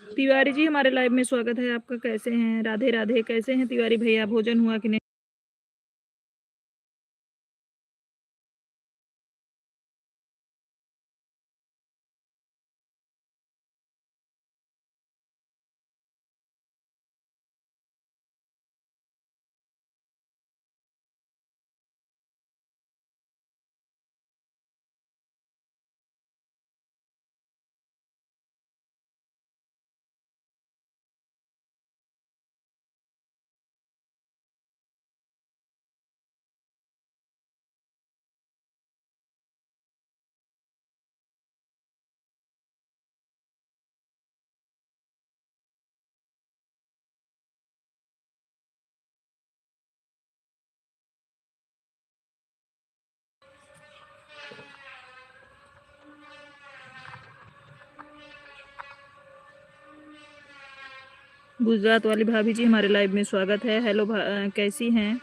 तिवारी जी हमारे लाइव में स्वागत है आपका। कैसे हैं? राधे राधे। कैसे हैं तिवारी भैया? भोजन हुआ कि नहीं? गुजरात वाली भाभी जी हमारे लाइव में स्वागत है। हेलो कैसी हैं?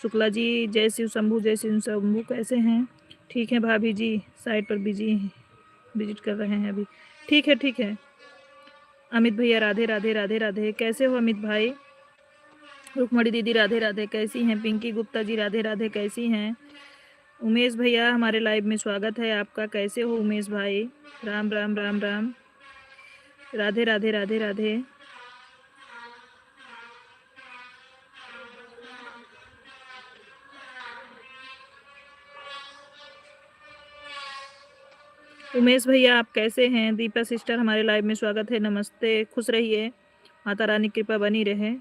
शुक्ला जी जय शिव शंभू, जय शिव शंभू। कैसे हैं? ठीक है भाभी जी, साइट पर बिजी विजिट कर रहे हैं अभी। ठीक है ठीक है। अमित भैया राधे राधे राधे राधे। कैसे हो अमित भाई? रुक्मणी दीदी राधे राधे। कैसी हैं? पिंकी गुप्ता जी राधे राधे। कैसी हैं? उमेश भैया हमारे लाइव में स्वागत है आपका। कैसे हो उमेश भाई? राम राम राम राम। राधे राधे राधे राधे। उमेश भैया आप कैसे हैं? दीपा सिस्टर हमारे लाइव में स्वागत है। नमस्ते, खुश रहिए, माता रानी की कृपा बनी रहे।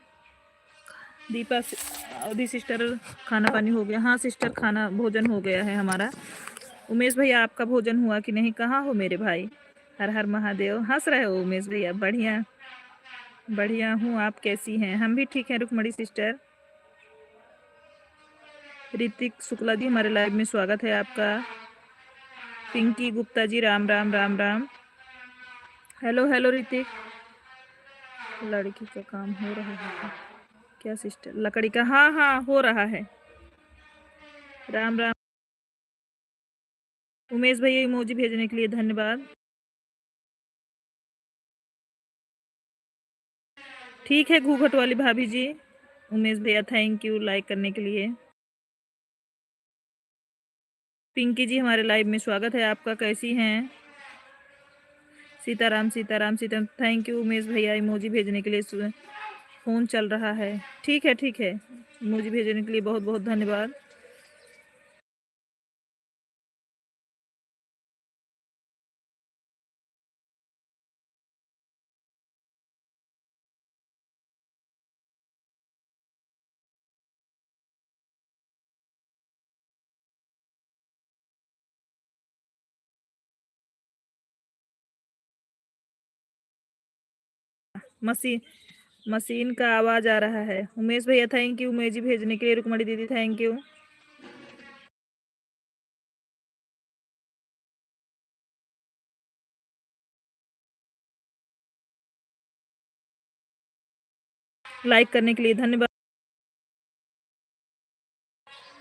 दीपा अवधि सिस्टर खाना पानी हो गया? हाँ सिस्टर, खाना भोजन हो गया है हमारा। उमेश भैया आपका भोजन हुआ कि नहीं? कहाँ हो मेरे भाई? हर हर महादेव। हंस रहे हो उमेश भैया? बढ़िया बढ़िया हूँ। आप कैसी हैं? हम भी ठीक हैं रुक्मणी सिस्टर। ऋतिक शुक्ला जी हमारे लाइव में स्वागत है आपका। पिंकी गुप्ता जी राम राम राम राम। Hello hello Hrithik. लड़की का काम हो रहा है क्या सिस्टर? लकड़ी का? हाँ हाँ हो रहा है। राम राम। उमेश भैया इमोजी भेजने के लिए धन्यवाद। ठीक है घूघट वाली भाभी जी। उमेश भैया थैंक यू लाइक करने के लिए। पिंकी जी हमारे लाइव में स्वागत है आपका। कैसी हैं? सीताराम सीताराम सीताराम। थैंक यू उमेश भैया इमोजी भेजने के लिए। फोन चल रहा है। ठीक है ठीक है। इमोजी भेजने के लिए बहुत बहुत धन्यवाद। मशीन का आवाज आ रहा है। उमेश भैया थैंक यू इमोजी भेजने के लिए। रुक्मणी दीदी थैंक यू। लाइक करने के लिए धन्यवाद।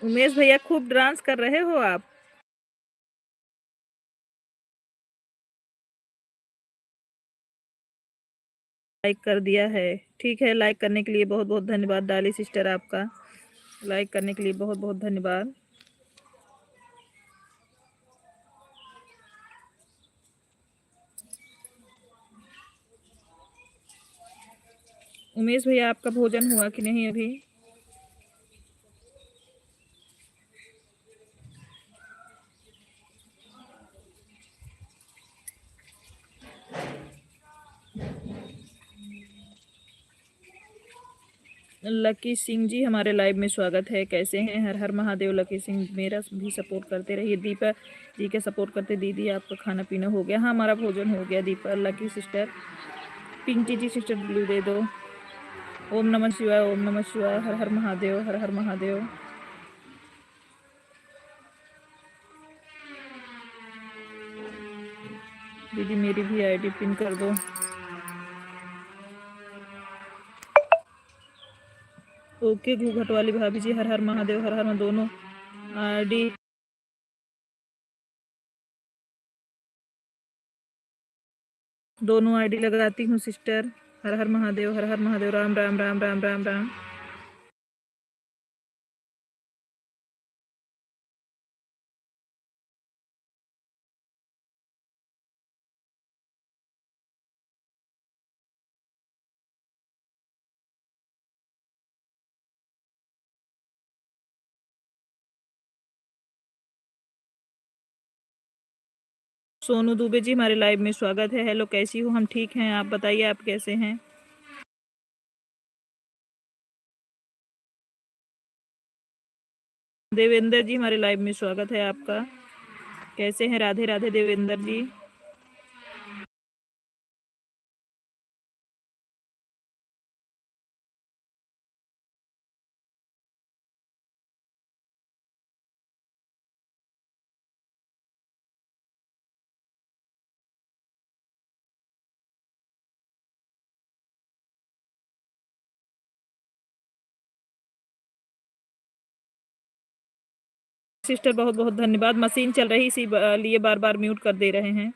उमेश भैया खूब डांस कर रहे हो आप। लाइक कर दिया है। ठीक है, लाइक करने के लिए बहुत बहुत धन्यवाद। डाली सिस्टर आपका लाइक करने के लिए बहुत बहुत धन्यवाद। उमेश भैया आपका भोजन हुआ कि नहीं अभी? लकी सिंह जी हमारे लाइव में स्वागत है। कैसे हैं? हर हर महादेव। लकी सिंह मेरा भी सपोर्ट करते रहिए। दीपा जी के सपोर्ट करते। दीदी आपका खाना पीना हो गया? हाँ हमारा भोजन हो गया। Deepa lucky sister. Pinky ji sister blue दे दो। ओम नमः शिवाय ओम नमः शिवाय। हर हर महादेव हर हर महादेव। दीदी मेरी भी आईडी पिन कर दो। ओके घूघट वाली भाभी जी हर हर महादेव हर हर दोनों आईडी दोनों आईडी लगाती हूँ सिस्टर। हर हर महादेव, हर हर महादेव, राम राम राम राम राम राम। सोनू दुबे जी हमारे लाइव में स्वागत है। हेलो, कैसी हो? हम ठीक हैं, आप बताइए आप कैसे हैं? देवेंद्र जी हमारे लाइव में स्वागत है आपका। कैसे हैं? राधे राधे देवेंद्र जी। सिस्टर बहुत बहुत धन्यवाद। मशीन चल रही इसी लिए बार बार म्यूट कर दे रहे हैं।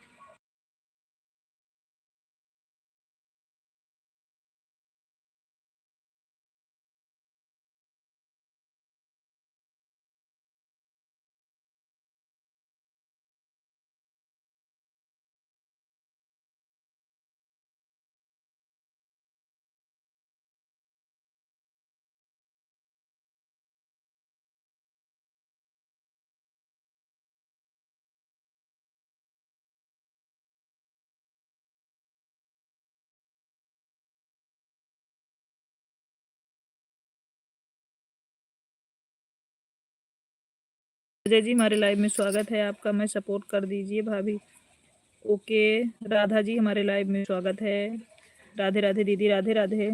अजय जी हमारे लाइव में स्वागत है आपका। मैं सपोर्ट कर दीजिए भाभी। ओके। राधा जी हमारे लाइव में स्वागत है। राधे राधे दीदी, राधे राधे।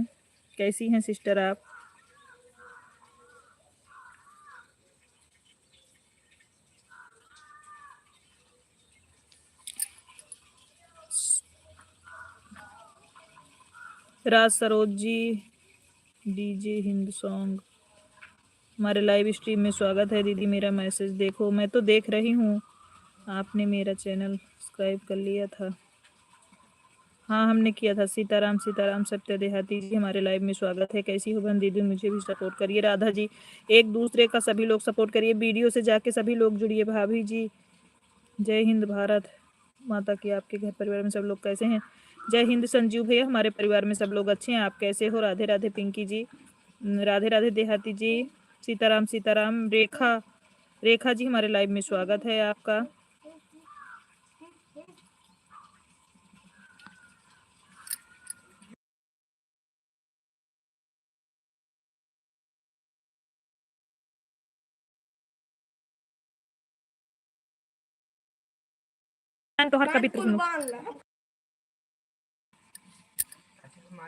कैसी हैं सिस्टर आप? राज सरोज जी, डीजे हिंद सॉन्ग हमारे लाइव स्ट्रीम में स्वागत है। दीदी मेरा मैसेज देखो। मैं तो देख रही हूँ, आपने मेरा चैनल सब्सक्राइब कर लिया था। हाँ, हमने किया था। सीताराम सीताराम सत्य देहाती जी हमारे लाइव में स्वागत है। कैसी हो बहन? दीदी मुझे भी सपोर्ट करिए। राधा जी, एक दूसरे का सभी लोग सपोर्ट करिए। वीडियो से जाके सभी लोग जुड़िए। भाभी जी, जय हिंद भारत माता की। आपके घर परिवार में सब लोग कैसे हैं? जय हिंद संजीव भैया, हमारे परिवार में सब लोग अच्छे हैं। आप कैसे हो? राधे राधे पिंकी जी, राधे राधे देहाती जी, सीताराम सीताराम। रेखा, रेखा जी हमारे लाइव में स्वागत है आपका। तो हर कभी सुनो,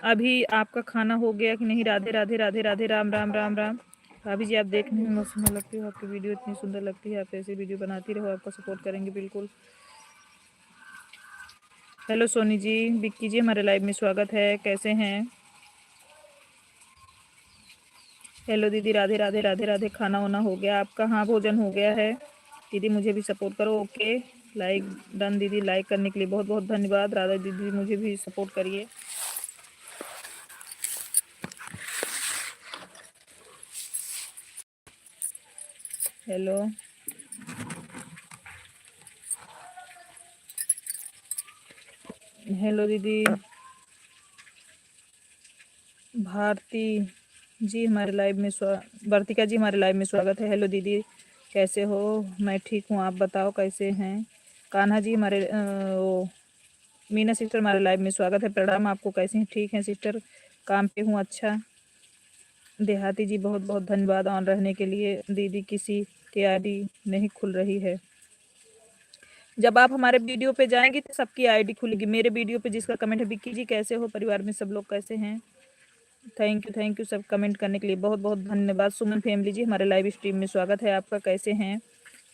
अभी आपका खाना हो गया कि नहीं? राधे राधे राधे राधे, राम राम राम राम। भाभी जी, आप देखने में बहुत सुंदर लगती हो। आपकी वीडियो इतनी सुंदर लगती है। आप ऐसी वीडियो बनाती रहो, आपको सपोर्ट करेंगे बिल्कुल। हेलो सोनी जी, विक्की जी हमारे लाइव में स्वागत है। कैसे हैं? हेलो दीदी, राधे राधे राधे राधे। खाना वाना हो गया आपका? हाँ, भोजन हो गया है। दीदी मुझे भी सपोर्ट करो। Okay, like done. दीदी लाइक करने के लिए बहुत बहुत धन्यवाद। राधा दीदी मुझे भी सपोर्ट करिए। हेलो, हेलो दीदी। भारती जी हमारे लाइव में वर्तिका जी हमारे लाइव में स्वागत है। हेलो दीदी, कैसे हो? मैं ठीक हूँ, आप बताओ कैसे हैं? कान्हा जी हमारे मीना सिस्टर हमारे लाइव में स्वागत है। प्रणाम, आपको कैसे हैं? ठीक हैं सिस्टर, काम पे हूँ। अच्छा। देहाती जी बहुत बहुत धन्यवाद ऑन रहने के लिए। दीदी किसी की आईडी नहीं खुल रही है। जब आप हमारे वीडियो पे जाएंगे तो सबकी आईडी खुलेगी। मेरे वीडियो पे जिसका कमेंट है, विक्की जी कैसे हो? परिवार में सब लोग कैसे हैं? थैंक यू सब कमेंट करने के लिए बहुत बहुत धन्यवाद। सुमन फैमिली जी हमारे लाइव स्ट्रीम में स्वागत है आपका। कैसे हैं?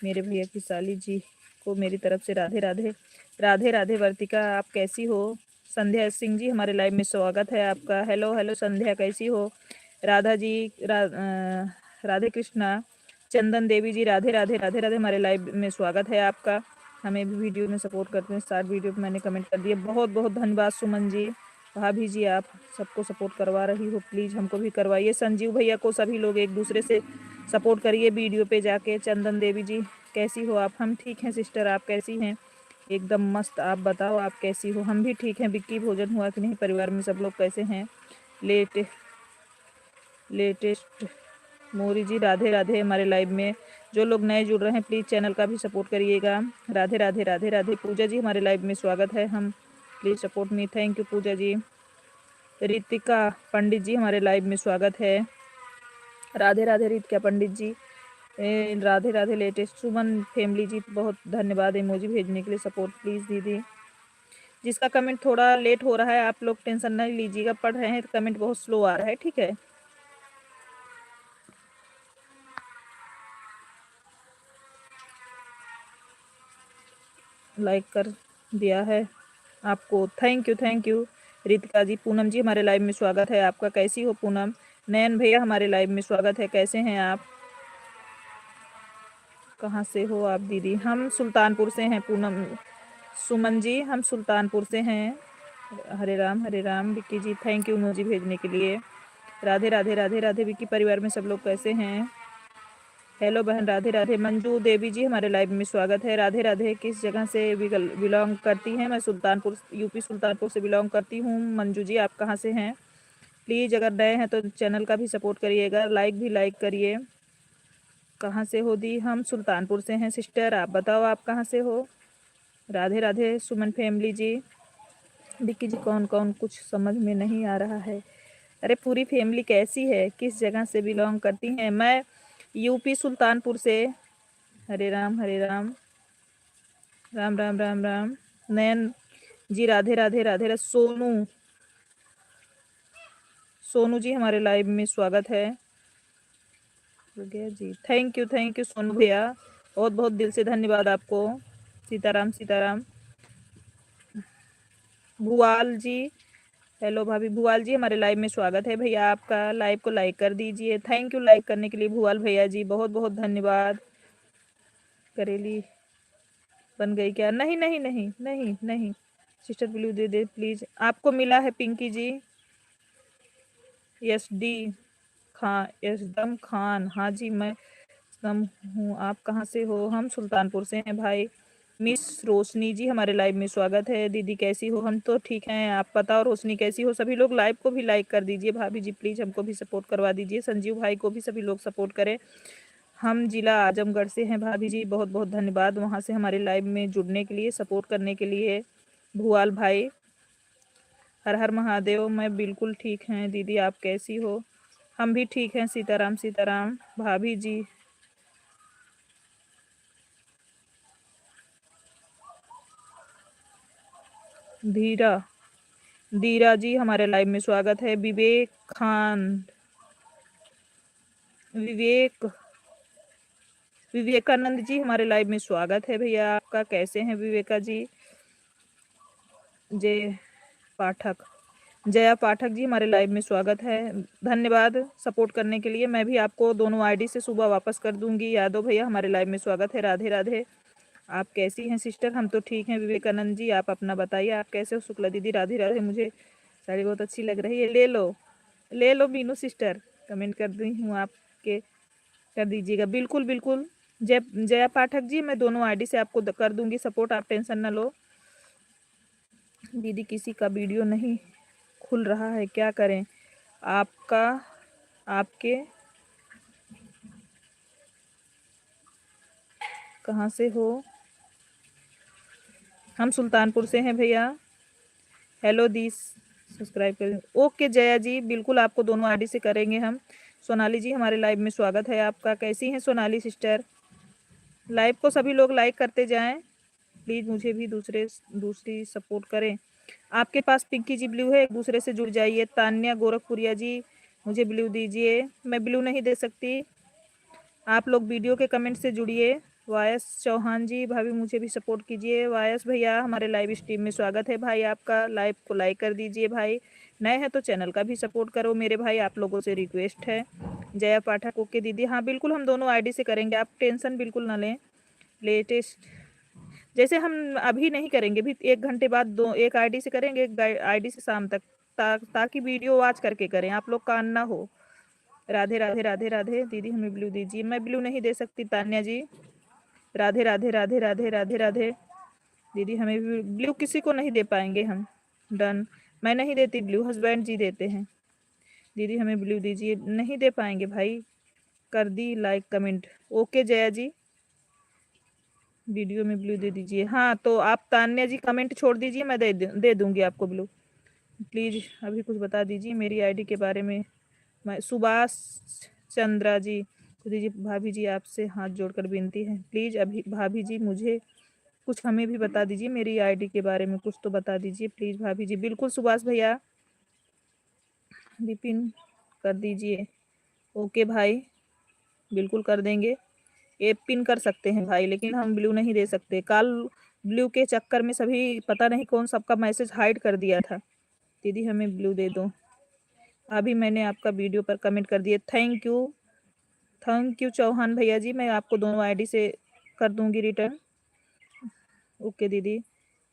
मेरे भैया की साली जी को मेरी तरफ से राधे राधे। राधे राधे वर्तिका, आप कैसी हो? संध्या सिंह जी हमारे लाइव में स्वागत है आपका। हेलो हेलो संध्या, कैसी हो? राधा जी, राधे कृष्णा। चंदन देवी जी, राधे राधे राधे राधे, हमारे लाइव में स्वागत है आपका। हमें भी वीडियो में सपोर्ट करते हैं। स्टार्ट वीडियो पे मैंने कमेंट कर दिया। बहुत बहुत धन्यवाद सुमन जी। भाभी जी आप सबको सपोर्ट करवा रही हो, प्लीज़ हमको भी करवाइए। संजीव भैया को सभी लोग एक दूसरे से सपोर्ट करिए वीडियो पे जाके। चंदन देवी जी कैसी हो आप? हम ठीक हैं सिस्टर, आप कैसी हैं? एकदम मस्त। आप बताओ आप कैसी हो? हम भी ठीक हैं। विक्की भोजन हुआ कि नहीं? परिवार में सब लोग कैसे हैं? लेटेस्ट मोरी जी राधे राधे। हमारे लाइव में जो लोग नए जुड़ रहे हैं प्लीज़ चैनल का भी सपोर्ट करिएगा। राधे राधे राधे राधे। पूजा जी हमारे लाइव में स्वागत है। हम please support me. Thank you Pooja ji. Ritika Pandit ji हमारे लाइव में स्वागत है। राधे राधे रितिका पंडित जी। राधे राधे। लेटेस्ट सुमन फैमिली जी बहुत धन्यवाद इमोजी भेजने के लिए। सपोर्ट प्लीज़ दीदी। जिसका कमेंट थोड़ा लेट हो रहा है आप लोग टेंशन नहीं लीजिएगा, पढ़ रहे हैं तो कमेंट बहुत स्लो आ रहा है, ठीक है। लाइक कर दिया है आपको, थैंक यू रितिका जी। पूनम जी हमारे लाइव में स्वागत है आपका। कैसी हो पूनम? नयन भैया हमारे लाइव में स्वागत है। कैसे हैं आप? कहाँ से हो आप दीदी? हम सुल्तानपुर से हैं पूनम। सुमन जी हम सुल्तानपुर से हैं। हरे राम। विक्की जी थैंक यू इमोजी भेजने के लिए। राधे राधे राधे राधे। विक्की परिवार में सब लोग कैसे हैं? हेलो बहन राधे राधे। मंजू देवी जी हमारे लाइव में स्वागत है। राधे राधे। किस जगह से बिलोंग करती हैं? मैं सुल्तानपुर यूपी सुल्तानपुर से बिलोंग करती हूँ। मंजू जी आप कहाँ से हैं? प्लीज़ अगर नए हैं तो चैनल का भी सपोर्ट करिएगा, लाइक भी लाइक करिए। कहाँ से हो दी? हम सुल्तानपुर से हैं सिस्टर, आप बताओ आप कहाँ से हो? राधे राधे सुमन फैमिली जी। विक्की जी कौन कौन? कुछ समझ में नहीं आ रहा है। अरे पूरी फैमिली कैसी है? किस जगह से बिलोंग करती हैं? मैं यूपी सुल्तानपुर से। हरे राम हरे राम। राम राम राम राम। नयन जी राधे राधे राधे राधे। सोनू जी हमारे लाइव में स्वागत है। जी थैंक यू सोनू भैया, बहुत बहुत दिल से धन्यवाद आपको। सीताराम सीताराम। भुआल जी हेलो भाभी। भुआल जी हमारे लाइव में स्वागत है भैया आपका। लाइव को लाइक कर दीजिए। थैंक यू लाइक करने के लिए भुआल भैया जी, बहुत बहुत धन्यवाद। करेली बन गई क्या? नहीं नहीं नहीं नहीं नहीं। सिस्टर ब्लू दे दे प्लीज। आपको मिला है पिंकी जी। यस डी खान, यसदम खान। हाँ जी मैं सम हूँ। आप कहाँ से हो? हम सुल्तानपुर से हैं भाई। मिस रोशनी जी हमारे लाइव में स्वागत है। दीदी कैसी हो? हम तो ठीक हैं, आप बताओ रोशनी कैसी हो? सभी लोग लाइव को भी लाइक कर दीजिए। भाभी जी प्लीज़ हमको भी सपोर्ट करवा दीजिए। संजीव भाई को भी सभी लोग सपोर्ट करें। हम जिला आजमगढ़ से हैं भाभी जी, बहुत बहुत धन्यवाद वहाँ से हमारे लाइव में जुड़ने के लिए, सपोर्ट करने के लिए। भुआल भाई हर हर महादेव। मैं बिल्कुल ठीक हैं दीदी, आप कैसी हो? हम भी ठीक हैं। सीताराम सीताराम। भाभी जी धीरा धीरा जी हमारे लाइव में स्वागत है। विवेक विवेकानंद जी हमारे लाइव में स्वागत है भैया आपका। कैसे हैं विवेका जी? जय पाठक जया पाठक जी हमारे लाइव में स्वागत है। धन्यवाद सपोर्ट करने के लिए। मैं भी आपको दोनों आईडी से सुबह वापस कर दूंगी। यादव भैया हमारे लाइव में स्वागत है। राधे राधे। आप कैसी हैं सिस्टर? हम तो ठीक हैं। विवेकानंद जी आप अपना बताइए, आप कैसे हो? शुक्ला दीदी राधे राधे। मुझे साड़ी बहुत अच्छी लग रही है। ले लो मीनू सिस्टर, कमेंट कर दी हूँ आपके, कर दीजिएगा। बिल्कुल बिल्कुल जया पाठक जी, मैं दोनों आईडी से आपको कर दूंगी सपोर्ट, आप टेंशन ना लो। दीदी किसी का वीडियो नहीं खुल रहा है, क्या करें? आपका आपके कहाँ से हो? हम सुल्तानपुर से हैं भैया। हेलो दी सब्सक्राइब करें। ओके जया जी बिल्कुल आपको दोनों आईडी से करेंगे हम। सोनाली जी हमारे लाइव में स्वागत है आपका। कैसी हैं सोनाली सिस्टर? लाइव को सभी लोग लाइक करते जाएं प्लीज़, मुझे भी दूसरी सपोर्ट करें। आपके पास पिंकी जी ब्लू है, एक दूसरे से जुड़ जाइए। तान्या गोरखपुरिया जी मुझे ब्लू दीजिए, मैं ब्लू नहीं दे सकती। आप लोग वीडियो के कमेंट से जुड़िए। वायस चौहान जी भाभी मुझे भी सपोर्ट कीजिए। वायस भैया हमारे लाइव स्ट्रीम में स्वागत है भाई आपका। लाइव को लाइक कर दीजिए भाई, नए हैं तो चैनल का भी सपोर्ट करो मेरे भाई, आप लोगों से रिक्वेस्ट है। जया पाठक ओके दीदी, हाँ बिल्कुल हम दोनों आईडी से करेंगे, आप टेंशन बिल्कुल ना लें। लेटेस्ट जैसे हम अभी नहीं करेंगे, भी 1 घंटे बाद दो एक आईडी से करेंगे, एक आईडी से शाम तक, ताकि वीडियो वॉच करके करें, आप लोग का ना हो। राधे राधे राधे राधे। दीदी हमें ब्लू दीजिए। मैं ब्लू नहीं दे सकती तान्या जी। राधे राधे राधे राधे राधे राधे। दीदी हमें ब्लू किसी को नहीं दे पाएंगे हम। डन। मैं नहीं देती ब्लू, हस्बैंड जी देते हैं। दीदी हमें ब्लू दीजिए। नहीं दे पाएंगे भाई। कर दी लाइक कमेंट। ओके जया जी, वीडियो में ब्लू दे दीजिए। हाँ तो आप तान्या जी कमेंट छोड़ दीजिए, मैं दे दूंगी आपको ब्लू। प्लीज अभी कुछ बता दीजिए मेरी आईडी के बारे में। मैं सुभाष चंद्रा जी तो दीजिए। भाभी जी आपसे हाथ जोड़कर विनती है, प्लीज अभी भाभी जी मुझे कुछ हमें भी बता दीजिए, मेरी आईडी के बारे में कुछ तो बता दीजिए प्लीज भाभी जी। बिल्कुल सुभाष भैया, विपिन कर दीजिए। ओके भाई, बिल्कुल कर देंगे। ये पिन कर सकते हैं भाई, लेकिन हम ब्लू नहीं दे सकते। कल ब्लू के चक्कर में सभी पता नहीं कौन सबका मैसेज हाइड कर दिया था। दीदी हमें ब्लू दे दो। अभी मैंने आपका वीडियो पर कमेंट कर दिए। थैंक यू चौहान भैया जी, मैं आपको दोनों आईडी से कर दूंगी रिटर्न। ओके दीदी।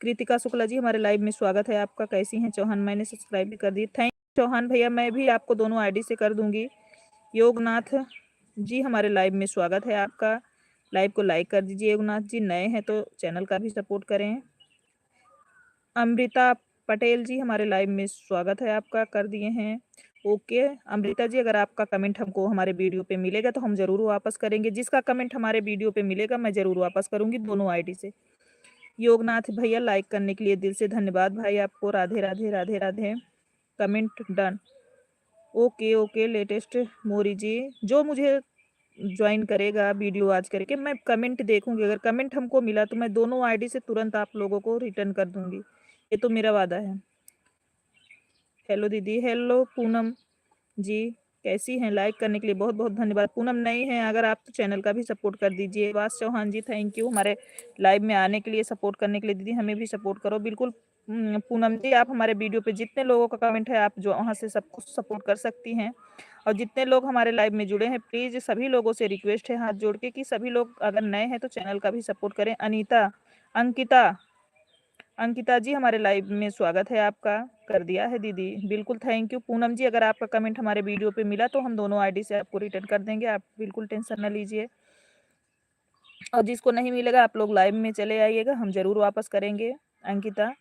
कृतिका शुक्ला जी हमारे लाइव में स्वागत है आपका, कैसी हैं चौहान? मैंने सब्सक्राइब भी कर दी। थैंक यू चौहान भैया, मैं भी आपको दोनों आईडी से कर दूंगी। योगनाथ जी हमारे लाइव में स्वागत है आपका, लाइव को लाइक कर दीजिए। योगनाथ जी नए हैं तो चैनल का भी सपोर्ट करें। अमृता पटेल जी हमारे लाइव में स्वागत है आपका, कर दिए हैं। ओके अमृता जी, अगर आपका कमेंट हमको हमारे वीडियो पे मिलेगा तो हम जरूर वापस करेंगे। जिसका कमेंट हमारे वीडियो पे मिलेगा मैं जरूर वापस करूंगी दोनों आईडी से। योगनाथ भैया लाइक करने के लिए दिल से धन्यवाद भाई आपको। Radhe Radhe Radhe Radhe. Comment done. Okay okay latest Mori ji, जो मुझे ज्वाइन करेगा वीडियो आज करके, मैं कमेंट देखूंगी। अगर कमेंट हमको मिला तो मैं दोनों आईडी से तुरंत आप लोगों को रिटर्न कर दूंगी, ये तो मेरा वादा है। हेलो दीदी। हेलो पूनम जी, कैसी हैं? लाइक करने के लिए बहुत बहुत धन्यवाद। पूनम नई है, अगर आप तो चैनल का भी सपोर्ट कर दीजिए। वास चौहान जी थैंक यू हमारे लाइव में आने के लिए, सपोर्ट करने के लिए। दीदी हमें भी सपोर्ट करो बिल्कुल। पूनम जी आप हमारे वीडियो पे जितने लोगों का कमेंट है आप जो वहाँ से सबको सपोर्ट कर सकती हैं। और जितने लोग हमारे लाइव में जुड़े हैं, प्लीज सभी लोगों से रिक्वेस्ट है हाथ जोड़ के कि सभी लोग अगर नए हैं तो चैनल का भी सपोर्ट करें। अनीता अंकिता जी हमारे लाइव में स्वागत है आपका, कर दिया है दीदी। बिल्कुल थैंक यू पूनम जी, अगर आपका कमेंट हमारे वीडियो पे मिला तो हम दोनों आईडी से आपको रिटर्न कर देंगे, आप बिल्कुल टेंशन न लीजिए। और जिसको नहीं मिलेगा आप लोग लाइव में चले आइएगा, हम जरूर वापस करेंगे। अंकिता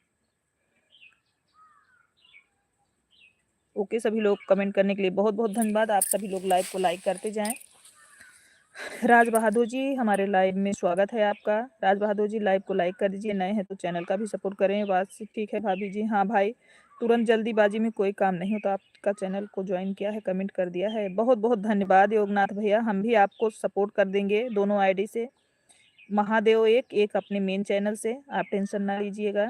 ओके। सभी लोग कमेंट करने के लिए बहुत बहुत धन्यवाद। आप सभी लोग लाइव को लाइक करते जाएं। राज बहादुर जी हमारे लाइव में स्वागत है आपका। राज बहादुर जी लाइव को लाइक कर दीजिए, नए हैं तो चैनल का भी सपोर्ट करें। बात ठीक है भाभी जी। हाँ भाई, तुरंत जल्दीबाजी में कोई काम नहीं होता। आपका चैनल को ज्वाइन किया है, कमेंट कर दिया है, बहुत बहुत धन्यवाद योगनाथ भैया। हम भी आपको सपोर्ट कर देंगे दोनों आईडी से। महादेव एक अपने मेन चैनल से, आप टेंशन ना लीजिएगा।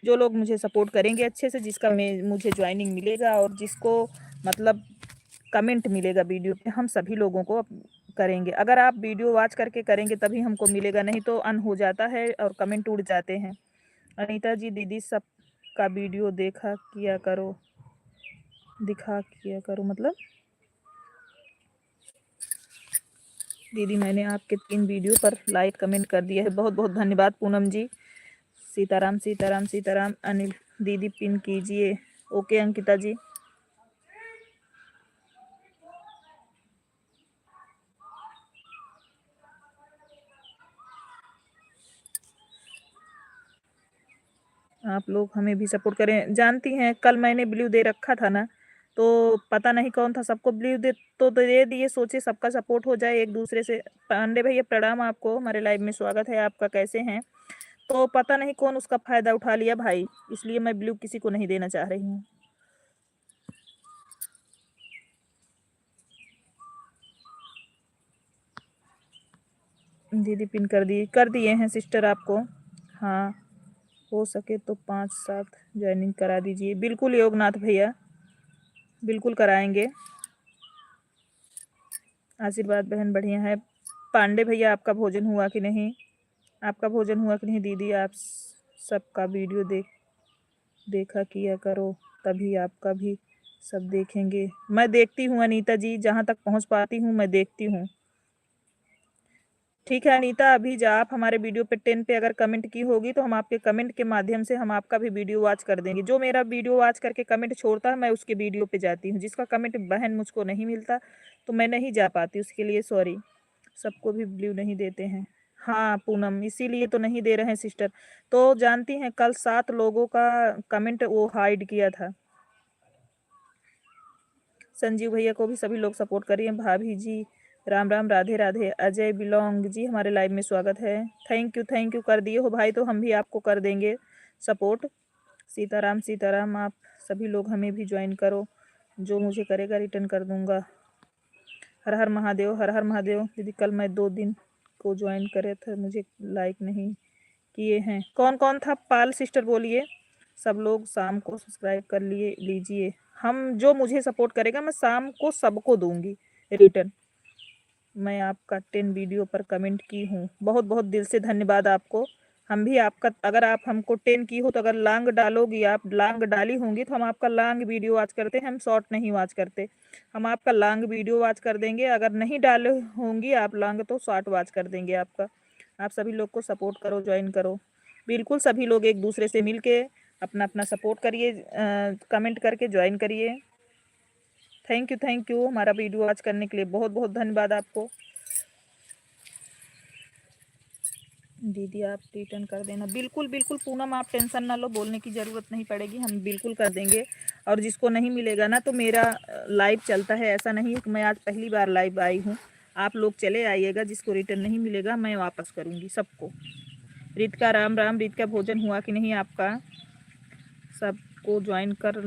जो लोग मुझे सपोर्ट करेंगे अच्छे से, जिसका मुझे ज्वाइनिंग मिलेगा और जिसको मतलब कमेंट मिलेगा वीडियो पे, हम सभी लोगों को करेंगे। अगर आप वीडियो वॉच करके करेंगे तभी हमको मिलेगा, नहीं तो अन हो जाता है और कमेंट उड़ जाते हैं। अनीता जी दीदी सबका वीडियो देखा किया करो, दिखा किया करो मतलब। दीदी मैंने आपके 3 वीडियो पर लाइक कमेंट कर दिया है, बहुत बहुत धन्यवाद पूनम जी। सीताराम सीताराम सीताराम। अनिल दीदी पिन कीजिए। ओके अंकिता जी। आप लोग हमें भी सपोर्ट करें। जानती हैं कल मैंने ब्लू दे रखा था ना, तो पता नहीं कौन था, सबको ब्लू दे दिए, सोचे सबका सपोर्ट हो जाए एक दूसरे से। पांडे भैया प्रणाम आपको, हमारे लाइव में स्वागत है आपका, कैसे हैं? तो पता नहीं कौन उसका फायदा उठा लिया भाई, इसलिए मैं ब्लू किसी को नहीं देना चाह रही हूँ। दीदी पिन कर दिए हैं सिस्टर आपको। हाँ हो सके तो 5-7 ज्वाइनिंग करा दीजिए। बिल्कुल योगनाथ भैया, बिल्कुल कराएंगे। आशीर्वाद बहन बढ़िया है। पांडे भैया आपका भोजन हुआ कि नहीं? आपका भोजन हुआ कि नहीं दीदी? आप सबका वीडियो देखा किया करो, तभी आपका भी सब देखेंगे। मैं देखती हूँ अनीता जी, जहाँ तक पहुँच पाती हूँ मैं देखती हूँ। ठीक है अनीता, अभी जा आप हमारे वीडियो पे 10 पे अगर कमेंट की होगी तो हम आपके कमेंट के माध्यम से हम आपका भी वीडियो वॉच कर देंगे। जो मेरा वीडियो वॉच करके कमेंट छोड़ता है मैं उसके वीडियो पे जाती हूँ। जिसका कमेंट बहन मुझको नहीं मिलता तो मैं नहीं जा पाती, उसके लिए सॉरी। सबको भी ब्लू नहीं देते हैं। हाँ पूनम, इसीलिए तो नहीं दे रहे हैं सिस्टर। तो जानती हैं कल 7 लोगों का कमेंट वो हाइड किया था। संजीव भैया को भी सभी लोग सपोर्ट करिए। भाभी जी राम राम, राधे राधे। अजय बिलोंग जी हमारे लाइव में स्वागत है। थैंक यू कर दिए हो भाई तो हम भी आपको कर देंगे सपोर्ट। सीताराम सीताराम, आप सभी लोग हमें भी ज्वाइन करो, जो मुझे करेगा रिटर्न कर दूंगा। हर हर महादेव, हर हर महादेव। दीदी कल मैं 2 दिन को ज्वाइन करे थे, मुझे लाइक नहीं किए हैं। कौन कौन था? पाल सिस्टर बोलिए। सब लोग शाम को सब्सक्राइब कर लिए लीजिए। हम जो मुझे सपोर्ट करेगा मैं शाम को सबको दूंगी रिटर्न। मैं आपका 10 वीडियो पर कमेंट की हूँ, बहुत बहुत दिल से धन्यवाद आपको। हम भी आपका, अगर आप हमको 10 की हो तो अगर लांग डालोगी, आप लांग डाली होंगी तो हम आपका लांग वीडियो वॉच करते हैं, हम शॉर्ट नहीं वॉच करते। हम आपका लांग वीडियो वॉच कर देंगे, अगर नहीं डाले होंगी आप लांग तो शॉर्ट वॉच कर देंगे आपका। आप सभी लोग को सपोर्ट करो, ज्वाइन करो। बिल्कुल सभी लोग एक दूसरे से मिल के अपना अपना सपोर्ट करिए, कमेंट करके ज्वाइन करिए। थैंक यू हमारा वीडियो वॉच करने के लिए, बहुत बहुत धन्यवाद आपको। दीदी आप रिटर्न कर देना। बिल्कुल बिल्कुल पूनम, आप टेंशन ना लो, बोलने की ज़रूरत नहीं पड़ेगी, हम बिल्कुल कर देंगे। और जिसको नहीं मिलेगा ना, तो मेरा लाइव चलता है, ऐसा नहीं है कि मैं आज पहली बार लाइव आई हूँ। आप लोग चले आइएगा, जिसको रिटर्न नहीं मिलेगा मैं वापस करूँगी सबको। रीत का राम राम। रीत का भोजन हुआ कि नहीं आपका? सबको ज्वाइन कर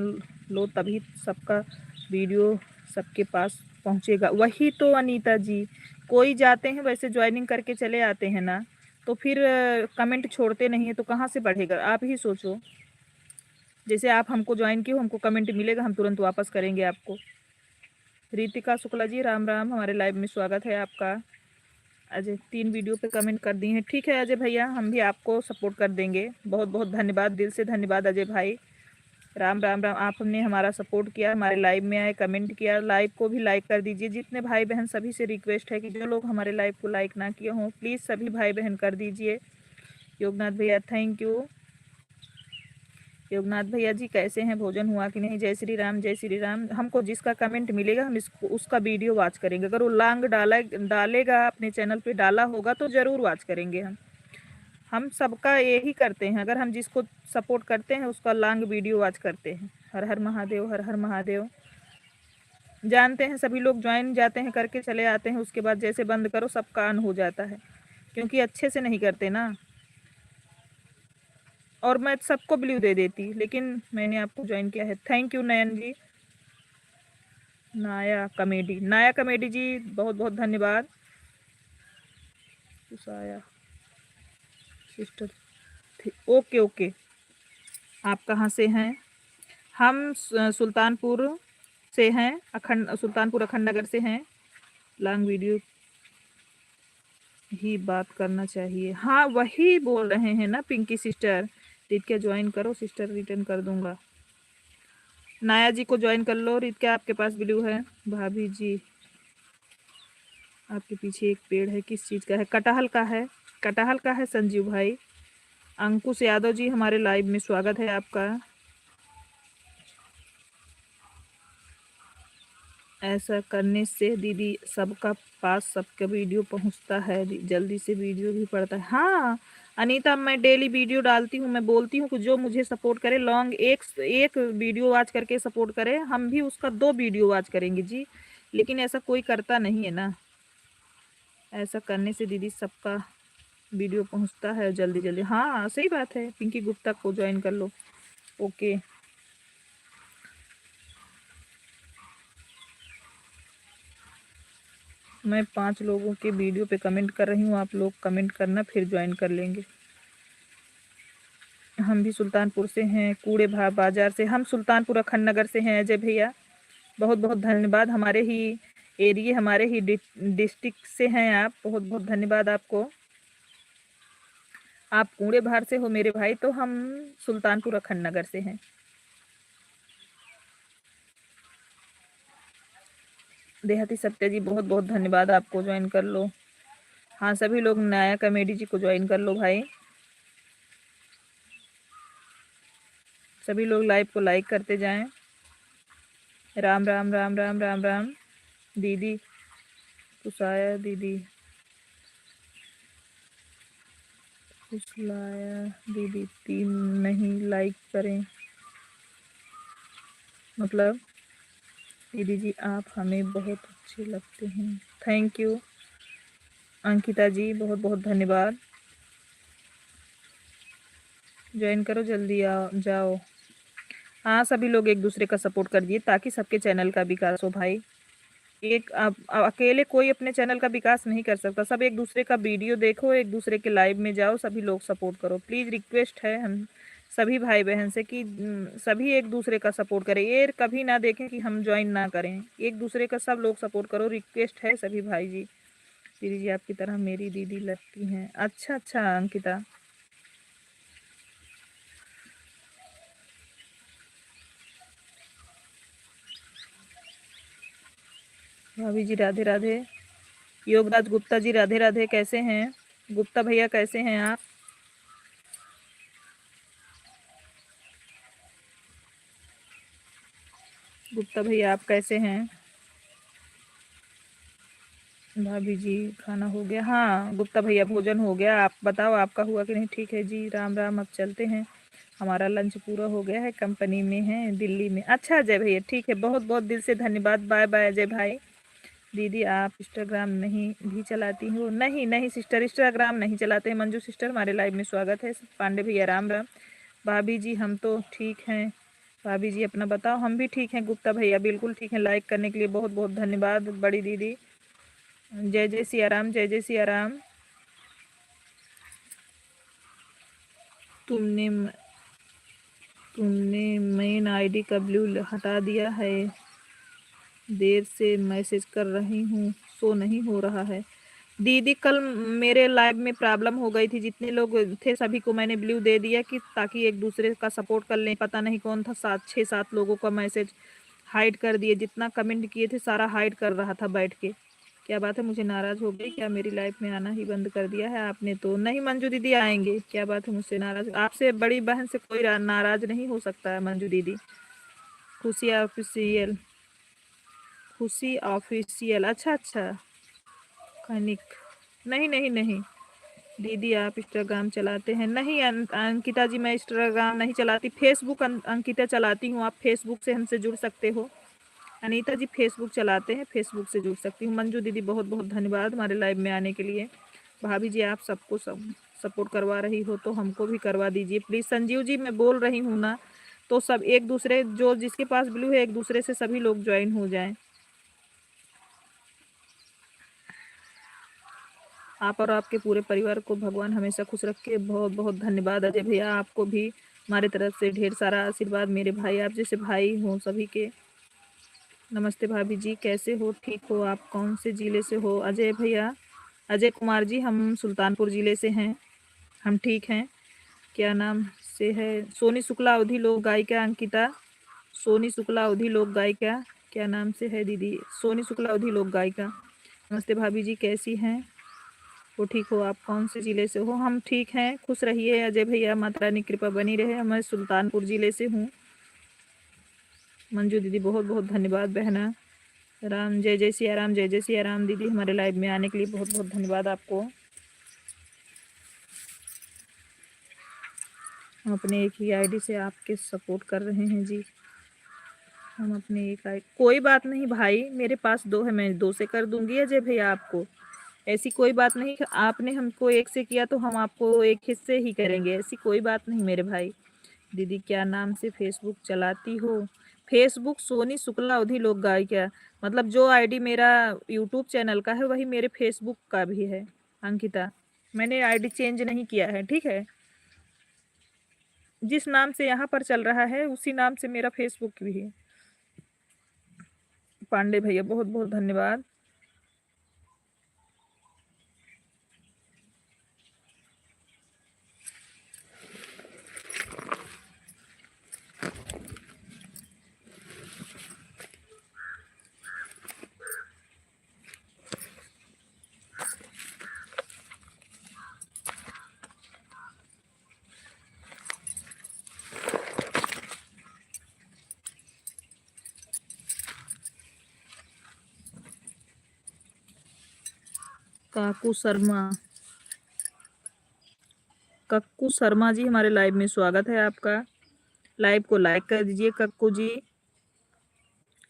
लो तभी सबका वीडियो सबके पास पहुंचेगा। वही तो अनीता जी, कोई जाते हैं वैसे ज्वाइनिंग करके चले आते हैं ना, तो फिर कमेंट छोड़ते नहीं है तो कहाँ से बढ़ेगा? आप ही सोचो, जैसे आप हमको ज्वाइन किए हो, हमको कमेंट मिलेगा, हम तुरंत वापस करेंगे आपको। रितिका शुक्ला जी राम राम, हमारे लाइव में स्वागत है आपका। अजय 3 वीडियो पे कमेंट कर दिए हैं। ठीक है अजय भैया, हम भी आपको सपोर्ट कर देंगे। बहुत बहुत धन्यवाद, दिल से धन्यवाद अजय भाई। राम राम राम, आपने हमारा सपोर्ट किया, हमारे लाइव में आए, कमेंट किया। लाइव को भी लाइक कर दीजिए। जितने भाई बहन सभी से रिक्वेस्ट है कि जो लोग हमारे लाइव को लाइक ना किए हों प्लीज़ सभी भाई बहन कर दीजिए। योगनाथ भैया थैंक यू। योगनाथ भैया जी कैसे हैं? भोजन हुआ कि नहीं? जय श्री राम, जय श्री राम। हमको जिसका कमेंट मिलेगा हम इसको उसका वीडियो वॉच करेंगे। अगर वो लांग डालेगा, अपने चैनल पे डाला होगा तो ज़रूर वॉच करेंगे हम सबका यही करते हैं। अगर हम जिसको सपोर्ट करते हैं उसका लॉन्ग वीडियो वॉच करते हैं। हर हर महादेव, हर हर महादेव। जानते हैं सभी लोग ज्वाइन जाते हैं करके चले आते हैं, उसके बाद जैसे बंद करो सबका ऑन हो जाता है, क्योंकि अच्छे से नहीं करते ना। और मैं सबको ब्लू दे देती, लेकिन मैंने आपको ज्वाइन किया है। थैंक यू नयन जी। नाया कमेडी जी बहुत बहुत धन्यवाद। आया सिस्टर, ओके ओके। आप कहाँ से हैं? हम सुल्तानपुर से हैं, सुल्तानपुर अखंड नगर से हैं। लॉन्ग वीडियो ही बात करना चाहिए। हाँ वही बोल रहे हैं ना पिंकी सिस्टर। रित क्या ज्वाइन करो सिस्टर, रिटर्न कर दूंगा। नाया जी को ज्वाइन कर लो। रित क्या आपके पास ब्लू है? भाभी जी आपके पीछे एक पेड़ है, किस चीज़ का है? कटहल का है, कटहल का है संजीव भाई। अंकुश यादव जी हमारे लाइव में स्वागत है आपका। ऐसा करने से दीदी सबका पास सबका वीडियो पहुंचता है, जल्दी से वीडियो भी पड़ता है। हाँ अनीता, मैं डेली वीडियो डालती हूँ, मैं बोलती हूँ कि जो मुझे सपोर्ट करे लॉन्ग एक वीडियो वॉच करके सपोर्ट करे, हम भी उसका 2 वीडियो वॉच करेंगे जी। लेकिन ऐसा कोई करता नहीं है ना। ऐसा करने से दीदी सबका वीडियो पहुँचता है जल्दी जल्दी। हाँ सही बात है। पिंकी गुप्ता को ज्वाइन कर लो। ओके मैं 5 लोगों के वीडियो पे कमेंट कर रही हूँ, आप लोग कमेंट करना फिर ज्वाइन कर लेंगे। हम भी सुल्तानपुर से हैं, कूड़े बाजार से। हम सुल्तानपुर अखंड नगर से हैं अजय भैया। बहुत बहुत धन्यवाद, हमारे ही एरिया, हमारे ही डिस्ट्रिक्ट से हैं आप। बहुत बहुत धन्यवाद आपको। आप कूड़े बाहर से हो मेरे भाई, तो हम सुल्तानपुर अखंड नगर से हैं। देहाती सत्या जी बहुत बहुत धन्यवाद, आपको ज्वाइन कर लो। हाँ, सभी लोग नया कॉमेडी जी को ज्वाइन कर लो भाई। सभी लोग लाइव को लाइक करते जाएं। राम राम राम राम राम राम। दीदी कुसाया, दीदी कुसलाया, दीदी 3 नहीं लाइक करें मतलब। दीदी जी आप हमें बहुत अच्छे लगते हैं। थैंक यू अंकिता जी, बहुत बहुत धन्यवाद। ज्वाइन करो जल्दी, आओ जाओ। हाँ, सभी लोग एक दूसरे का सपोर्ट करिए ताकि सबके चैनल का विकास हो भाई। एक आप अकेले कोई अपने चैनल का विकास नहीं कर सकता। सब एक दूसरे का वीडियो देखो, एक दूसरे के लाइव में जाओ, सभी लोग सपोर्ट करो। प्लीज़ रिक्वेस्ट है हम सभी भाई बहन से कि सभी एक दूसरे का सपोर्ट करें। ये कभी ना देखें कि हम ज्वाइन ना करें, एक दूसरे का सब लोग सपोर्ट करो। रिक्वेस्ट है सभी भाई जी। दीदी जी आपकी तरह मेरी दीदी लगती हैं। अच्छा अच्छा अंकिता। भाभी जी राधे राधे। योगराज गुप्ता जी राधे राधे, कैसे हैं? गुप्ता भैया कैसे हैं आप? गुप्ता भैया आप कैसे हैं? भाभी जी खाना हो गया? हाँ गुप्ता भैया भोजन हो गया। आप बताओ आपका हुआ कि नहीं? ठीक है जी, राम राम। अब चलते हैं, हमारा लंच पूरा हो गया है, कंपनी में है दिल्ली में। अच्छा अजय भैया ठीक है, बहुत बहुत दिल से धन्यवाद। बाय बाय अजय भाई। दीदी आप इंस्टाग्राम नहीं भी चलाती हो? नहीं नहीं सिस्टर, इंस्टाग्राम नहीं चलाते हैं। मंजू सिस्टर हमारे लाइव में स्वागत है। पांडे भैया राम राम। भाभी जी हम तो ठीक हैं। भाभी जी अपना बताओ। हम भी ठीक हैं गुप्ता भैया, बिल्कुल ठीक है। लाइक करने के लिए बहुत बहुत धन्यवाद बड़ी दीदी। जय जय सिया राम, जय जय सिया राम। तुमने तुमने मेन आईडी का ब्लू हटा दिया है। देर से मैसेज कर रही हूँ, शो नहीं हो रहा है। दीदी कल मेरे लाइव में प्रॉब्लम हो गई थी, जितने लोग थे सभी को मैंने ब्लू दे दिया कि ताकि एक दूसरे का सपोर्ट कर लें। पता नहीं कौन था, 6-7 लोगों का मैसेज हाइड कर दिए। जितना कमेंट किए थे सारा हाइड कर रहा था बैठ के। क्या बात है, मुझे नाराज हो गई क्या? मेरी लाइफ में आना ही बंद कर दिया है आपने तो? नहीं मंजू दीदी आएंगे। क्या बात है, मुझसे नाराज? आपसे बड़ी बहन से कोई नाराज नहीं हो सकता है मंजू दीदी। खुशी ऑफिशियल, खुशी ऑफिशियल, अच्छा अच्छा कनिक। नहीं नहीं नहीं दीदी आप इंस्टाग्राम चलाते हैं? नहीं अंकिता जी मैं इंस्टाग्राम नहीं चलाती, फेसबुक अंकिता चलाती हूँ। आप फेसबुक से हमसे जुड़ सकते हो। अनीता जी फेसबुक चलाते हैं, फेसबुक से जुड़ सकती हूँ। मंजू दीदी बहुत बहुत धन्यवाद हमारे लाइव में आने के लिए। भाभी जी आप सबको सपोर्ट करवा रही हो तो हमको भी करवा दीजिए प्लीज़। संजीव जी मैं बोल रही हूँ ना, तो सब एक दूसरे जो जिसके पास ब्लू है एक दूसरे से सभी लोग ज्वाइन हो जाएं। आप और आपके पूरे परिवार को भगवान हमेशा खुश रखे। बहुत बहुत धन्यवाद अजय भैया, आपको भी हमारे तरफ से ढेर सारा आशीर्वाद। मेरे भाई आप जैसे भाई हों सभी के। नमस्ते भाभी जी कैसे हो? ठीक हो? आप कौन से ज़िले से हो? अजय भैया, अजय कुमार जी हम सुल्तानपुर ज़िले से हैं। हम ठीक हैं। क्या नाम से है? सोनी शुक्ला अवधि लोक गायिका अंकिता। सोनी शुक्ला अवधि लोक गायिका। क्या नाम से है दीदी? सोनी शुक्ला अवधि लोक गायिका। नमस्ते भाभी जी कैसी हैं? वो ठीक हो? आप कौन से ज़िले से हो? हम ठीक हैं, खुश रहिए अजय भैया, माता रानी कृपा बनी रहे। मैं सुल्तानपुर ज़िले से हूँ। मंजू दीदी बहुत बहुत धन्यवाद बहना। राम जय जय सिया राम, जय जय सिया राम। दीदी हमारे लाइव में आने के लिए बहुत बहुत धन्यवाद आपको। हम अपने एक ही आईडी से आपके सपोर्ट कर रहे हैं जी। हम अपने एक आई, कोई बात नहीं भाई, मेरे पास 2 है, मैं 2 से कर दूंगी अजय भैया आपको। ऐसी कोई बात नहीं, आपने हमको एक से किया तो हम आपको एक हिस्से ही करेंगे, ऐसी कोई बात नहीं मेरे भाई। दीदी क्या नाम से फेसबुक चलाती हो? फेसबुक सोनी शुक्ला अवधि लोक गायिका। मतलब जो आईडी मेरा यूट्यूब चैनल का है वही मेरे फेसबुक का भी है अंकिता। मैंने आईडी चेंज नहीं किया है, ठीक है? जिस नाम से यहाँ पर चल रहा है उसी नाम से मेरा फेसबुक भी है। पांडे भैया बहुत बहुत धन्यवाद। काकू शर्मा, कक्कू शर्मा जी हमारे लाइव में स्वागत है आपका। लाइव को लाइक कर दीजिए कक्कू जी,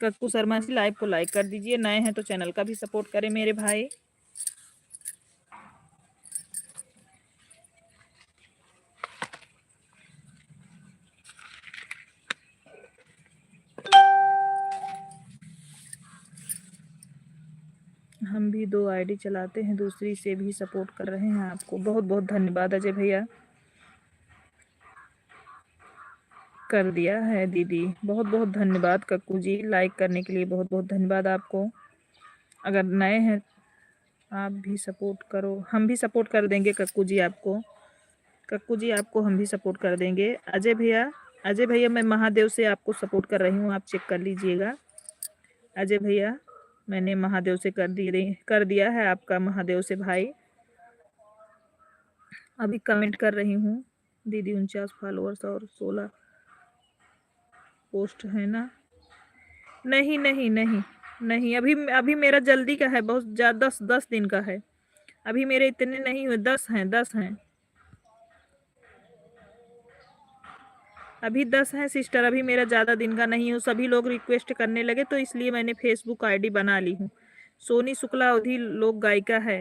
कक्कू शर्मा जी लाइव को लाइक कर दीजिए। नए हैं तो चैनल का भी सपोर्ट करें मेरे भाई। हम भी 2 आईडी चलाते हैं, दूसरी से भी सपोर्ट कर रहे हैं आपको। बहुत बहुत धन्यवाद अजय भैया। कर दिया है दीदी, बहुत बहुत धन्यवाद कक्कू जी, लाइक करने के लिए बहुत बहुत धन्यवाद आपको। अगर नए हैं आप भी सपोर्ट करो, हम भी सपोर्ट कर देंगे कक्कू जी आपको। कक्कू जी आपको हम भी सपोर्ट कर देंगे। अजय भैया, अजय भैया मैं महादेव से आपको सपोर्ट कर रही हूँ, आप चेक कर लीजिएगा। अजय भैया मैंने महादेव से कर दिया है आपका, महादेव से भाई। अभी कमेंट कर रही हूँ दीदी। 49 फॉलोअर्स और 16 पोस्ट है ना? नहीं नहीं नहीं नहीं, अभी अभी मेरा जल्दी का है, बहुत ज़्यादा 10 दिन का है। अभी मेरे इतने नहीं हुए, 10 हैं, 10 हैं अभी 10 हैं सिस्टर। अभी मेरा ज़्यादा दिन का नहीं है। सभी लोग रिक्वेस्ट करने लगे तो इसलिए मैंने फेसबुक आईडी बना ली हूँ। सोनी शुक्ला अवधि लोक गायिका है।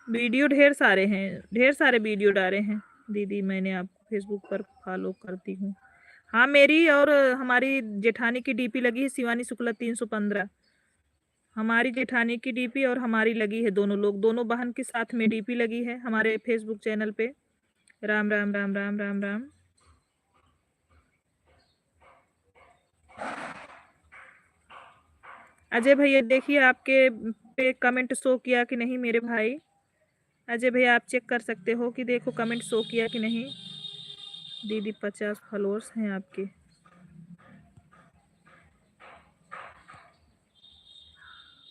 वीडियो ढेर सारे हैं, ढेर सारे वीडियो डाले हैं दीदी। मैंने आपको फेसबुक पर फॉलो करती हूँ। हाँ, मेरी और हमारी जेठानी की डीपी लगी है, शिवानी शुक्ला 315। हमारी जेठानी की डीपी और हमारी लगी है, दोनों लोग, दोनों बहन के साथ में डीपी लगी है हमारे फेसबुक चैनल पे। राम राम राम राम राम राम। अजय भैया देखिए आपके पे कमेंट शो किया कि नहीं मेरे भाई। अजय भैया आप चेक कर सकते हो कि देखो कमेंट शो किया कि नहीं। दीदी 50 फॉलोअर्स हैं आपके।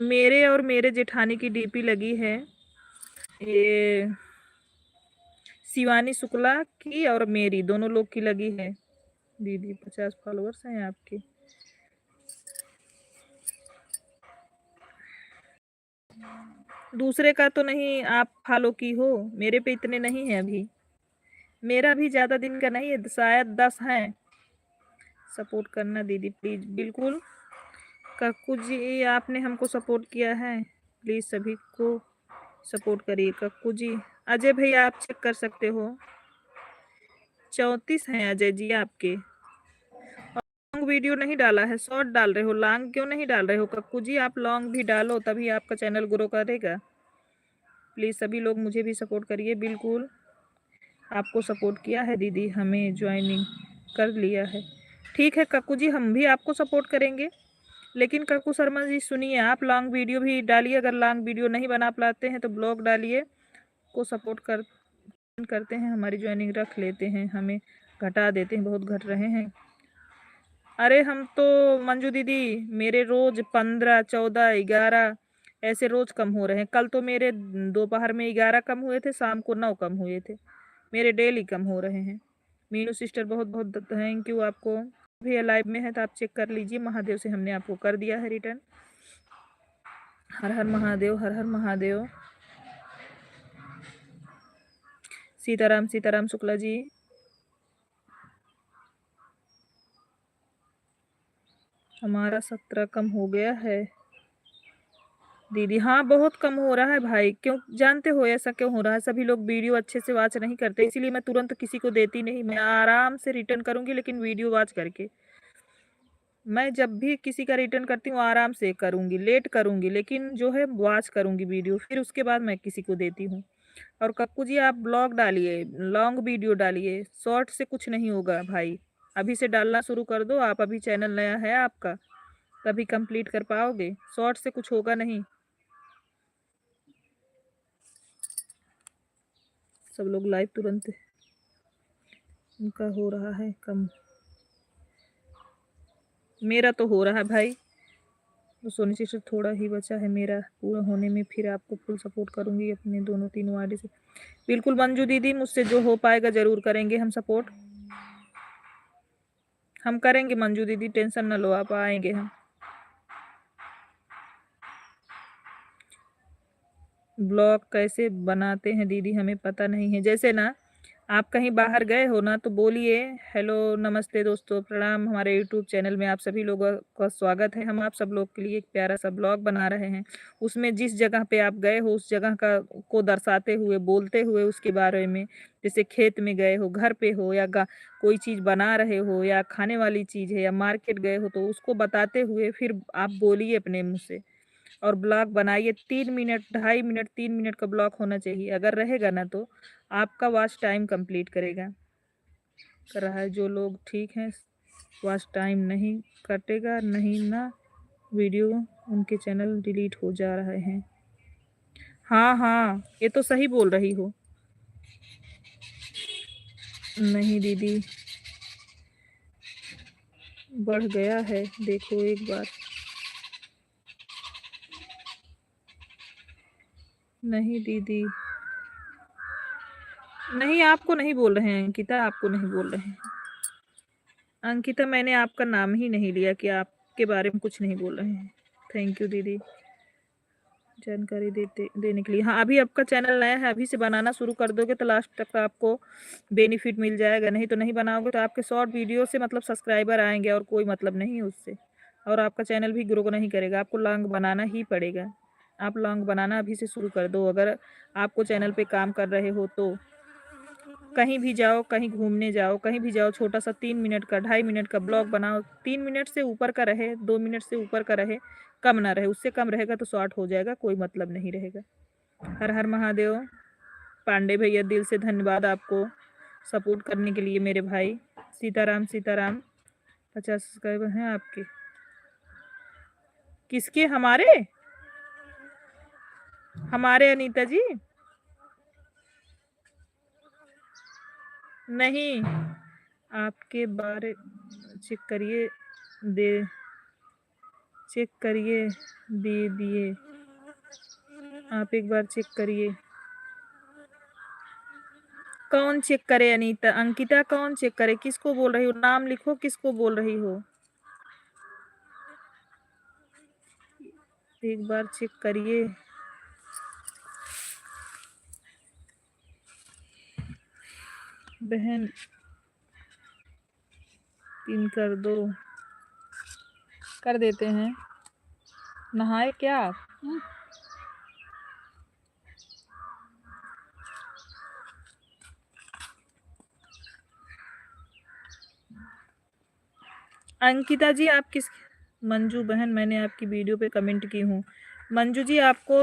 मेरे और मेरे जेठानी की डीपी लगी है, ये शिवानी शुक्ला की और मेरी, दोनों लोग की लगी है। दीदी 50 फॉलोअर्स हैं आपके। दूसरे का तो नहीं आप फॉलो की हो, मेरे पे इतने नहीं है अभी। मेरा भी ज़्यादा दिन का नहीं है, शायद 10 हैं। सपोर्ट करना दीदी प्लीज़। बिल्कुल कक्कू जी आपने हमको सपोर्ट किया है, प्लीज़ सभी को सपोर्ट करिए कक्कू जी। अजय भैया आप चेक कर सकते हो, 34 हैं अजय जी आपके। लॉन्ग वीडियो नहीं डाला है, शॉर्ट डाल रहे हो, लॉन्ग क्यों नहीं डाल रहे हो कक्कू जी? आप लॉन्ग भी डालो तभी आपका चैनल ग्रो करेगा। प्लीज़ सभी लोग मुझे भी सपोर्ट करिए। बिल्कुल आपको सपोर्ट किया है दीदी, हमें ज्वाइनिंग कर लिया है। ठीक है कक्कू जी, हम भी आपको सपोर्ट करेंगे। लेकिन कक्कू शर्मा जी सुनिए, आप लॉन्ग वीडियो भी डालिए। अगर लॉन्ग वीडियो नहीं बना पाते हैं तो ब्लॉग डालिए, को सपोर्ट करते हैं, हमारी ज्वाइनिंग रख लेते हैं, हमें घटा देते हैं, बहुत घट रहे हैं। अरे हम तो मंजू दीदी, मेरे रोज 15, 14, 11 ऐसे रोज कम हो रहे हैं। कल तो मेरे दोपहर में 11 कम हुए थे, शाम को 9 कम हुए थे। मेरे डेली कम हो रहे हैं। मीनू सिस्टर बहुत बहुत थैंक यू आपको। भैया लाइव में है तो आप चेक कर लीजिए। महादेव से हमने आपको कर दिया है रिटर्न। हर हर महादेव, हर हर महादेव। सीताराम सीताराम शुक्ला जी। हमारा 17 कम हो गया है दीदी। हाँ बहुत कम हो रहा है भाई, क्यों जानते हो ऐसा क्यों हो रहा है? सभी लोग वीडियो अच्छे से वॉच नहीं करते, इसीलिए मैं तुरंत किसी को देती नहीं। मैं आराम से रिटर्न करूंगी, लेकिन वीडियो वॉच करके। मैं जब भी किसी का रिटर्न करती हूँ आराम से करूंगी, लेट करूंगी, लेकिन जो है वॉच करूंगी वीडियो, फिर उसके बाद मैं किसी को देती हूँ। और कक्कू जी आप ब्लॉग डालिए, लॉन्ग वीडियो डालिए, शॉर्ट से कुछ नहीं होगा भाई। अभी से डालना शुरू कर दो आप, अभी चैनल नया है आपका, तभी कंप्लीट कर पाओगे। शॉर्ट से कुछ होगा नहीं। सब लोग लाइव तुरंत, उनका हो रहा है कम, मेरा तो हो रहा है भाई। तो सोनी सिस्टर थोड़ा ही बचा है मेरा पूरा होने में, फिर आपको फुल सपोर्ट करूंगी अपने दोनों तीनों आईडी से। बिल्कुल मंजू दीदी, मुझसे जो हो पाएगा जरूर करेंगे हम सपोर्ट। हम करेंगे मंजू दीदी, टेंशन ना लो आप, आएंगे हम। ब्लॉग कैसे बनाते हैं दीदी, हमें पता नहीं है। जैसे ना आप कहीं बाहर गए हो ना तो बोलिए हेलो नमस्ते दोस्तों प्रणाम, हमारे यूट्यूब चैनल में आप सभी लोगों का स्वागत है। हम आप सब लोग के लिए एक प्यारा सा ब्लॉग बना रहे हैं। उसमें जिस जगह पे आप गए हो उस जगह का को दर्शाते हुए, बोलते हुए उसके बारे में, जैसे खेत में गए हो, घर पे हो, या कोई चीज़ बना रहे हो, या खाने वाली चीज़ है, या मार्केट गए हो, तो उसको बताते हुए फिर आप बोलिए अपने मुँह से और ब्लॉग बनाइए। 3 मिनट, 2.5 मिनट, 3 मिनट का ब्लॉग होना चाहिए। अगर रहेगा ना तो आपका वॉच टाइम कंप्लीट करेगा। कर रहा है जो लोग ठीक हैं, वॉच टाइम नहीं कटेगा नहीं ना, वीडियो उनके चैनल डिलीट हो जा रहे हैं। हाँ हाँ, ये तो सही बोल रही हो। नहीं दीदी, बढ़ गया है, देखो एक बार। नहीं दीदी, नहीं आपको नहीं बोल रहे हैं अंकिता, आपको नहीं बोल रहे हैं अंकिता। मैंने आपका नाम ही नहीं लिया कि आपके बारे में कुछ नहीं बोल रहे हैं। थैंक यू दीदी जानकारी देने के लिए। हाँ, अभी आपका चैनल नया है, अभी से बनाना शुरू कर दोगे तो लास्ट तक आपको बेनिफिट मिल जाएगा। नहीं तो नहीं बनाओगे तो आपके शॉर्ट वीडियो से मतलब सब्सक्राइबर आएंगे और कोई मतलब नहीं है उससे, और आपका चैनल भी ग्रो नहीं करेगा। आपको लॉन्ग बनाना ही पड़ेगा। आप लॉन्ग बनाना अभी से शुरू कर दो अगर आपको चैनल पे काम कर रहे हो तो। कहीं भी जाओ, कहीं घूमने जाओ, कहीं भी जाओ, छोटा सा 3 मिनट का, 2.5 मिनट का ब्लॉग बनाओ। 3 मिनट से ऊपर का रहे, 2 मिनट से ऊपर का रहे, कम ना रहे। उससे कम रहेगा तो शॉर्ट हो जाएगा, कोई मतलब नहीं रहेगा। हर हर महादेव। पांडे भैया दिल से धन्यवाद आपको सपोर्ट करने के लिए मेरे भाई। सीताराम सीताराम। 50 सब्सक्राइबर हैं आपके। किसके? हमारे हमारे अनीता जी नहीं, आपके बारे चेक करिए, दे चेक करिए, दे दिए। आप एक बार चेक करिए। कौन चेक करे अनीता? अंकिता कौन चेक करे? किसको बोल रही हो? नाम लिखो, किसको बोल रही हो? एक बार चेक करिए। बहन पिन कर दो। कर देते हैं। नहाए क्या आप? अंकिता जी आप किस? मंजू बहन, मैंने आपकी वीडियो पे कमेंट की हूँ। मंजू जी आपको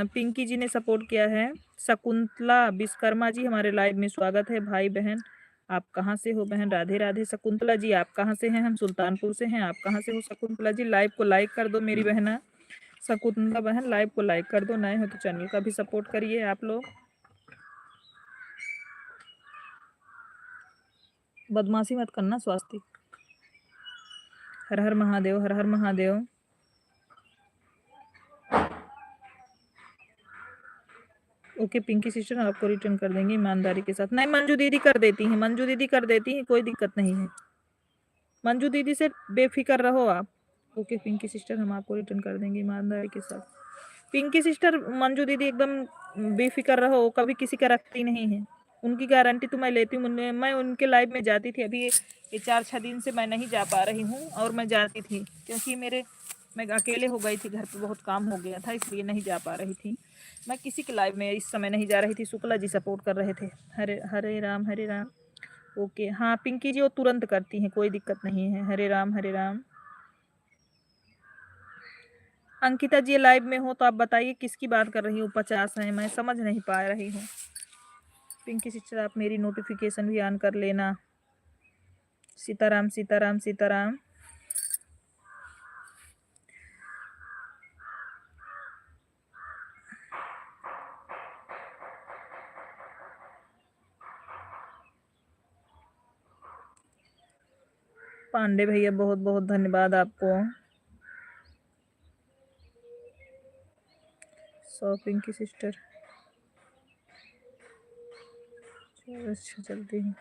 पिंकी जी ने सपोर्ट किया है। शकुंतला विश्वकर्मा जी हमारे लाइव में स्वागत है। भाई बहन आप कहाँ से हो बहन? राधे राधे। शकुंतला जी आप कहाँ से हैं? हम सुल्तानपुर से हैं। आप कहाँ से हो शकुंतला जी? लाइव को लाइक कर दो मेरी बहना। शकुंतला बहन लाइव को लाइक कर दो, नए हो तो चैनल का भी सपोर्ट करिए आप लोग। बदमाशी मत करना स्वास्तिक। हर हर महादेव, हर हर महादेव। ओके पिंकी सिस्टर आपको रिटर्न कर देंगे ईमानदारी के साथ। नहीं मंजू दीदी कर देती हैं, मंजू दीदी कर देती हैं, कोई दिक्कत नहीं है। मंजू दीदी से बेफिक्र रहो आप। ओके पिंकी सिस्टर हम आपको रिटर्न कर देंगे ईमानदारी के साथ। पिंकी सिस्टर, मंजू दीदी एकदम बेफिक्र रहो, कभी किसी का रखती नहीं है। उनकी गारंटी तो मैं लेती हूँ। मैं उनके लाइव में जाती थी। अभी ये 4-6 दिन से मैं नहीं जा पा रही हूँ, और मैं जाती थी क्योंकि मैं अकेले हो गई थी, घर पे बहुत काम हो गया था, इसलिए नहीं जा पा रही थी। मैं किसी के लाइव में इस समय नहीं जा रही थी। शुक्ला जी सपोर्ट कर रहे थे। हरे हरे राम हरे राम। ओके हाँ पिंकी जी वो तुरंत करती हैं, कोई दिक्कत नहीं है। हरे राम हरे राम। अंकिता जी लाइव में हो तो आप बताइए किसकी बात कर रही हूँ? 50 है, मैं समझ नहीं पा रही हूँ। पिंकी सिस्टर आप मेरी नोटिफिकेशन भी ऑन कर लेना। सीताराम सीताराम सीताराम। पांडे भैया बहुत बहुत धन्यवाद आपको। पिंकी सिस्टर अच्छा चलती है।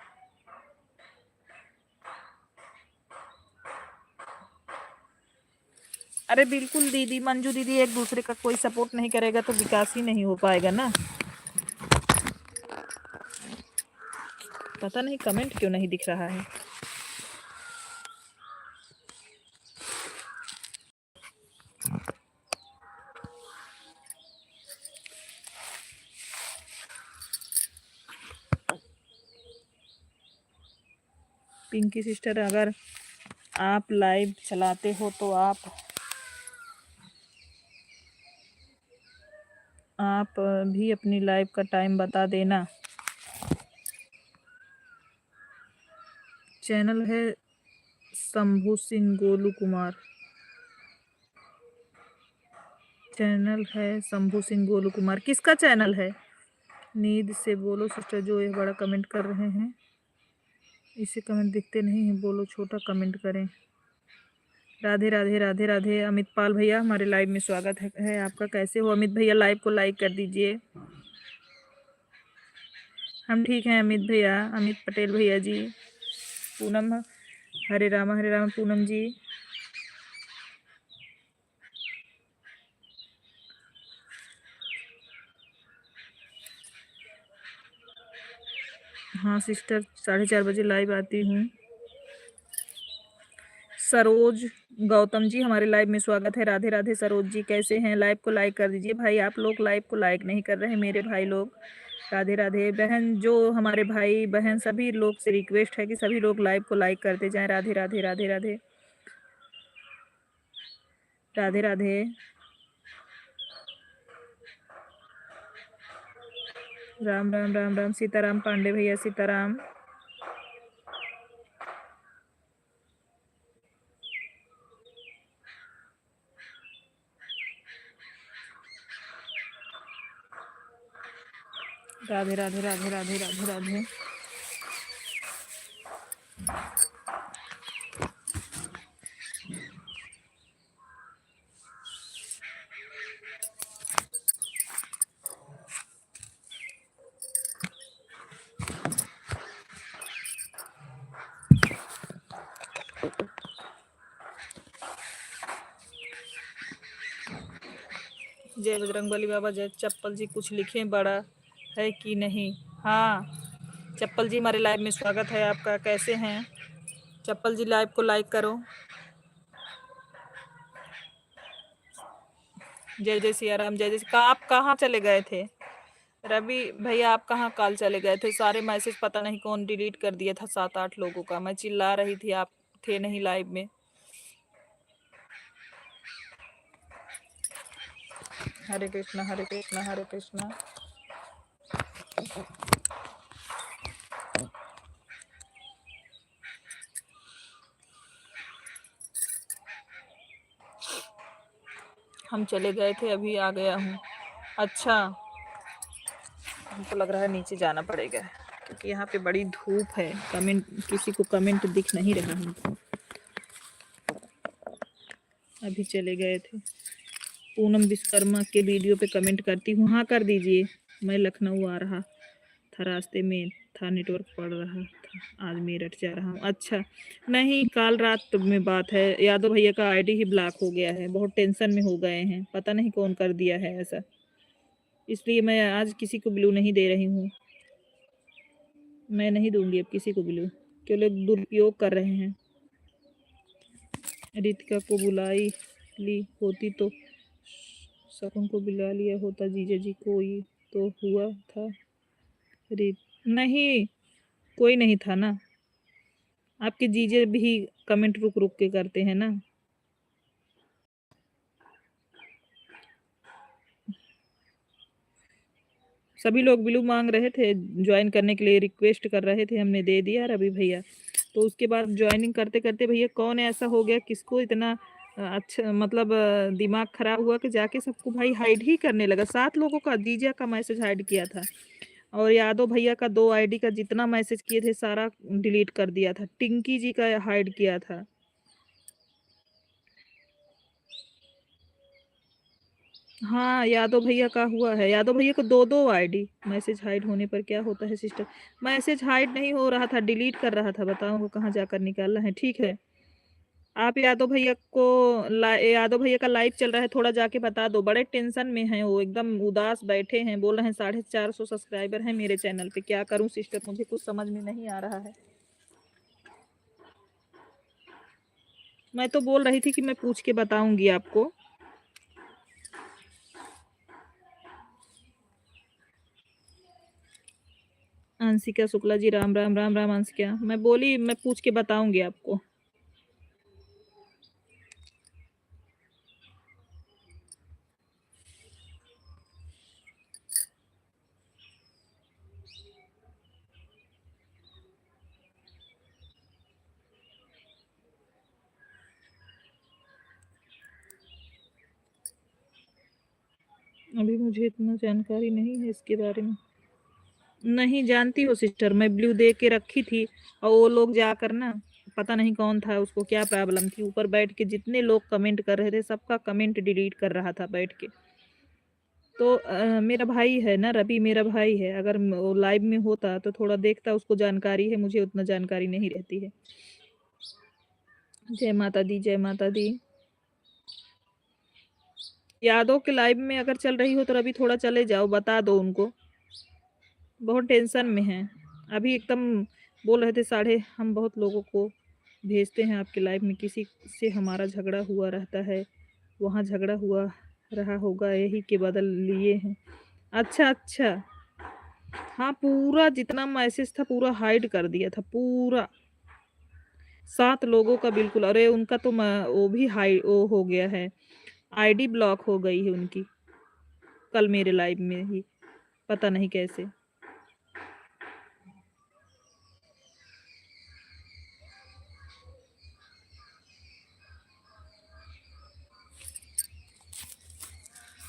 अरे बिल्कुल दीदी, मंजू दीदी, एक दूसरे का कोई सपोर्ट नहीं करेगा तो विकास ही नहीं हो पाएगा ना। पता नहीं कमेंट क्यों नहीं दिख रहा है। पिंकी सिस्टर, अगर आप लाइव चलाते हो तो आप भी अपनी लाइव का टाइम बता देना। चैनल है शंभू सिंह गोलू कुमार, चैनल है शंभू सिंह गोलू कुमार। किसका चैनल है? नींद से बोलो सिस्टर, जो ये बड़ा कमेंट कर रहे हैं इसे कमेंट दिखते नहीं है, बोलो छोटा कमेंट करें। राधे राधे राधे राधे। अमित पाल भैया, हमारे लाइव में स्वागत है आपका। कैसे हो अमित भैया? लाइव को लाइक कर दीजिए। हम ठीक हैं अमित भैया। अमित पटेल भैया जी। पूनम, हरे राम पूनम जी। हाँ सिस्टर, 4:30 बजे लाइव आती हूँ। सरोज गौतम जी, हमारे लाइव में स्वागत है। राधे राधे सरोज जी, कैसे हैं? लाइव को लाइक कर दीजिए भाई। आप लोग लाइव को लाइक नहीं कर रहे हैं मेरे भाई लोग। राधे राधे बहन, जो हमारे भाई बहन सभी लोग से रिक्वेस्ट है कि सभी लोग लाइव को लाइक करते जाएं। राधे राधे राधे राधे राधे राधे। राम राम राम राम। सीताराम पांडे भैया, सीताराम। राधे राधे राधे राधे राधे राधे। जय बजरंगबली बाबा, जय। चप्पल जी कुछ लिखें, बड़ा है कि नहीं? हाँ चप्पल जी, हमारे लाइव में स्वागत है आपका। कैसे हैं चप्पल जी? लाइव को लाइक करो। जय जय सिया राम, जय जय। आप कहाँ चले गए थे रवि भैया? आप कहाँ काल चले गए थे? सारे मैसेज पता नहीं कौन डिलीट कर दिया था, 7-8 लोगों का। मैं चिल्ला रही थी, आप थे नहीं लाइव में। हरे कृष्णा हरे कृष्णा हरे कृष्णा। हम चले गए थे, अभी आ गया हूँ। अच्छा, हमको लग रहा है नीचे जाना पड़ेगा क्योंकि यहाँ पे बड़ी धूप है। कमेंट, किसी को कमेंट दिख नहीं रहा हमको। अभी चले गए थे। पूनम विश्वकर्मा के वीडियो पे कमेंट करती हूँ। हाँ कर दीजिए। मैं लखनऊ आ रहा था, रास्ते में था, नेटवर्क पड़ रहा था। आज मेरठ जा रहा हूँ। अच्छा, नहीं कल रात में बात है। यादव भैया का आईडी ही ब्लॉक हो गया है, बहुत टेंशन में हो गए हैं। पता नहीं कौन कर दिया है ऐसा, इसलिए मैं आज किसी को ब्लू नहीं दे रही हूँ। मैं नहीं दूंगी अब किसी को ब्लू, क्यों लोग दुरुपयोग कर रहे हैं। रितिका को बुलाई ली होती तो शकुन को बुला लिया होता। जीजा जी कोई तो हुआ था। रित नहीं, कोई नहीं था ना। आपके जीजे भी कमेंट रुक रुक के करते हैं ना। सभी लोग ब्लू मांग रहे थे, ज्वाइन करने के लिए रिक्वेस्ट कर रहे थे, हमने दे दिया रवि भैया। तो उसके बाद ज्वाइनिंग करते करते भैया कौन ऐसा हो गया, किसको इतना अच्छा मतलब दिमाग खराब हुआ कि जाके सबको भाई हाइड ही करने लगा। 7 लोगों का जीजा का मैसेज हाइड किया था, और यादव भैया का 2 आईडी का जितना मैसेज किए थे सारा डिलीट कर दिया था। टिंकी जी का हाइड किया था। हाँ यादव भैया का हुआ है। यादव भैया को 2-2 आईडी। मैसेज हाइड होने पर क्या होता है सिस्टर? मैसेज हाइड नहीं हो रहा था, डिलीट कर रहा था। बताओ वो कहाँ जाकर निकालना है। ठीक है, आप यादव भैया को यादव भैया का लाइव चल रहा है, थोड़ा जाके बता दो। बड़े टेंशन में हैं वो, एकदम उदास बैठे हैं, बोल रहे हैं 450 सब्सक्राइबर हैं मेरे चैनल पे। क्या करूं सिस्टर, मुझे कुछ समझ में नहीं आ रहा है। मैं तो बोल रही थी कि मैं पूछ के बताऊंगी आपको। अंशिका शुक्ला जी, राम राम राम राम। अंशिका, मैं बोली मैं पूछ के बताऊंगी आपको। अभी मुझे इतना जानकारी नहीं है इसके बारे में। नहीं जानती हो सिस्टर, मैं ब्लू दे के रखी थी और वो लोग जाकर ना, पता नहीं कौन था, उसको क्या प्रॉब्लम थी, ऊपर बैठ के जितने लोग कमेंट कर रहे थे सबका कमेंट डिलीट कर रहा था बैठ के। तो मेरा भाई है ना, रवि मेरा भाई है, अगर वो लाइव में होता तो थोड़ा देखता, उसको जानकारी है, मुझे उतना जानकारी नहीं रहती है। जय माता दी, जय माता दी। यादव के लाइव में अगर चल रही हो तो रवि थोड़ा चले जाओ, बता दो उनको, बहुत टेंशन में हैं अभी एकदम। बोल रहे थे साढ़े, हम बहुत लोगों को भेजते हैं आपके लाइव में, किसी से हमारा झगड़ा हुआ रहता है, वहाँ झगड़ा हुआ रहा होगा, यही के बदल लिए हैं। अच्छा अच्छा। हाँ, पूरा जितना मैसेज था पूरा हाइड कर दिया था पूरा, 7 लोगों का बिल्कुल। अरे उनका तो वो भी हाई वो हो गया है, आईडी ब्लॉक हो गई है उनकी, कल मेरे लाइव में ही, पता नहीं कैसे।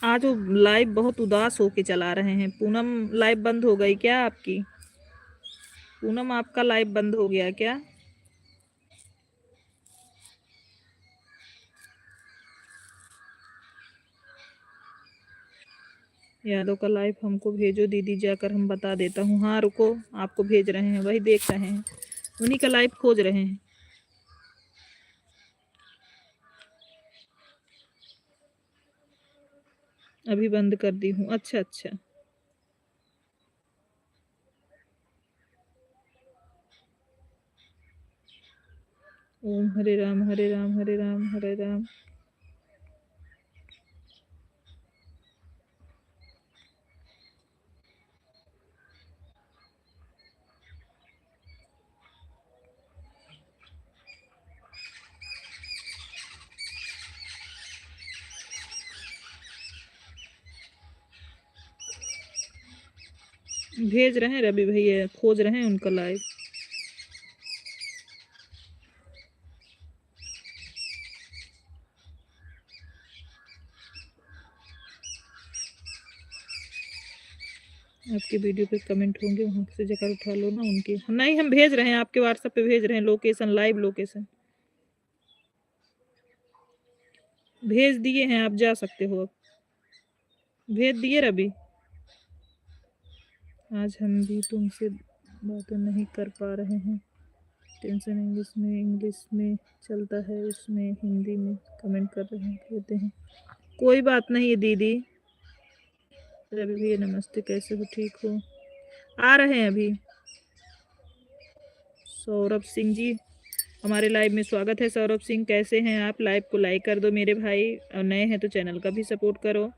आज वो लाइव बहुत उदास होके चला रहे हैं। पूनम लाइव बंद हो गई क्या आपकी? पूनम आपका लाइव बंद हो गया क्या? यादव का लाइव हमको भेजो दीदी, जाकर हम बता देता हूँ। हाँ रुको, आपको भेज रहे हैं, वही देख रहे हैं, उन्हीं का लाइव खोज रहे हैं। अभी बंद कर दी हूँ। अच्छा अच्छा। ओम हरे राम हरे राम हरे राम हरे राम। भेज रहे हैं रवि भैया, खोज रहे हैं उनका लाइव। आपके वीडियो पे कमेंट होंगे, वहां से जगह उठा लो ना उनकी। नहीं, हम भेज रहे हैं आपके व्हाट्सएप पे, भेज रहे हैं लोकेशन, लाइव लोकेशन भेज दिए हैं, आप जा सकते हो अब। भेज दिए रवि। आज हम भी तुमसे बातें नहीं कर पा रहे हैं, टेंशन इंग्लिश में चलता है, उसमें हिंदी में कमेंट कर रहे हैं, कहते हैं। कोई बात नहीं है दीदी। रवि भैया नमस्ते, कैसे हो, ठीक हो? आ रहे हैं अभी। सौरभ सिंह जी, हमारे लाइव में स्वागत है। सौरभ सिंह, कैसे हैं आप? लाइव को लाइक कर दो मेरे भाई, और नए हैं तो चैनल का भी सपोर्ट करो।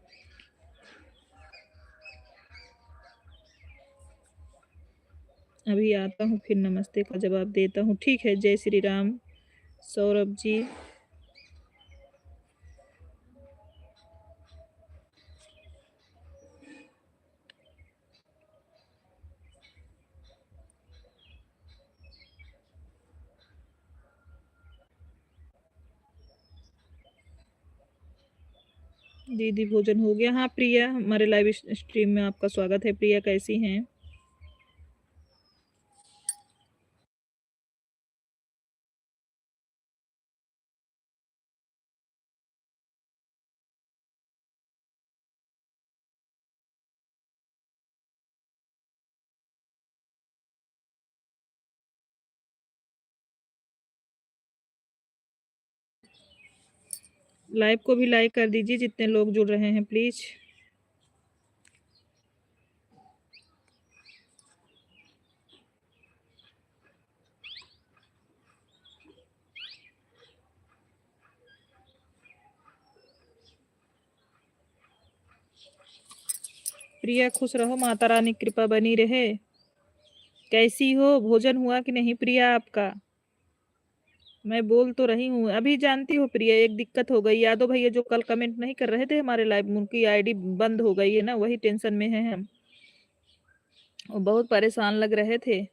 अभी आता हूँ, फिर नमस्ते का जवाब देता हूँ, ठीक है? जय श्री राम सौरभ जी। दीदी भोजन हो गया? हाँ प्रिया, हमारे लाइव स्ट्रीम में आपका स्वागत है। प्रिया कैसी हैं? लाइव को भी लाइक कर दीजिए जितने लोग जुड़ रहे हैं प्लीज। प्रिया खुश रहो, माता रानी कृपा बनी रहे। कैसी हो, भोजन हुआ कि नहीं प्रिया आपका? मैं बोल तो रही हूँ। अभी जानती हो प्रिया, एक दिक्कत हो गई। यादव भैया जो कल कमेंट नहीं कर रहे थे हमारे लाइव में, उनकी आईडी बंद हो गई है ना, वही टेंशन में है हम। वो बहुत परेशान लग रहे थे।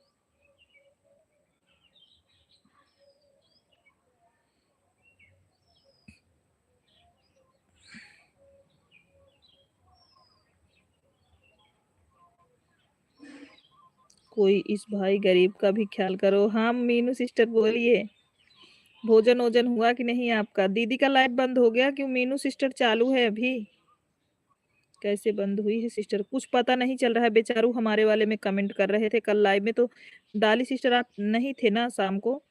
कोई इस भाई गरीब का भी ख्याल करो। हाँ मीनू सिस्टर बोलिए, भोजन वोजन हुआ कि नहीं आपका? दीदी का लाइव बंद हो गया क्यों? मीनू सिस्टर चालू है अभी। कैसे बंद हुई है सिस्टर, कुछ पता नहीं चल रहा है। बेचारू हमारे वाले में कमेंट कर रहे थे कल लाइव में, तो डाली सिस्टर आप नहीं थे ना शाम को,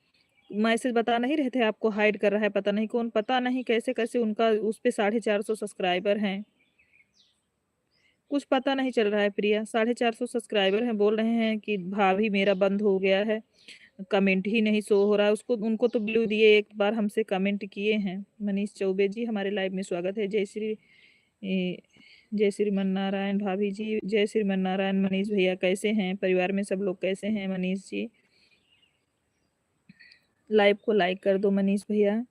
मैसेज बता नहीं रहे थे आपको हाइड कर रहा है पता नहीं कौन, पता नहीं कैसे कैसे उनका उस पे 450 सब्सक्राइबर हैं। कुछ पता नहीं चल रहा है प्रिया, 450 सब्सक्राइबर हैं, बोल रहे हैं कि भाभी मेरा बंद हो गया है, कमेंट ही नहीं शो हो रहा है। उसको उनको तो ब्लू दिए, एक बार हमसे कमेंट किए हैं। मनीष चौबे जी हमारे लाइव में स्वागत है। ए, जय श्रीमन नारायण भाभी जी, जय श्रीमन नारायण। मनीष भैया कैसे हैं, परिवार में सब लोग कैसे हैं? मनीष जी लाइव को लाइक कर दो मनीष भैया।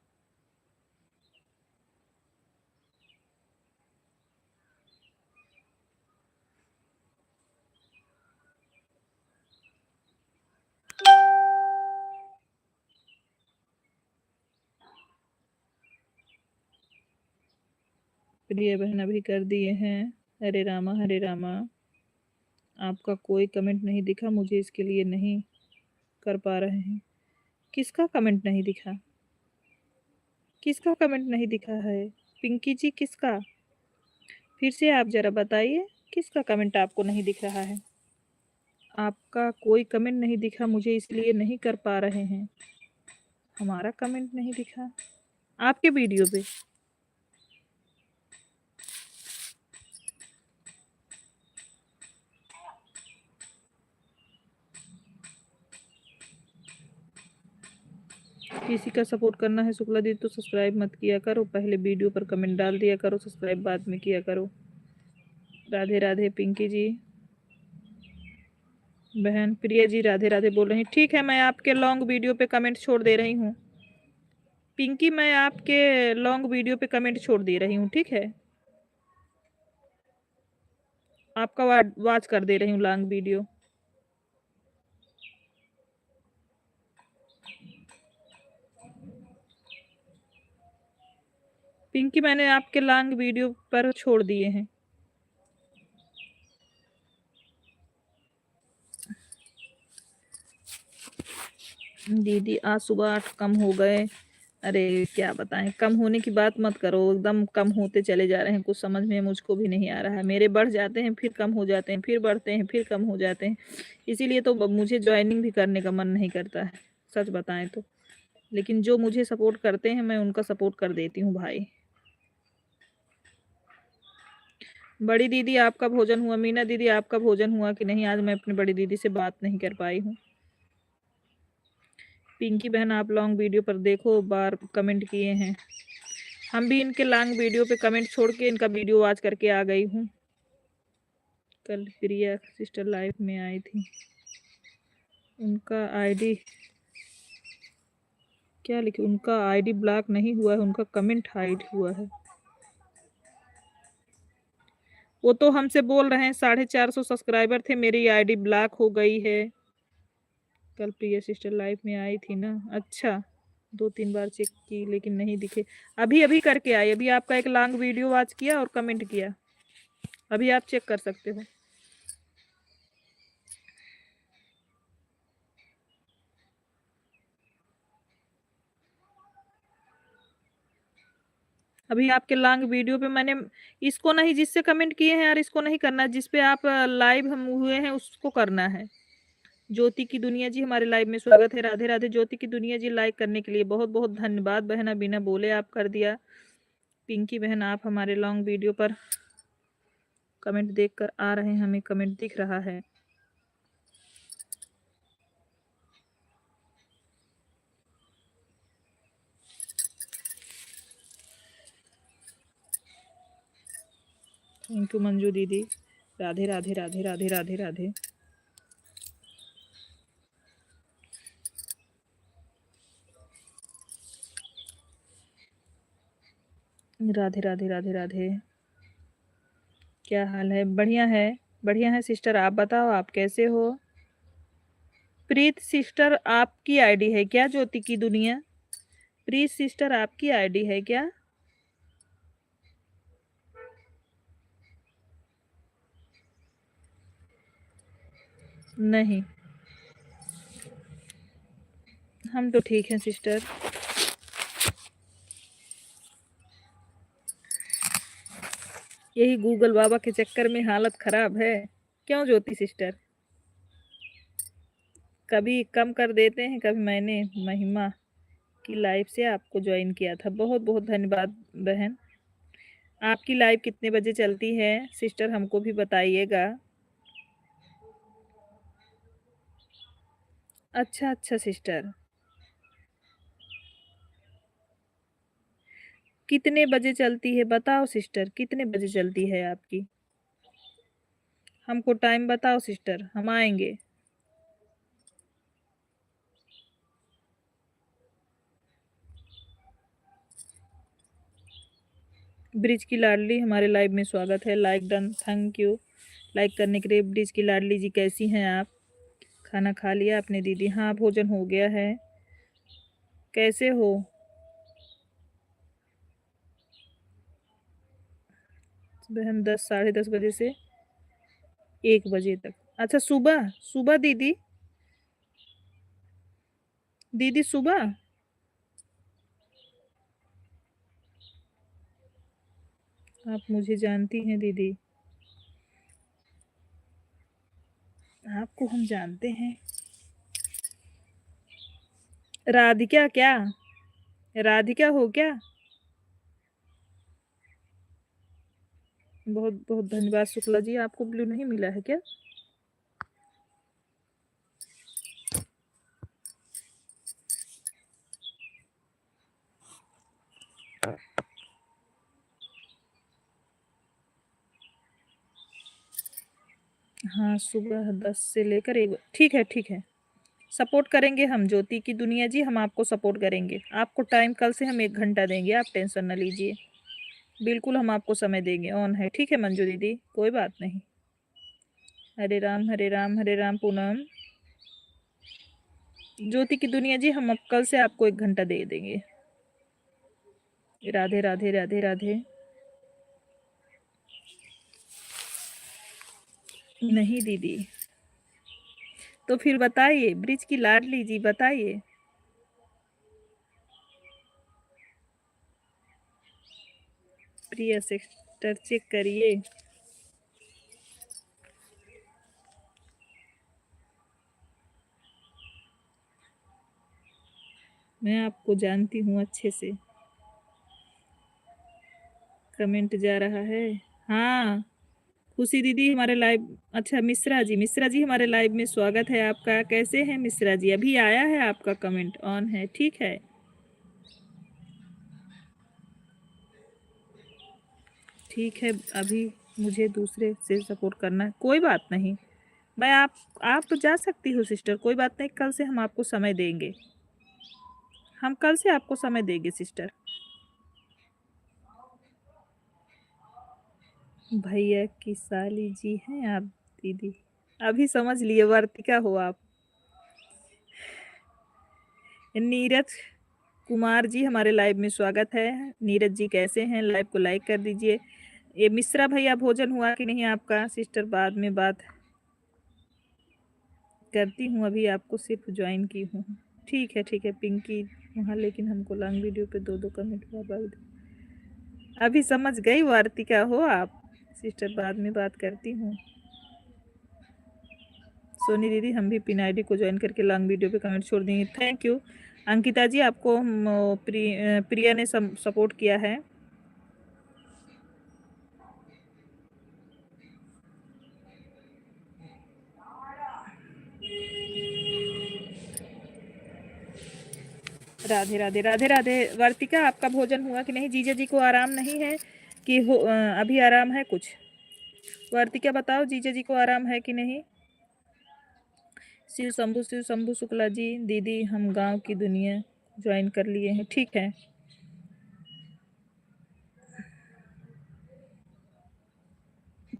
प्रिय बहन अभी कर दिए हैं। हरे रामा हरे रामा। आपका कोई कमेंट नहीं दिखा मुझे, इसके लिए नहीं कर पा रहे हैं। किसका कमेंट नहीं दिखा? किसका कमेंट नहीं दिखा है? पिंकी जी किसका? फिर से आप जरा बताइए, किसका कमेंट आपको नहीं दिख रहा है? आपका कोई कमेंट नहीं दिखा मुझे, इसलिए नहीं कर पा रहे हैं। हमारा कमेंट नहीं दिखा आपके वीडियो पे। किसी का सपोर्ट करना है शुक्ला दी तो सब्सक्राइब मत किया करो, पहले वीडियो पर कमेंट डाल दिया करो, सब्सक्राइब बाद में किया करो। राधे राधे पिंकी जी। बहन प्रिया जी राधे राधे बोल रही। ठीक है, मैं आपके लॉन्ग वीडियो पे कमेंट छोड़ दे रही हूँ। पिंकी मैं आपके लॉन्ग वीडियो पे कमेंट छोड़ दे रही हूँ, ठीक है? आपका वॉच कर दे रही हूँ लॉन्ग वीडियो। पिंकी मैंने आपके लॉन्ग वीडियो पर छोड़ दिए हैं। दीदी आज सुबह 8 कम हो गए। अरे क्या बताएं, कम होने की बात मत करो, एकदम कम होते चले जा रहे हैं। कुछ समझ में मुझको भी नहीं आ रहा है। मेरे बढ़ जाते हैं फिर कम हो जाते हैं, फिर बढ़ते हैं फिर कम हो जाते हैं। इसीलिए तो मुझे ज्वाइनिंग भी करने का मन नहीं करता है, सच बताएं तो। लेकिन जो मुझे सपोर्ट करते हैं मैं उनका सपोर्ट कर देती हूँ भाई। बड़ी दीदी आपका भोजन हुआ? मीना दीदी आपका भोजन हुआ कि नहीं? आज मैं अपनी बड़ी दीदी से बात नहीं कर पाई हूँ। पिंकी बहन आप लॉन्ग वीडियो पर देखो, बार कमेंट किए हैं। हम भी इनके लॉन्ग वीडियो पे कमेंट छोड़ के इनका वीडियो वॉच करके आ गई हूँ। कल प्रिया सिस्टर लाइफ में आई थी, उनका आईडी क्या लिखे, उनका आईडी ब्लॉक नहीं हुआ है, उनका कमेंट हाइड हुआ है। वो तो हमसे बोल रहे हैं 450 सब्सक्राइबर थे, मेरी आईडी ब्लॉक हो गई है। कल प्रिया सिस्टर लाइफ में आई थी ना? अच्छा, 2-3 बार चेक की लेकिन नहीं दिखे। अभी अभी करके आई, अभी आपका एक लॉन्ग वीडियो वॉच किया और कमेंट किया। अभी आप चेक कर सकते हो। अभी आपके लॉन्ग वीडियो पे मैंने इसको नहीं, जिससे कमेंट किए हैं यार इसको नहीं करना, जिस पे आप लाइव हम हुए हैं उसको करना है। ज्योति की दुनिया जी हमारे लाइव में स्वागत है। राधे राधे ज्योति की दुनिया जी, लाइक करने के लिए बहुत बहुत धन्यवाद बहना, बिना बोले आप कर दिया। पिंकी बहन, आप हमारे लॉन्ग वीडियो पर कमेंट देखकर आ रहे हैं, हमें कमेंट दिख रहा है। थैंक यू मंजू दीदी। राधे राधे राधे राधे राधे राधे। राधे राधे राधे राधे। क्या हाल है? बढ़िया है, बढ़िया है सिस्टर। आप बताओ, आप कैसे हो? प्रीत सिस्टर आपकी आईडी है क्या ज्योति की दुनिया? प्रीत सिस्टर आपकी आईडी है क्या? नहीं, हम तो ठीक हैं सिस्टर। यही गूगल बाबा के चक्कर में हालत खराब है। क्यों ज्योति सिस्टर? कभी कम कर देते हैं, कभी मैंने महिमा की लाइव से आपको ज्वाइन किया था। बहुत बहुत धन्यवाद बहन। आपकी लाइव कितने बजे चलती है सिस्टर, हमको भी बताइएगा। अच्छा अच्छा सिस्टर, कितने बजे चलती है बताओ सिस्टर, कितने बजे चलती है आपकी? हमको टाइम बताओ सिस्टर, हम आएंगे। ब्रिज की लाडली, हमारे लाइव में स्वागत है। Like done, thank you like करने के लिए। ब्रिज की लाडली जी कैसी हैं आप? खाना खा लिया आपने दीदी? हाँ भोजन हो गया है। कैसे हो? बहन 10 साढ़े 10 बजे से 1 बजे तक। अच्छा सुबह सुबह दीदी? दीदी सुबह? आप मुझे जानती हैं दीदी, आपको हम जानते हैं। राधिका क्या? राधिका हो क्या? बहुत बहुत धन्यवाद शुक्ला जी। आपको ब्लू नहीं मिला है क्या? हाँ सुबह 10 से लेकर 1। ठीक है ठीक है, सपोर्ट करेंगे हम ज्योति की दुनिया जी, हम आपको सपोर्ट करेंगे। आपको टाइम कल से हम 1 घंटा देंगे, आप टेंशन न लीजिए। बिल्कुल हम आपको समय देंगे, ऑन है। ठीक है मंजू दीदी, कोई बात नहीं। हरे राम हरे राम हरे राम। पूनम, ज्योति की दुनिया जी, हम अब कल से आपको 1 घंटा दे देंगे। राधे राधे राधे राधे। नहीं दीदी, तो फिर बताइए ब्रिज की लाडली जी, बताइए। प्रिया सिस्टर चेक करिए। मैं आपको जानती हूँ अच्छे से। कमेंट जा रहा है। हाँ खुशी दीदी हमारे लाइव। अच्छा मिश्रा जी, मिश्रा जी हमारे लाइव में स्वागत है आपका। कैसे हैं मिश्रा जी? अभी आया है आपका कमेंट, ऑन है। ठीक है ठीक है, अभी मुझे दूसरे से सपोर्ट करना है, कोई बात नहीं। मैं आप तो जा सकती हो सिस्टर, कोई बात नहीं। कल से हम आपको समय देंगे, हम कल से आपको समय देंगे सिस्टर। भैया की साली जी हैं आप दीदी? अभी समझ लिए, वर्तिका हो आप। नीरज कुमार जी हमारे लाइव में स्वागत है। नीरज जी कैसे हैं? लाइव को लाइक कर दीजिए। ये मिश्रा भैया भोजन हुआ कि नहीं आपका? सिस्टर बाद में बात करती हूँ, अभी आपको सिर्फ ज्वाइन की हूँ। ठीक है पिंकी वहाँ, लेकिन हमको लॉन्ग वीडियो पे 2-2 कमेंट बार। अभी समझ गई वार्तिका हो आप? सिस्टर बाद में बात करती हूँ। सोनी दीदी, हम भी पिन आईडी को ज्वाइन करके लॉन्ग वीडियो पे कमेंट छोड़ देंगे। थैंक यू अंकिता जी, आपको प्रिया ने सपोर्ट किया है। राधे राधे राधे राधे। वर्तिका, आपका भोजन हुआ कि नहीं? जीजा जी को आराम नहीं है कि अभी आराम है कुछ? वर्तिका बताओ, जीजा जी को आराम है कि नहीं? शिव शंभू शुक्ला जी, दीदी हम गांव की दुनिया ज्वाइन कर लिए हैं। ठीक है,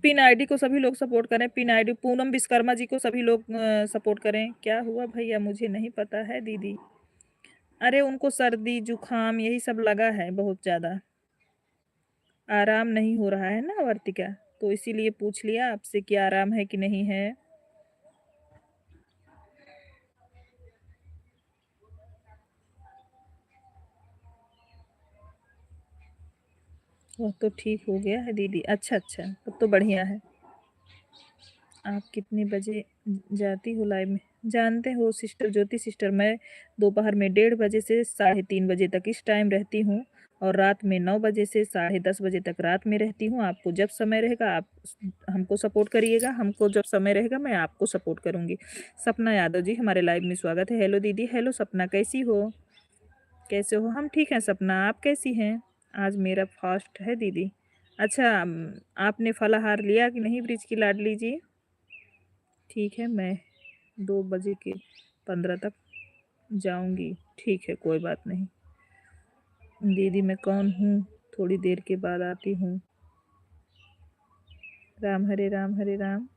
पिन आईडी को सभी लोग सपोर्ट करें। पिन आईडी पूनम विश्वकर्मा जी को सभी लोग सपोर्ट करें। क्या हुआ भैया, मुझे नहीं पता है दीदी। अरे उनको सर्दी जुखाम यही सब लगा है बहुत ज़्यादा, आराम नहीं हो रहा है ना वर्तिका, तो इसीलिए पूछ लिया आपसे कि आराम है कि नहीं है। वह तो ठीक हो गया है दीदी। अच्छा अच्छा, तब तो बढ़िया है। आप कितने बजे जाती हो लाइव में? जानते हो सिस्टर ज्योति सिस्टर, मैं दोपहर में 1:30 बजे से 3:30 बजे तक इस टाइम रहती हूँ, और रात में 9 बजे से 10:30 बजे तक रात में रहती हूँ। आपको जब समय रहेगा आप हमको सपोर्ट करिएगा, हमको जब समय रहेगा मैं आपको सपोर्ट करूँगी। सपना यादव जी, हमारे लाइव में स्वागत है। हेलो दीदी। हेलो सपना, कैसी हो? कैसे हो? हम ठीक हैं सपना, आप कैसी हैं? आज मेरा फास्ट है दीदी। अच्छा, आपने फलाहार लिया कि नहीं ब्रिज की लाडली जी? ठीक है, मैं 2:15 तक जाऊंगी। ठीक है, कोई बात नहीं। दीदी मैं कौन हूँ, थोड़ी देर के बाद आती हूँ। राम हरे राम हरे राम।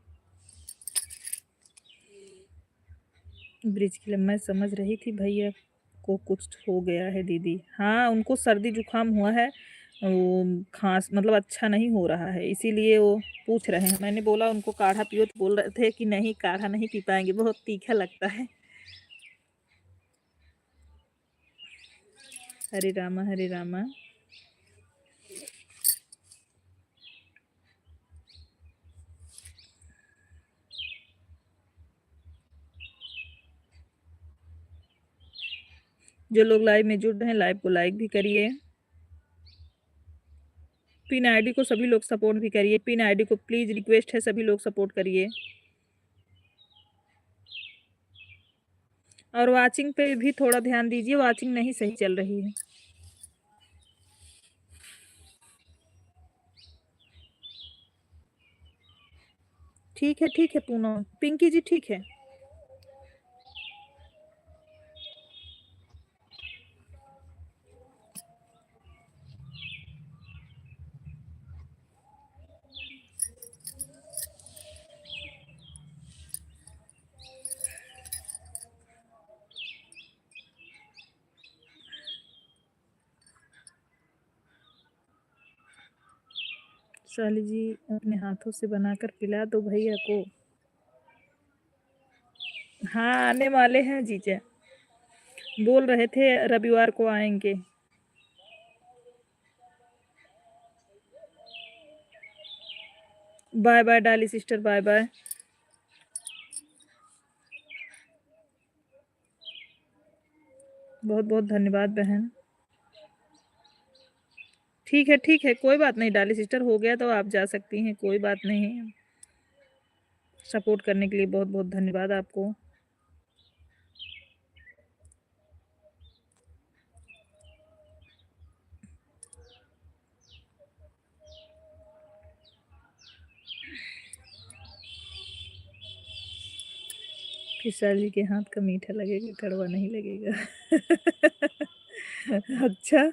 ब्रिज के लिए मैं समझ रही थी भैया को कुछ हो गया है दीदी। हाँ, उनको सर्दी जुकाम हुआ है, वो खांस मतलब अच्छा नहीं हो रहा है, इसीलिए वो पूछ रहे हैं। मैंने बोला उनको काढ़ा पियो, तो बोल रहे थे कि नहीं काढ़ा नहीं पी पाएंगे, बहुत तीखा लगता है। हरे रामा हरे रामा। जो लोग लाइव में जुड़ रहे हैं लाइव को लाइक भी करिए। पिन आईडी को सभी लोग सपोर्ट भी करिए। पिन आईडी को प्लीज रिक्वेस्ट है, सभी लोग सपोर्ट करिए। और वाचिंग पे भी थोड़ा ध्यान दीजिए, वाचिंग नहीं सही चल रही है। ठीक है पूनम, पिंकी जी ठीक है। साली जी अपने हाथों से बनाकर पिला दो भैया को। हाँ आने वाले हैं जीजा, बोल रहे थे रविवार को आएंगे। बाय बाय डाली सिस्टर, बाय बाय। बहुत बहुत धन्यवाद बहन। ठीक है कोई बात नहीं डाली सिस्टर, हो गया तो आप जा सकती हैं, कोई बात नहीं। सपोर्ट करने के लिए बहुत बहुत धन्यवाद आपको। फिशा जी के हाथ का मीठा लगेगा, कड़वा नहीं लगेगा। अच्छा,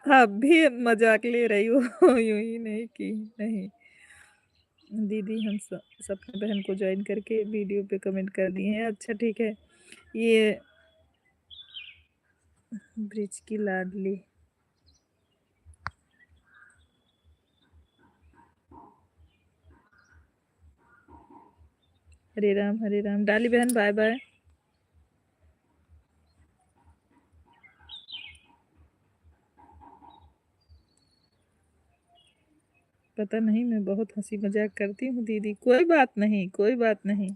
आप भी मजाक ले रही हो? यूं ही नहीं की नहीं। दीदी हम सपने बहन को ज्वाइन करके वीडियो पे कमेंट कर दिए हैं। अच्छा ठीक है। ये ब्रिज की लाडली। हरे राम डाली बहन, बाय बाय। पता नहीं, मैं बहुत हंसी मजाक करती हूँ दीदी, कोई बात नहीं कोई बात नहीं,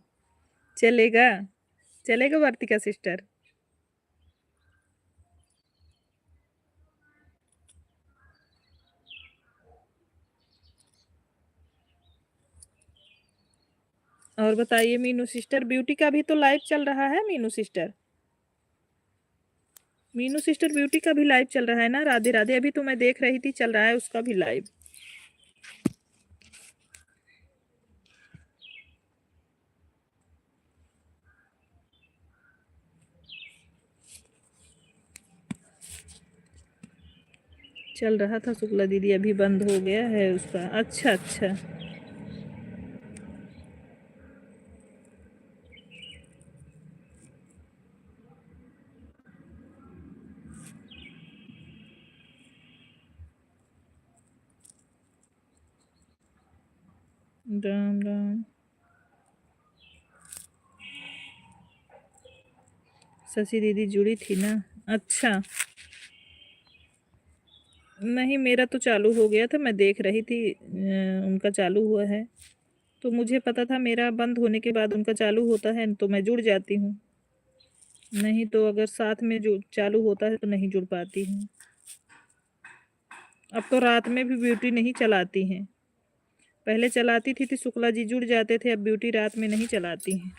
चलेगा चलेगा वार्तिका सिस्टर। और बताइए मीनू सिस्टर, ब्यूटी का भी तो लाइव चल रहा है Meenu sister. Meenu sister beauty का भी लाइव चल रहा है ना, राधे राधे। अभी तो मैं देख रही थी, चल रहा है उसका भी लाइव। चल रहा था शुक्ला दीदी, अभी बंद हो गया है उसका। अच्छा अच्छा। राम राम। शशि दीदी जुड़ी थी ना। अच्छा। नहीं, मेरा तो चालू हो गया था, मैं देख रही थी उनका चालू हुआ है, तो मुझे पता था मेरा बंद होने के बाद उनका चालू होता है तो मैं जुड़ जाती हूँ। नहीं तो अगर साथ में जो चालू होता है तो नहीं जुड़ पाती हूँ। अब तो रात में भी ब्यूटी नहीं चलाती हैं। पहले चलाती थी तो शुक्ला जी जुड़ जाते थे, अब ब्यूटी रात में नहीं चलाती हैं।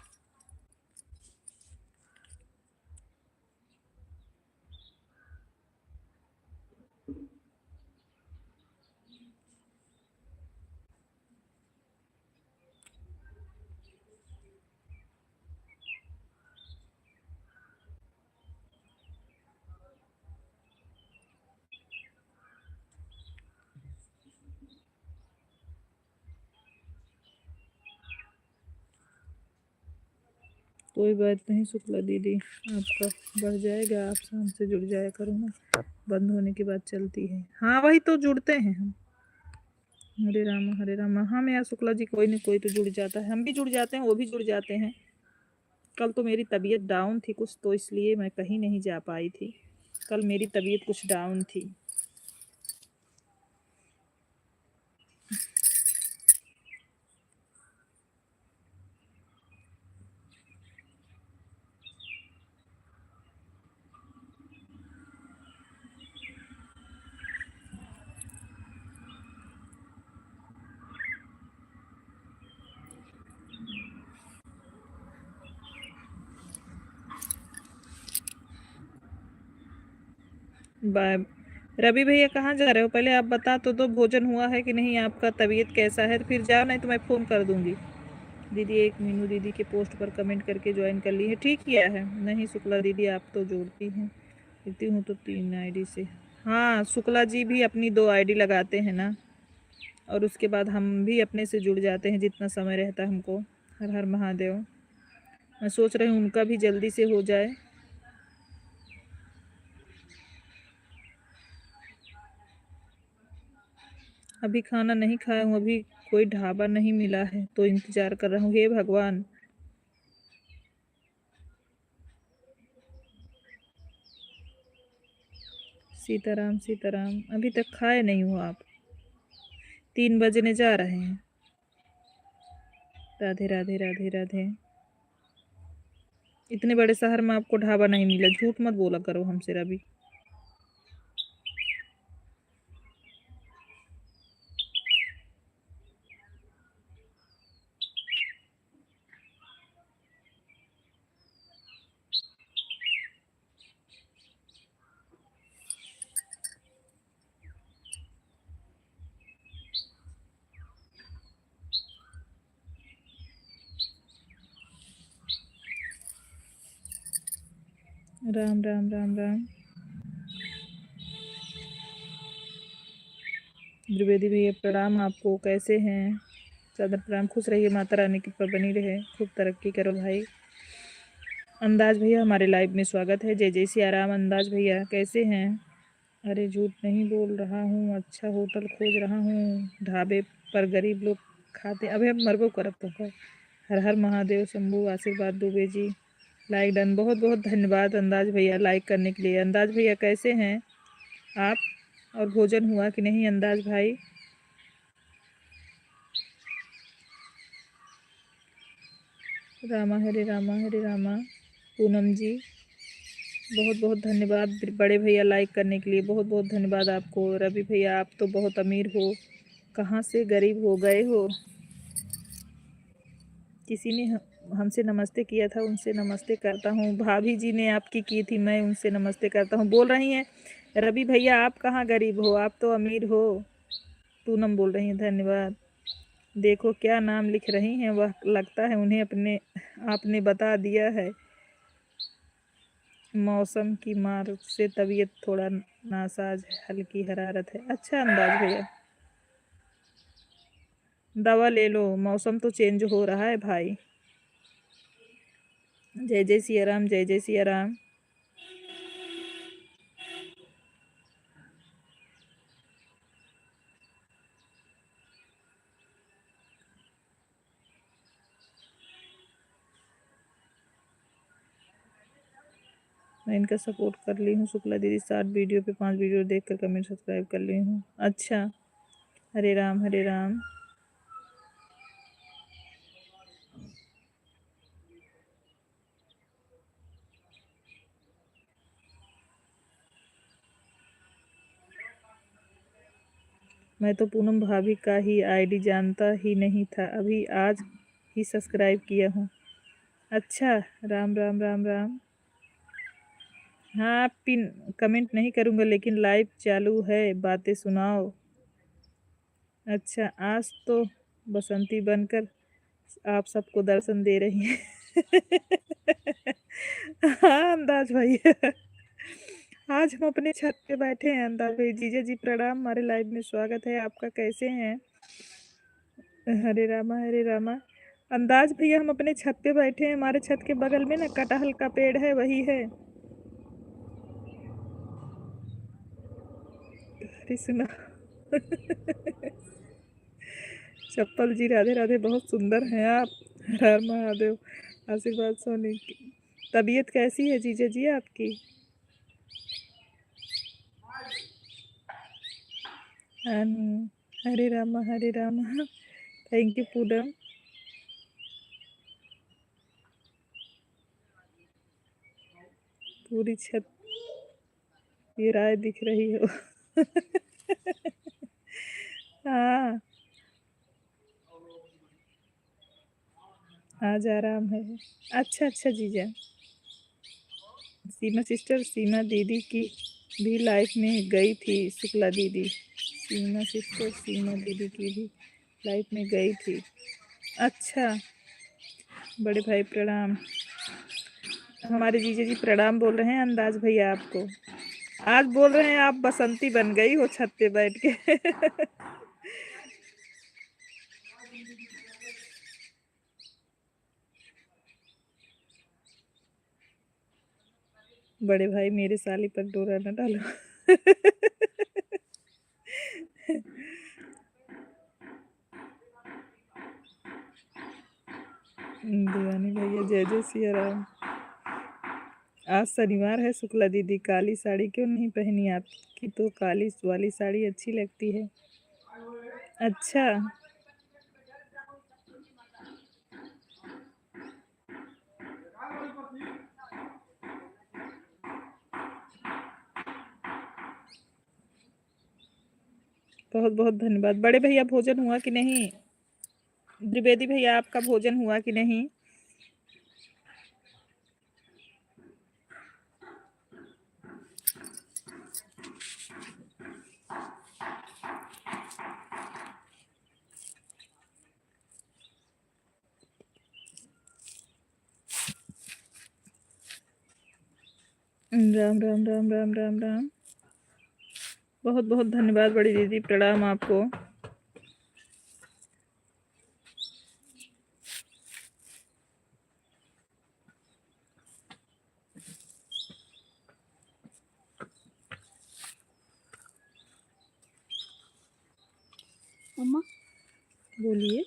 कोई बात नहीं शुक्ला दीदी, आपका बढ़ जाएगा, आप शाम से जुड़ जाया करो ना, बंद होने के बाद चलती है। हाँ वही तो, जुड़ते हैं हम। हरे रामा हरे रामा। हम यार शुक्ला जी, कोई नहीं कोई तो जुड़ जाता है, हम भी जुड़ जाते हैं, वो भी जुड़ जाते हैं। कल तो मेरी तबीयत डाउन थी कुछ, तो इसलिए मैं कहीं नहीं जा पाई थी। कल मेरी तबीयत कुछ डाउन थी। बाय। रवि भैया कहाँ जा रहे हो, पहले आप बता तो दो, भोजन हुआ है कि नहीं, आपका तबीयत कैसा है, फिर जाओ, नहीं तो मैं फ़ोन कर दूंगी। दीदी एक मीनू दीदी के पोस्ट पर कमेंट करके ज्वाइन कर ली है, ठीक किया है। नहीं शुक्ला दीदी आप तो जोड़ती हैं, कहती हूँ तो 3 आईडी से। हाँ शुक्ला जी भी अपनी 2 आईडी लगाते हैं ना, और उसके बाद हम भी अपने से जुड़ जाते हैं जितना समय रहता है हमको। हर हर महादेव। मैं सोच रही हूँ उनका भी जल्दी से हो जाए। अभी खाना नहीं खाया हूँ, अभी कोई ढाबा नहीं मिला है तो इंतज़ार कर रहा हूँ। हे भगवान। सीताराम सीताराम। अभी तक खाए नहीं हो आप, 3 बजने जा रहे हैं। राधे राधे राधे राधे। इतने बड़े शहर में आपको ढाबा नहीं मिला, झूठ मत बोला करो हमसे रवि। राम राम राम राम। द्विवेदी भैया प्रणाम आपको, कैसे हैं। सादर प्रणाम, खुश रहिए, माता रानी की कृपा बनी रहे, खूब तरक्की करो भाई। अंदाज भैया हमारे लाइव में स्वागत है। जय जय सिया राम। अंदाज भैया कैसे हैं। अरे झूठ नहीं बोल रहा हूँ, अच्छा होटल खोज रहा हूँ, ढाबे पर गरीब लोग खाते। अबे अब मरबो करब तो कर। हर हर महादेव शंभू। आशीर्वाद दुबे जी, लाइक डन, बहुत बहुत धन्यवाद अंदाज भैया लाइक करने के लिए। अंदाज भैया कैसे हैं आप, और भोजन हुआ कि नहीं अंदाज भाई। रामा हरे रामा हरे रामा। पूनम जी बहुत बहुत धन्यवाद। बड़े भैया लाइक करने के लिए बहुत बहुत धन्यवाद आपको। रवि भैया आप तो बहुत अमीर हो, कहाँ से गरीब हो गए हो। किसी ने हमसे नमस्ते किया था उनसे नमस्ते करता हूँ। भाभी जी ने आपकी की थी, मैं उनसे नमस्ते करता हूँ। बोल रही हैं रवि भैया आप कहाँ गरीब हो, आप तो अमीर हो। पूनम बोल रही हैं धन्यवाद। देखो क्या नाम लिख रही हैं, वह लगता है उन्हें अपने आपने बता दिया है। मौसम की मार से तबीयत थोड़ा नासाज है, हल्की हरारत है। अच्छा अंदाज भैया, दवा ले लो, मौसम तो चेंज हो रहा है भाई। जय जय सिया राम, जय जय सिया राम। मैं इनका सपोर्ट कर ली हूँ। शुक्ला दीदी 60 वीडियो पे 5 वीडियो देखकर कमेंट सब्सक्राइब कर ली हूँ। अच्छा, हरे राम हरे राम। मैं तो पूनम भाभी का ही आईडी जानता ही नहीं था, अभी आज ही सब्सक्राइब किया हूँ। अच्छा, राम राम राम राम। हाँ, पिन कमेंट नहीं करूँगा लेकिन लाइव चालू है, बातें सुनाओ। अच्छा, आज तो बसंती बनकर आप सबको दर्शन दे रही हैं। हाँ अंदाज भाई। आज हम अपने छत पे बैठे हैं अंदाज भाई। जीजा जी प्रणाम, हमारे लाइव में स्वागत है आपका, कैसे हैं? हरे रामा हरे रामा। अंदाज भैया हम अपने छत पे बैठे हैं, हमारे छत के बगल में ना कटहल का पेड़ है, वही है। हरी सुना। चप्पल जी राधे राधे, बहुत सुंदर हैं आप। हर हर महादेव। आशीर्वाद सोनी की तबीयत कैसी है जीजा जी आपकी? हरे रामा हरे रामा। Thank you Poonam. पूरी छत ये राय दिख रही हो। हाँ, आज आराम है। अच्छा अच्छा जीजा। सीमा सिस्टर, सीमा दीदी की भी लाइफ में गई थी शुक्ला दीदी। सीमा सिस्टर, सीमा दीदी की भी लाइफ में गई थी। अच्छा, बड़े भाई प्रणाम। हमारे जीजा जी प्रणाम बोल रहे हैं अंदाज भैया आपको। आज बोल रहे हैं आप बसंती बन गई हो छत पे बैठ के। बड़े भाई मेरे साली पर डोरा न डालो। दीवानी भैया जय जय सिया राम। आज शनिवार है शुक्ला दीदी, काली साड़ी क्यों नहीं पहनी? आपकी तो काली वाली साड़ी अच्छी लगती है। अच्छा, बहुत बहुत धन्यवाद। बड़े भैया भोजन हुआ कि नहीं? द्विवेदी भैया आपका भोजन हुआ कि नहीं? राम राम राम राम राम राम। बहुत बहुत धन्यवाद बड़ी दीदी, प्रणाम आपको। मम्मा बोलिए।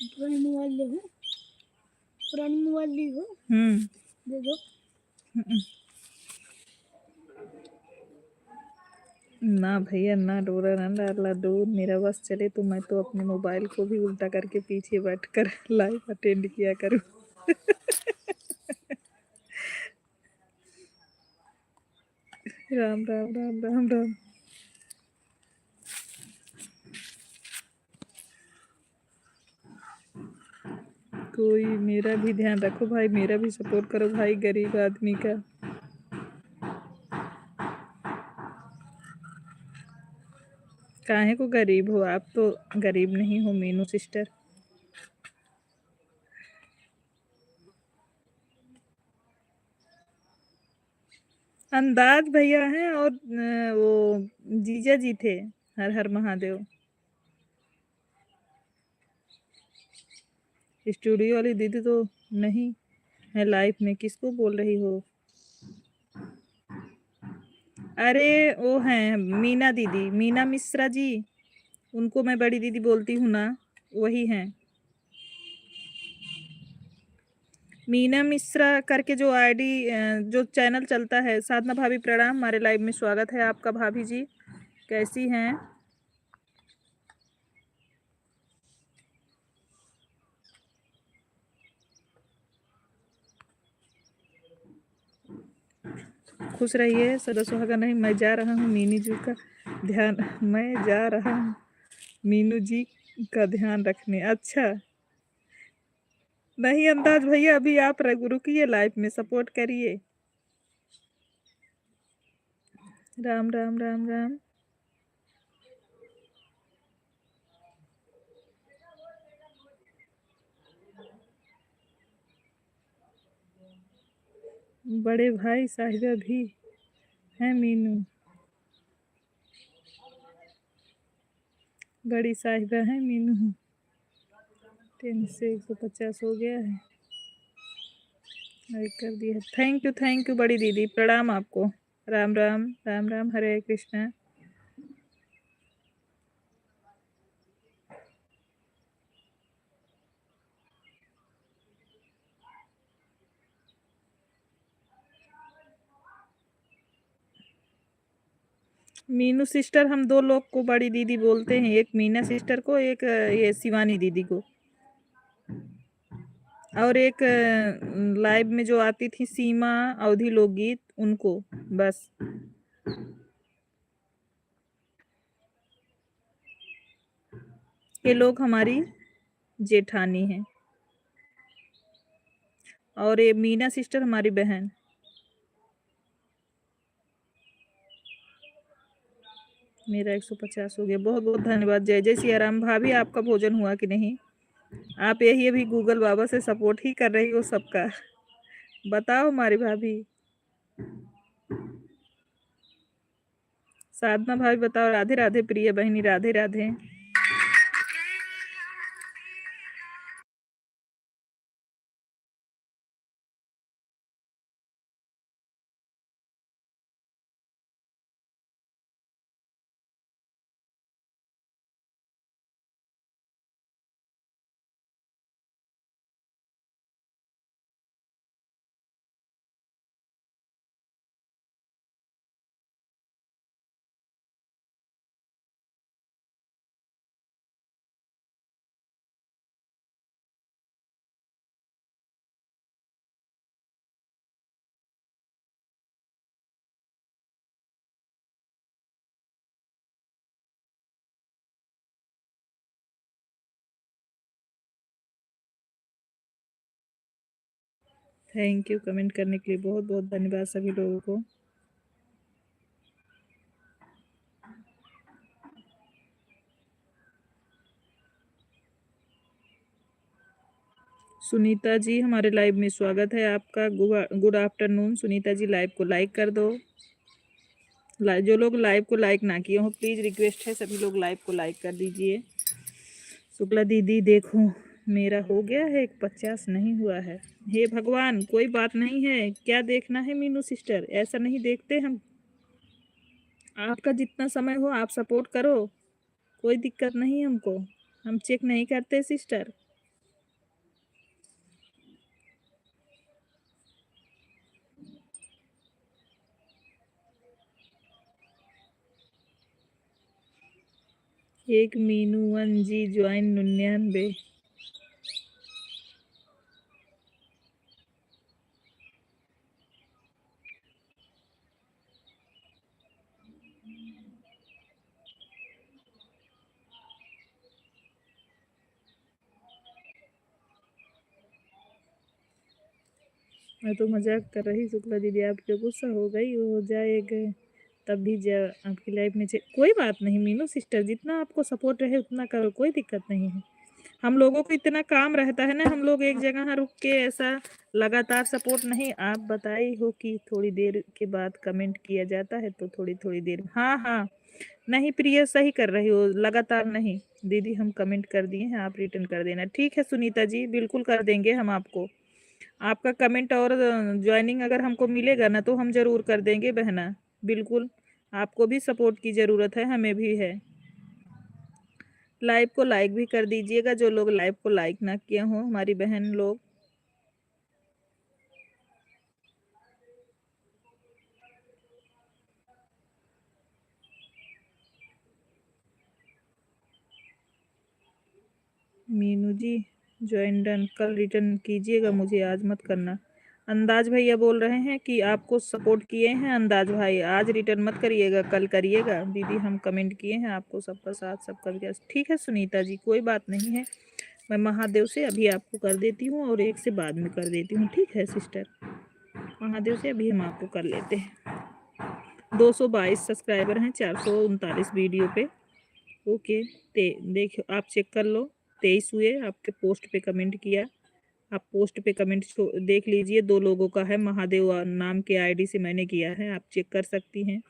पुरानी मोबाइल देखो, पुरानी मोबाइल देखो, दे दो। ना भैया ना, डोरा ना डाला, दूर मेरा बस चले तो मैं तो अपने मोबाइल को भी उल्टा करके पीछे बैठकर लाइव अटेंड किया करूँ। राम राम राम राम राम। कोई मेरा भी ध्यान रखो भाई, मेरा भी सपोर्ट करो भाई, गरीब आदमी का। काहे को गरीब हो, आप तो गरीब नहीं हो मीनू सिस्टर। अंदाज भैया हैं और वो जीजा जी थे, हर हर महादेव। स्टूडियो वाली दीदी तो नहीं है लाइफ में, किसको बोल रही हो? अरे वो हैं मीना दीदी, मीना मिश्रा जी, उनको मैं बड़ी दीदी बोलती हूँ ना, वही हैं। मीना मिश्रा करके जो आईडी, जो चैनल चलता है। साधना भाभी प्रणाम, हमारे लाइव में स्वागत है आपका भाभी जी, कैसी हैं? खुश रहिए, सदा सुहागा नहीं। मैं जा रहा हूँ मीनू जी का ध्यान, मैं जा रहा हूँ मीनू जी का ध्यान रखने। अच्छा नहीं अंदाज भैया, अभी आप रुकिए, लाइव में सपोर्ट करिए। राम राम राम राम। बड़े भाई साहिबा भी है मीनू, बड़ी साहिबा है मीनू। 10 से 150 हो गया है, लाइक कर दिया। थैंक यू बड़ी दीदी, प्रणाम आपको। राम राम राम राम, हरे कृष्णा। मीनू सिस्टर हम दो लोग को बड़ी दीदी बोलते हैं, एक मीना सिस्टर को, एक ये शिवानी दीदी को, और एक लाइव में जो आती थी सीमा अवधि लोकगीत, उनको बस। ये लोग हमारी जेठानी हैं, और ये मीना सिस्टर हमारी बहन। मेरा 150 हो गया, बहुत बहुत धन्यवाद। जय जय सिया राम। भाभी आपका भोजन हुआ कि नहीं? आप यही अभी गूगल बाबा से सपोर्ट ही कर रही हो सबका, बताओ हमारी भाभी। साधना भाभी बताओ, राधे राधे प्रिय बहनी, Radhe Radhe. Thank you comment करने के लिए, बहुत बहुत धन्यवाद सभी लोगों को। सुनीता जी हमारे लाइव में स्वागत है आपका, good afternoon. Sunita ji live को लाइक कर दो। जो लोग लाइव को लाइक ना किए हो प्लीज रिक्वेस्ट है, सभी लोग लाइव को लाइक कर दीजिए। शुक्ला दीदी देखो मेरा हो गया है 50, नहीं हुआ है। हे भगवान, कोई बात नहीं है, क्या देखना है मीनू सिस्टर, ऐसा नहीं देखते हम। आपका जितना समय हो आप सपोर्ट करो, कोई दिक्कत नहीं हमको, हम चेक नहीं करते सिस्टर। एक मीनू 1G ज्वाइन 99। मैं तो मजाक कर रही शुक्ला दीदी, आपके गुस्सा हो गई हो जाएगा तब भी आपकी लाइफ में कोई बात नहीं मीनू सिस्टर, जितना आपको सपोर्ट रहे उतना करो, कोई दिक्कत नहीं है। हम लोगों को इतना काम रहता है ना, हम लोग एक जगह रुक के ऐसा लगातार सपोर्ट नहीं। आप बताई हो कि थोड़ी देर के बाद कमेंट किया जाता है, तो थोड़ी थोड़ी देर। हाँ हाँ, नहीं प्रिया सही कर रही हो, लगातार नहीं दीदी, हम कमेंट कर दिए हैं, आप रिटर्न कर देना। ठीक है सुनीता जी, बिल्कुल कर देंगे हम आपको। आपका कमेंट और ज्वाइनिंग अगर हमको मिलेगा ना तो हम ज़रूर कर देंगे बहना, बिल्कुल। आपको भी सपोर्ट की ज़रूरत है, हमें भी है। लाइव को लाइक भी कर दीजिएगा, जो लोग लाइव को लाइक ना किए हों हमारी बहन लोग। मीनू जी ज्वाइन डन, कल रिटर्न कीजिएगा मुझे, आज मत करना। अंदाज भैया बोल रहे हैं कि आपको सपोर्ट किए हैं अंदाज भाई, आज रिटर्न मत करिएगा, कल करिएगा। दीदी हम कमेंट किए हैं आपको, सबका साथ सबका विकास। ठीक है सुनीता जी, कोई बात नहीं है, मैं महादेव से अभी आपको कर देती हूँ और एक से बाद में कर देती हूँ। ठीक है सिस्टर, महादेव से अभी हम आपको कर लेते हैं। 222 सब्सक्राइबर हैं 439 वीडियो पे। ओके, देखो आप चेक कर लो, 23 हुए, आपके पोस्ट पे कमेंट किया। आप पोस्ट पे कमेंट देख लीजिए, 2 लोगों का है, महादेव नाम के आईडी से मैंने किया है, आप चेक कर सकती हैं।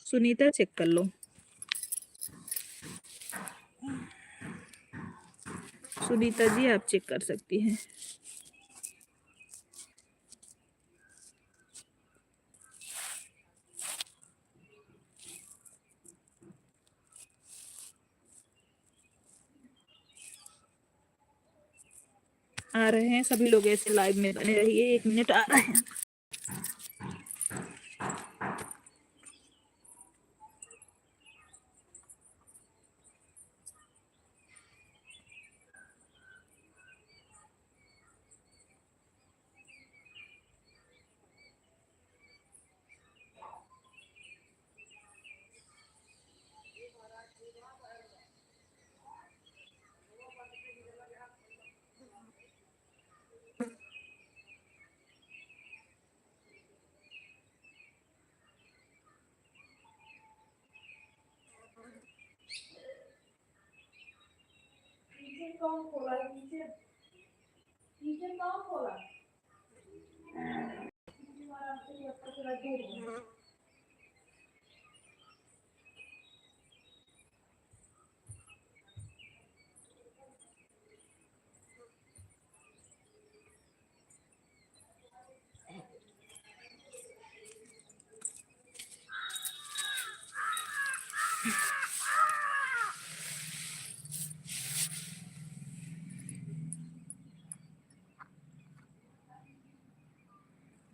सुनीता चेक कर लो, सुनीता जी आप चेक कर सकती हैं। आ रहे हैं सभी लोग, ऐसे लाइव में बने रहिए, 1 मिनट आ रहे हैं।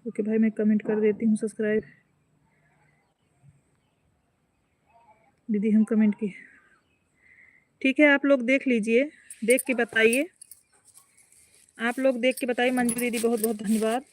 ओके भाई, मैं कमेंट कर देती हूँ सब्सक्राइब। दीदी हम कमेंट किए, ठीक है, आप लोग देख लीजिए, देख के बताइए, आप लोग देख के बताइए। मंजू दीदी बहुत बहुत धन्यवाद।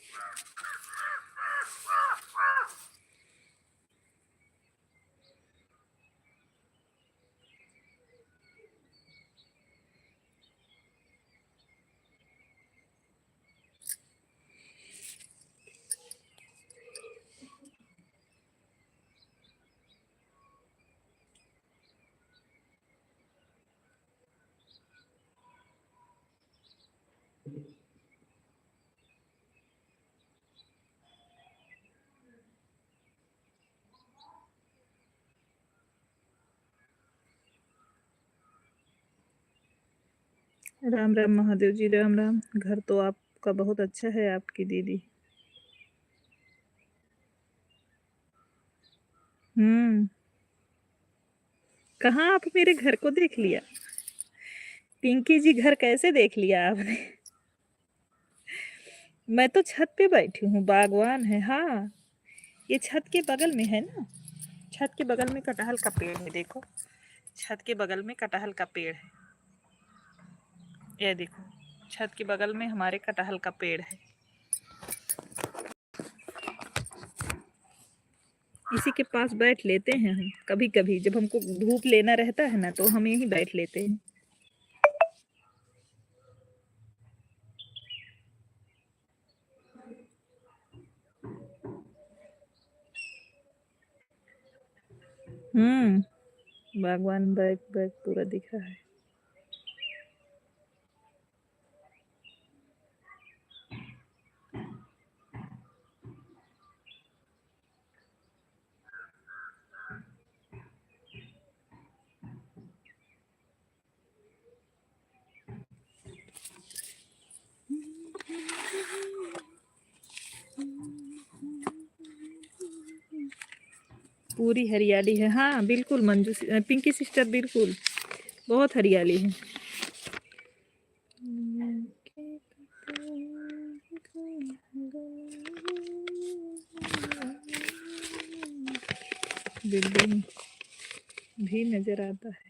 राम राम महादेव जी, राम राम। घर तो आपका बहुत अच्छा है, आपकी दीदी। कहाँ आप मेरे घर को देख लिया? पिंकी जी घर कैसे देख लिया आपने? मैं तो छत पे बैठी हूँ, बागवान है। हाँ, ये छत के बगल में है ना, छत के बगल में कटहल का पेड़ है, देखो छत के बगल में कटहल का पेड़ है, ये देखो छत के बगल में हमारे कटहल का पेड़ है। इसी के पास बैठ लेते हैं हम, कभी कभी जब हमको धूप लेना रहता है ना तो हम यहीं बैठ लेते हैं। बागवान बैग बैग पूरा दिख रहा है। पूरी हरियाली है। हाँ बिल्कुल मंजू पिंकी सिस्टर, बिल्कुल बहुत हरियाली है। बिल्डिंग भी नजर आता है।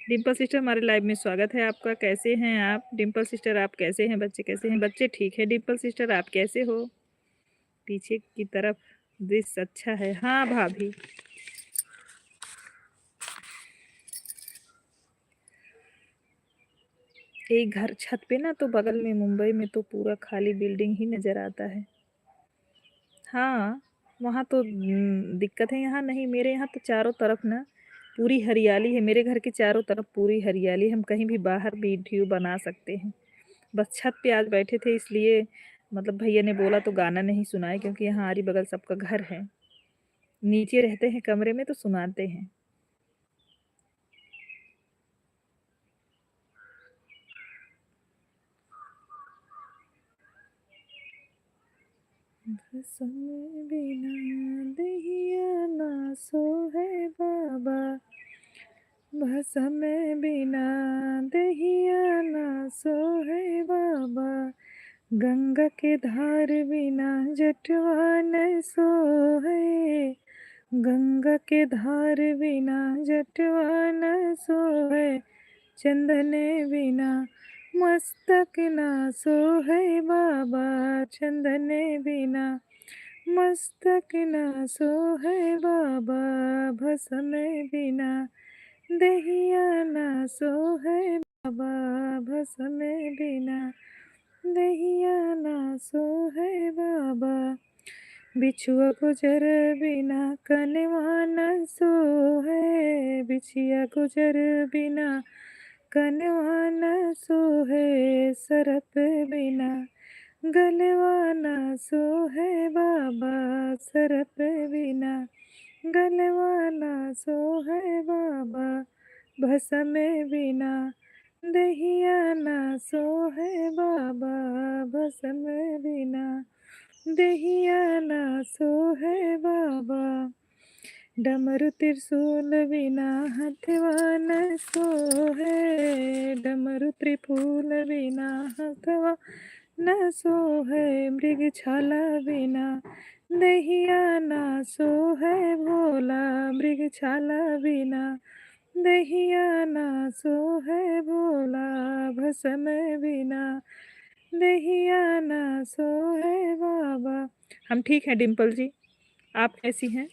डिम्पल सिस्टर हमारे लाइव में स्वागत है आपका। कैसे हैं आप डिम्पल सिस्टर? आप कैसे हैं? बच्चे कैसे हैं? बच्चे ठीक है। डिम्पल सिस्टर आप कैसे हो? पीछे की तरफ दृश्य अच्छा है। हाँ भाभी, एक घर छत पे ना, तो बगल में मुंबई में तो पूरा खाली बिल्डिंग ही नजर आता है। हाँ वहाँ तो दिक्कत है। यहाँ नहीं, मेरे यहाँ तो चारों तरफ ना पूरी हरियाली है। मेरे घर के चारों तरफ पूरी हरियाली, हम कहीं भी बाहर वीडियो बना सकते हैं। बस छत पे आज बैठे थे, इसलिए मतलब भैया ने बोला तो गाना नहीं सुनाए, क्योंकि यहाँ आरी बगल सबका घर है। नीचे रहते हैं कमरे में तो सुनाते हैं। समय बिना दहिया ना सोहे बाबा, समय बिना दहिया ना सोहे बाबा, गंगा के धार बिना जटवा न सोहे, गंगा के धार बिना जटवा न सोहे, चंदने बिना मस्तक ना सोहे बाबा, चंदने बिना मस्तक ना सोहे बाबा, भस्म बिना दहिया ना सोहे बाबा, भस्म बिना दहिया ना सोहे बाबा, बिछुआ गुजर बिना कनवा न सोहे, बिछिया गुजर बिना कनवा न सोहे, सरप बिना गलवा न सोहे बाबा, सरप बिना गलवा न सोहे बाबा, भस्म बिना दहिया न सोहे बाबा, भस्म बिना दहिया न सोहे बाबा, डमरू त्रिशूल बिना हथवा न सोहे, डमरू त्रिफूल बिना हथवा न सोहे, मृग छाला बिना दहिया न सोहे भोला, मृग छाला बिना दहिया न सोहे भोला, भस्म बिना दहिया न सोहे बाबा। हम ठीक हैं डिम्पल जी, आप कैसी हैं?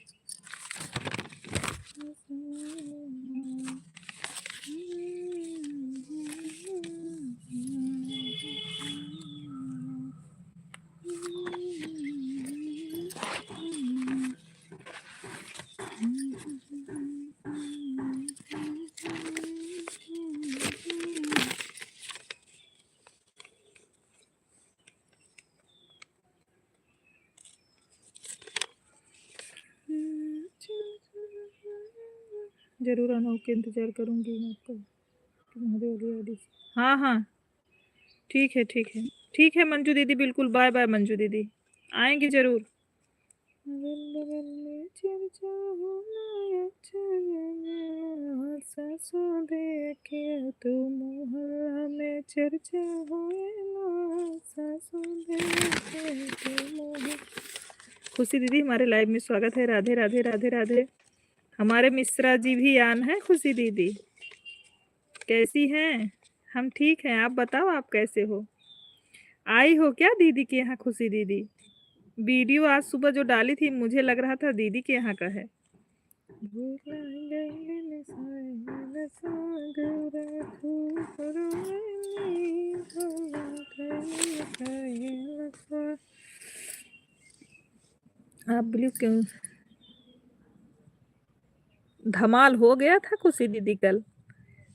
जरूर अनोख के इंतजार करूंगी मैं आपका। हाँ हाँ ठीक है ठीक है ठीक है मंजू दीदी, बिल्कुल। बाय बाय मंजू दीदी, आएंगे जरूर। में चर्चा खुशी दीदी हमारे लाइव में स्वागत है। राधे राधे राधे राधे। हमारे मिश्रा जी भी आन है। खुशी दीदी कैसी हैं? हम ठीक हैं, आप बताओ आप कैसे हो? आई हो क्या दीदी के यहाँ? खुशी दीदी वीडियो आज सुबह जो डाली थी, मुझे लग रहा था दीदी के यहाँ का है। आप ब्लू क्यों? धमाल हो गया था खुशी दीदी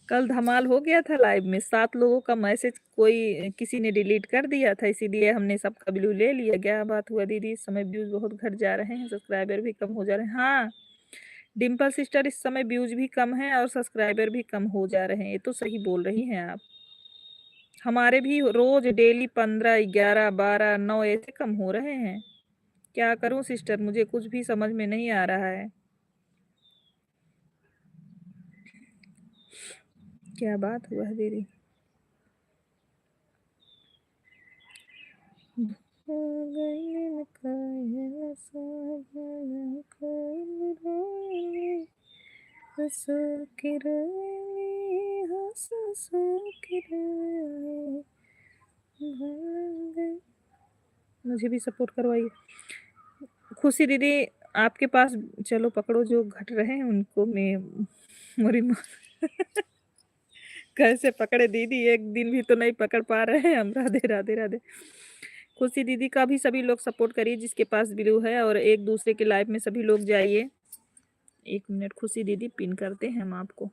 कल धमाल हो गया था लाइव में। 7 लोगों का मैसेज कोई किसी ने डिलीट कर दिया था, इसीलिए हमने सबका ब्लू ले लिया। क्या बात हुआ दीदी? इस समय व्यूज बहुत घट जा रहे हैं, सब्सक्राइबर भी कम हो जा रहे हैं। हाँ डिम्पल सिस्टर, इस समय व्यूज भी कम है और सब्सक्राइबर भी कम हो जा रहे हैं, ये तो सही बोल रही हैं आप। हमारे भी रोज डेली 15, 11, 12, 9 ऐसे कम हो रहे हैं। क्या करूं सिस्टर, मुझे कुछ भी समझ में नहीं आ रहा है। क्या बात हुआ है दीदी? मुझे भी सपोर्ट करवाइए खुशी दीदी। आपके पास चलो पकड़ो, जो घट रहे हैं उनको मैं मोरी कैसे पकड़े दीदी? एक दिन भी तो नहीं पकड़ पा रहे हैं हम। राधे राधे राधे। खुशी दीदी का भी सभी लोग सपोर्ट करिए जिसके पास ब्लू है, और एक दूसरे के लाइव में सभी लोग जाइए। 1 मिनट खुशी दीदी, पिन करते हैं हम आपको।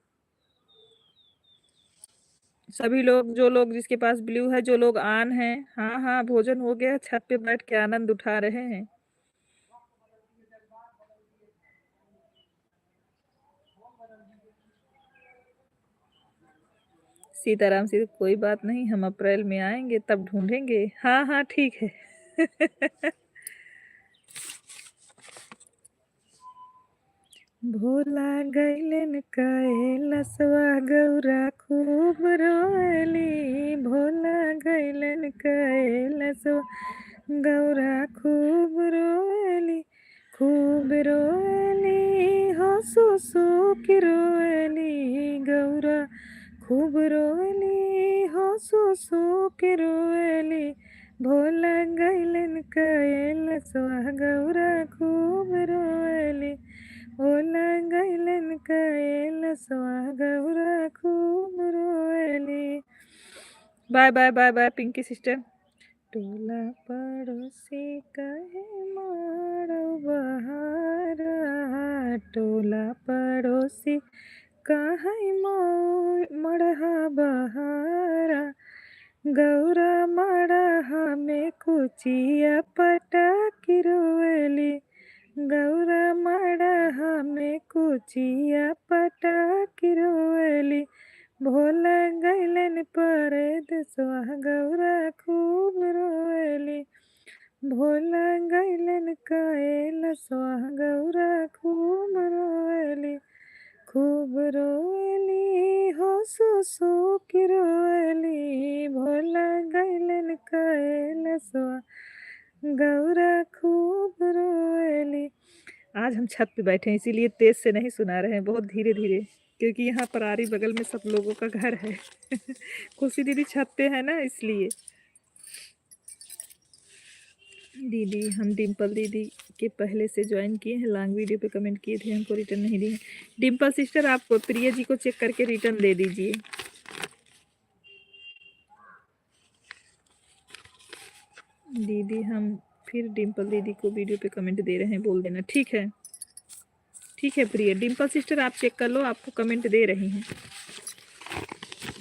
सभी लोग, जो लोग जिसके पास ब्लू है, जो लोग ऑन हैं। हाँ हाँ भोजन हो गया, छत पे बैठ के आनंद उठा रहे हैं। सीताराम से कोई बात नहीं, हम अप्रैल में आएंगे तब ढूंढेंगे। हाँ हाँ ठीक है। भोला गैलन कैलसवा गौरा खूब रोली। भोला गैलन कैलसवा गौरा खूब रोली। खूब रोली हो सुसु की रोली गौरा। खूब रोली हो सुसु की रोली। भोला गैलन कैलसवा गौरा खूब रोली। भोला गैलन कैलसवा गौरा खूब रोली। Bye bye bye bye Pinky sister. टोला पड़ोसी कहे मारो बहारा। टोला पड़ोसी कहे मड़हा बहारा। गौरा मड़हा में कुचिया पटाकी रोली। गौरा मड़हा में कुचिया पटाकी रोली। भोला गैलन परदेसवा गौरा खूब रोली। भोला गैलन कैलसवा गौरा खूब रोली। खूब रोली हो सुसु की रोली। भोला गैलन कैलसवा गौरा खूब रोली। आज हम छत पे बैठे हैं, इसीलिए तेज से नहीं सुना रहे हैं, बहुत धीरे धीरे, क्योंकि यहाँ पर आरी बगल में सब लोगों का घर है। खुशी दीदी छत पे है ना, इसलिए। दीदी हम डिम्पल दीदी के पहले से ज्वाइन किए हैं, लॉन्ग वीडियो पे कमेंट किए थे, हमको रिटर्न नहीं दिए। डिम्पल सिस्टर आप प्रिया जी को चेक करके रिटर्न दे दीजिए। दीदी हम फिर डिम्पल दीदी को वीडियो पे कमेंट दे रहे हैं, बोल देना। ठीक है ठीक है प्रिया। डिम्पल सिस्टर आप चेक कर लो, आपको कमेंट दे रही हैं।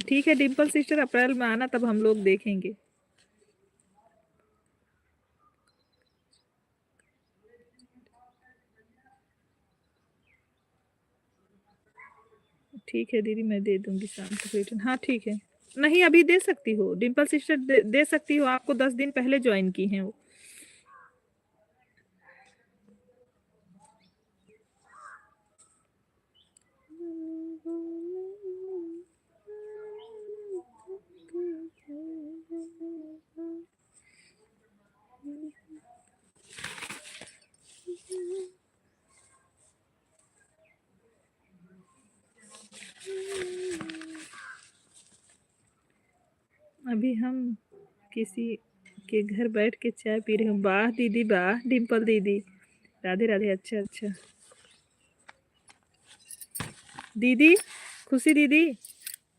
ठीक है डिम्पल सिस्टर, अप्रैल में आना, तब हम लोग देखेंगे। ठीक है दीदी, मैं दे दूंगी शाम तक रिटर्न। हाँ ठीक है। नहीं अभी दे सकती हो डिम्पल सिस्टर, दे सकती हो, आपको 10 दिन पहले ज्वाइन की हैं वो। अभी हम किसी के घर बैठ के चाय पी रहे हैं। वाह दीदी वाह, डिम्पल दीदी राधे राधे। अच्छा अच्छा दीदी, खुशी दीदी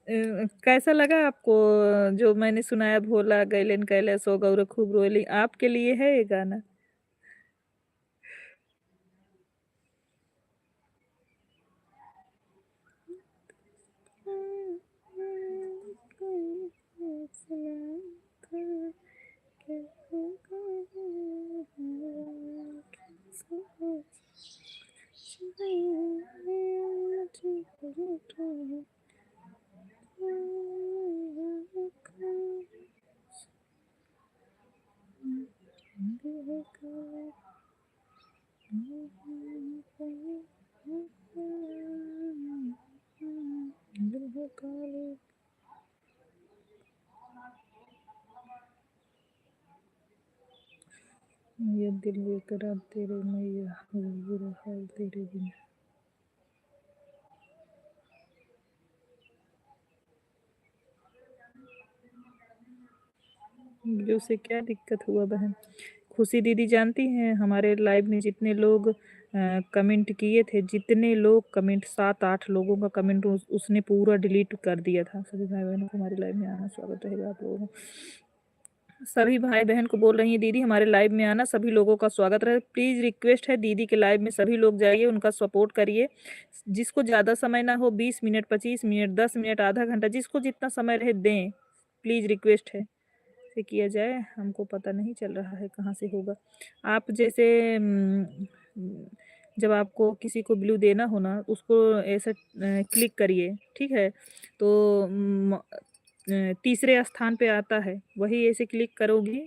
कैसा लगा आपको जो मैंने सुनाया? भोला गैलन कैलाश सो गौर खूब रोली, आपके लिए है ये गाना। ये दिल बेकरार तेरे मैया बुरा हाल तेरे बिना। ब्लू से क्या दिक्कत हुआ बहन? खुशी दीदी जानती हैं हमारे लाइव में जितने लोग कमेंट किए थे, जितने लोग कमेंट 7-8 लोगों का कमेंट उसने पूरा डिलीट कर दिया था। सभी भाई बहनों को हमारे लाइव में आना स्वागत रहेगा आप लोगों का। सभी भाई बहन को बोल रही हैं दीदी हमारे लाइव में आना, सभी लोगों का स्वागत रहे। प्लीज़ रिक्वेस्ट है दीदी के लाइव में सभी लोग जाइए, उनका सपोर्ट करिए। जिसको ज़्यादा समय ना हो 20 मिनट 25 मिनट 10 मिनट आधा घंटा जिसको जितना समय रहे दें, प्लीज़ रिक्वेस्ट है से किया जाए। हमको पता नहीं चल रहा है कहाँ से होगा। आप जैसे जब आपको किसी को ब्लू देना हो ना उसको ऐसा क्लिक करिए, ठीक है? तो तीसरे स्थान पे आता है, वही ऐसे क्लिक करोगी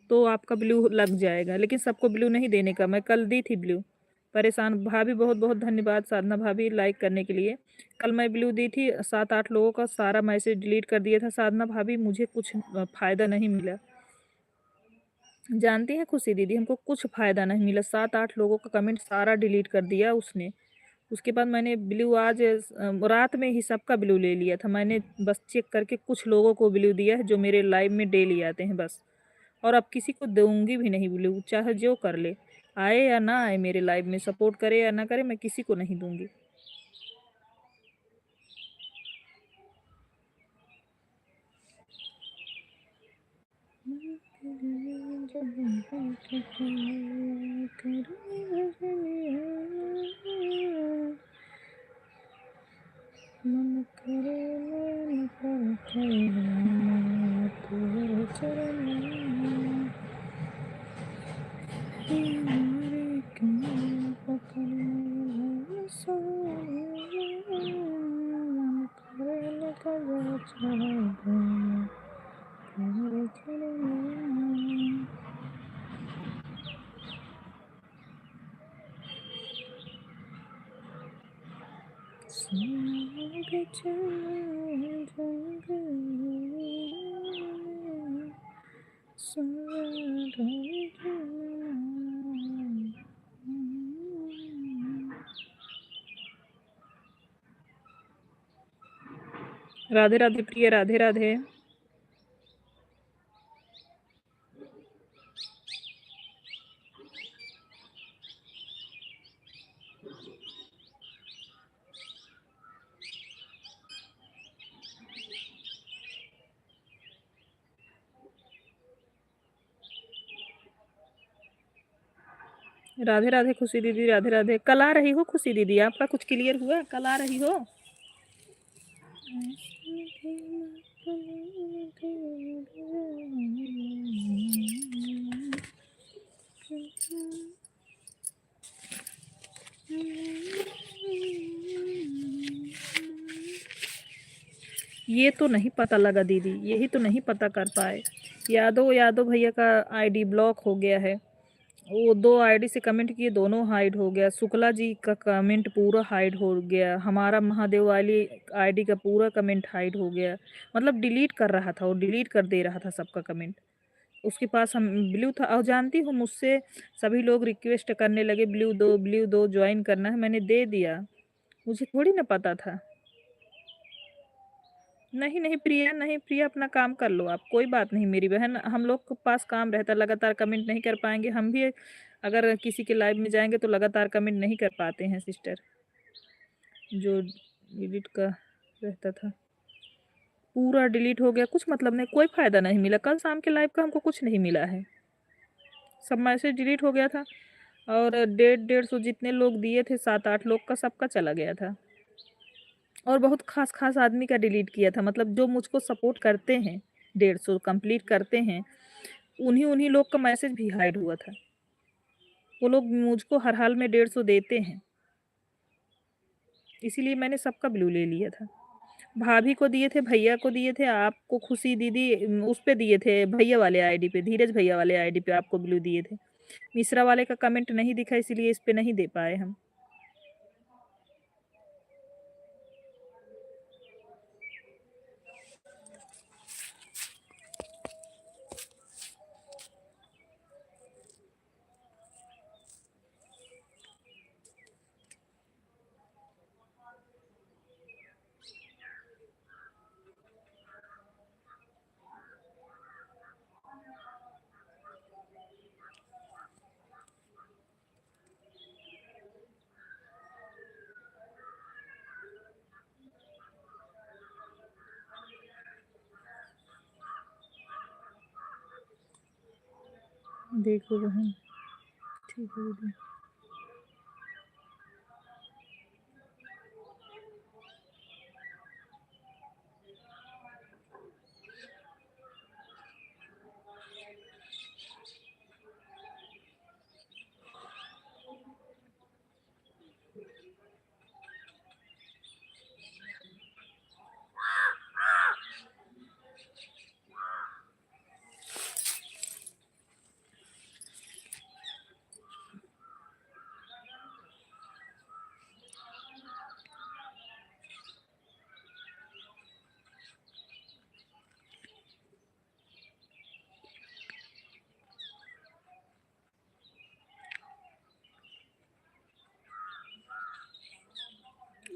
तो आपका ब्लू लग जाएगा। लेकिन सबको ब्लू नहीं देने का, मैं कल दी थी ब्लू। परेशान भाभी, बहुत बहुत धन्यवाद साधना भाभी लाइक करने के लिए। कल मैं ब्लू दी थी, 7-8 लोगों का सारा मैसेज डिलीट कर दिया था साधना भाभी, मुझे कुछ फ़ायदा नहीं मिला। जानती हैं खुशी दीदी हमको कुछ फ़ायदा नहीं मिला, 7-8 लोगों का कमेंट सारा डिलीट कर दिया उसने। उसके बाद मैंने ब्लू आज रात में ही सबका ब्लू ले लिया था। मैंने बस चेक करके कुछ लोगों को ब्लू दिया है जो मेरे लाइव में डेली आते हैं बस। और अब किसी को दूंगी भी नहीं ब्लू, चाहे जो कर ले, आए या ना आए मेरे लाइव में, सपोर्ट करे या ना करे, मैं किसी को नहीं दूंगी। मन करे मन पर तेरे चरण हमारे कमल पकड़ सो मन करे लगा चढ़ तेरे चरण। राधे राधे प्रिय, राधे राधे। राधे राधे खुशी दीदी, राधे राधे। कल आ रही हो खुशी दीदी? आपका कुछ क्लियर हुआ? कल आ रही हो? ये तो नहीं पता लगा दीदी, यही तो नहीं पता कर पाए। यादव यादव भैया का आईडी ब्लॉक हो गया है। वो 2 आईडी से कमेंट किए, दोनों हाइड हो गया। शुक्ला जी का कमेंट पूरा हाइड हो गया। हमारा महादेव वाली आईडी का पूरा कमेंट हाइड हो गया। मतलब डिलीट कर रहा था, वो डिलीट कर दे रहा था सबका कमेंट। उसके पास हम ब्लू था। और जानती हूँ मुझसे सभी लोग रिक्वेस्ट करने लगे ब्लू दो ज्वाइन करना है, मैंने दे दिया। मुझे थोड़ी ना पता था। नहीं नहीं प्रिया, नहीं प्रिया, अपना काम कर लो आप, कोई बात नहीं मेरी बहन। हम लोग के पास काम रहता है, लगातार कमेंट नहीं कर पाएंगे हम भी। अगर किसी के लाइव में जाएंगे तो लगातार कमेंट नहीं कर पाते हैं सिस्टर, जो डिलीट का रहता था पूरा डिलीट हो गया। कुछ मतलब नहीं, कोई फ़ायदा नहीं मिला। कल शाम के लाइव का हमको कुछ नहीं मिला है, सब मैसेज डिलीट हो गया था। और 150 जितने लोग दिए थे, 7-8 लोग का सबका चला गया था। और बहुत खास खास आदमी का डिलीट किया था, मतलब जो मुझको सपोर्ट करते हैं, 150 कंप्लीट करते हैं, उन्हीं उन्हीं लोग का मैसेज भी हाइड हुआ था। वो लोग मुझको हर हाल में 150 देते हैं, इसीलिए मैंने सबका ब्लू ले लिया था। भाभी को दिए थे, भैया को दिए थे, आपको खुशी दीदी उस पे दिए थे, भैया वाले आईडी पे, धीरज भैया वाले आईडी पे आपको ब्लू दिए थे। मिश्रा वाले का कमेंट नहीं दिखा, इसीलिए इस पे नहीं दे पाए हम। देखो बहन, ठीक है दीदी।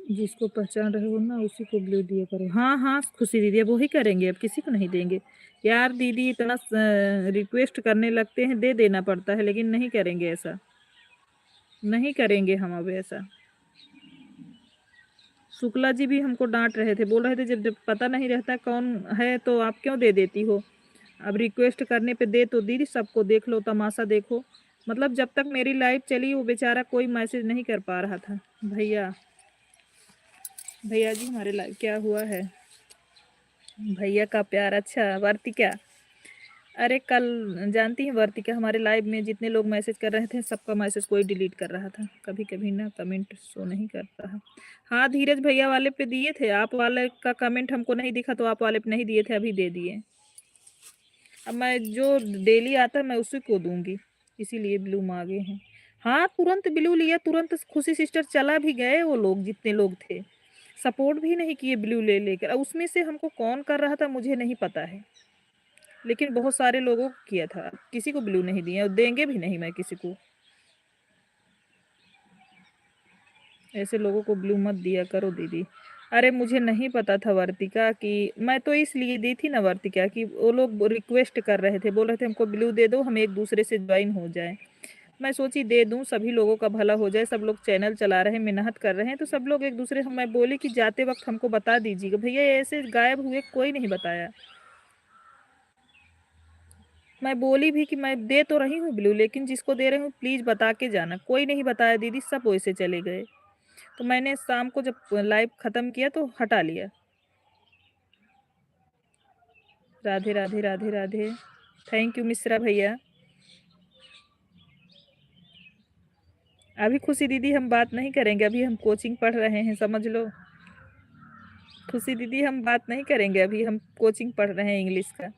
जिसको पहचान रहे हो ना उसी को ब्लू दिया करो। हाँ हाँ खुशी दीदी, अब वही करेंगे, अब किसी को नहीं देंगे यार। दीदी इतना रिक्वेस्ट करने लगते हैं, दे देना पड़ता है, लेकिन नहीं करेंगे ऐसा, नहीं करेंगे हम अब ऐसा। शुक्ला जी भी हमको डांट रहे थे, बोल रहे थे जब जब पता नहीं रहता कौन है तो आप क्यों दे देती हो। अब रिक्वेस्ट करने पे दे तो दीदी, सबको देख लो, तमाशा देखो। मतलब जब तक मेरी लाइफ चली वो बेचारा कोई मैसेज नहीं कर पा रहा था। भैया, भैया जी हमारे लाइफ क्या हुआ है। भैया का प्यार। अच्छा वर्तिका, अरे कल जानती हैं वर्तिका, हमारे लाइव में जितने लोग मैसेज कर रहे थे सबका मैसेज कोई डिलीट कर रहा था। कभी कभी ना कमेंट शो नहीं करता है। हाँ धीरज भैया वाले पे दिए थे, आप वाले का कमेंट हमको नहीं दिखा तो आप वाले पे नहीं दिए थे, अभी दे दिए। अब मैं जो डेली आता है मैं उसी को दूंगी, इसीलिए ब्लू मांगे हैं। हाँ तुरंत ब्लू लिया, तुरंत खुशी सिस्टर चला भी गए, वो लोग जितने लोग थे सपोर्ट भी नहीं किए ब्लू ले लेकर। अब उसमें से हमको कौन कर रहा था मुझे नहीं पता है, लेकिन बहुत सारे लोगों को किया था, किसी को ब्लू नहीं दिए और देंगे भी नहीं मैं किसी को। ऐसे लोगों को ब्लू मत दिया करो दीदी। अरे मुझे नहीं पता था वर्तिका कि, मैं तो इसलिए दी थी ना वर्तिका कि वो लोग रिक्वेस्ट कर रहे थे, बोल रहे थे हमको ब्लू दे दो, हम एक दूसरे से ज्वाइन हो जाए। मैं सोची दे दूं, सभी लोगों का भला हो जाए, सब लोग चैनल चला रहे हैं, मेहनत कर रहे हैं, तो सब लोग एक दूसरे। मैं बोली कि जाते वक्त हमको बता दीजिएगा भैया, ऐसे गायब हुए कोई नहीं बताया। मैं बोली भी कि मैं दे तो रही हूँ ब्लू, लेकिन जिसको दे रही हूँ प्लीज बता के जाना। कोई नहीं बताया दीदी, सब वैसे चले गए। तो मैंने शाम को जब लाइव खत्म किया तो हटा लिया। राधे राधे राधे राधे, थैंक यू मिश्रा भैया। अभी खुशी दीदी हम बात नहीं करेंगे, अभी हम कोचिंग पढ़ रहे हैं, समझ लो। खुशी दीदी हम बात नहीं करेंगे, अभी हम कोचिंग पढ़ रहे हैं इंग्लिश का।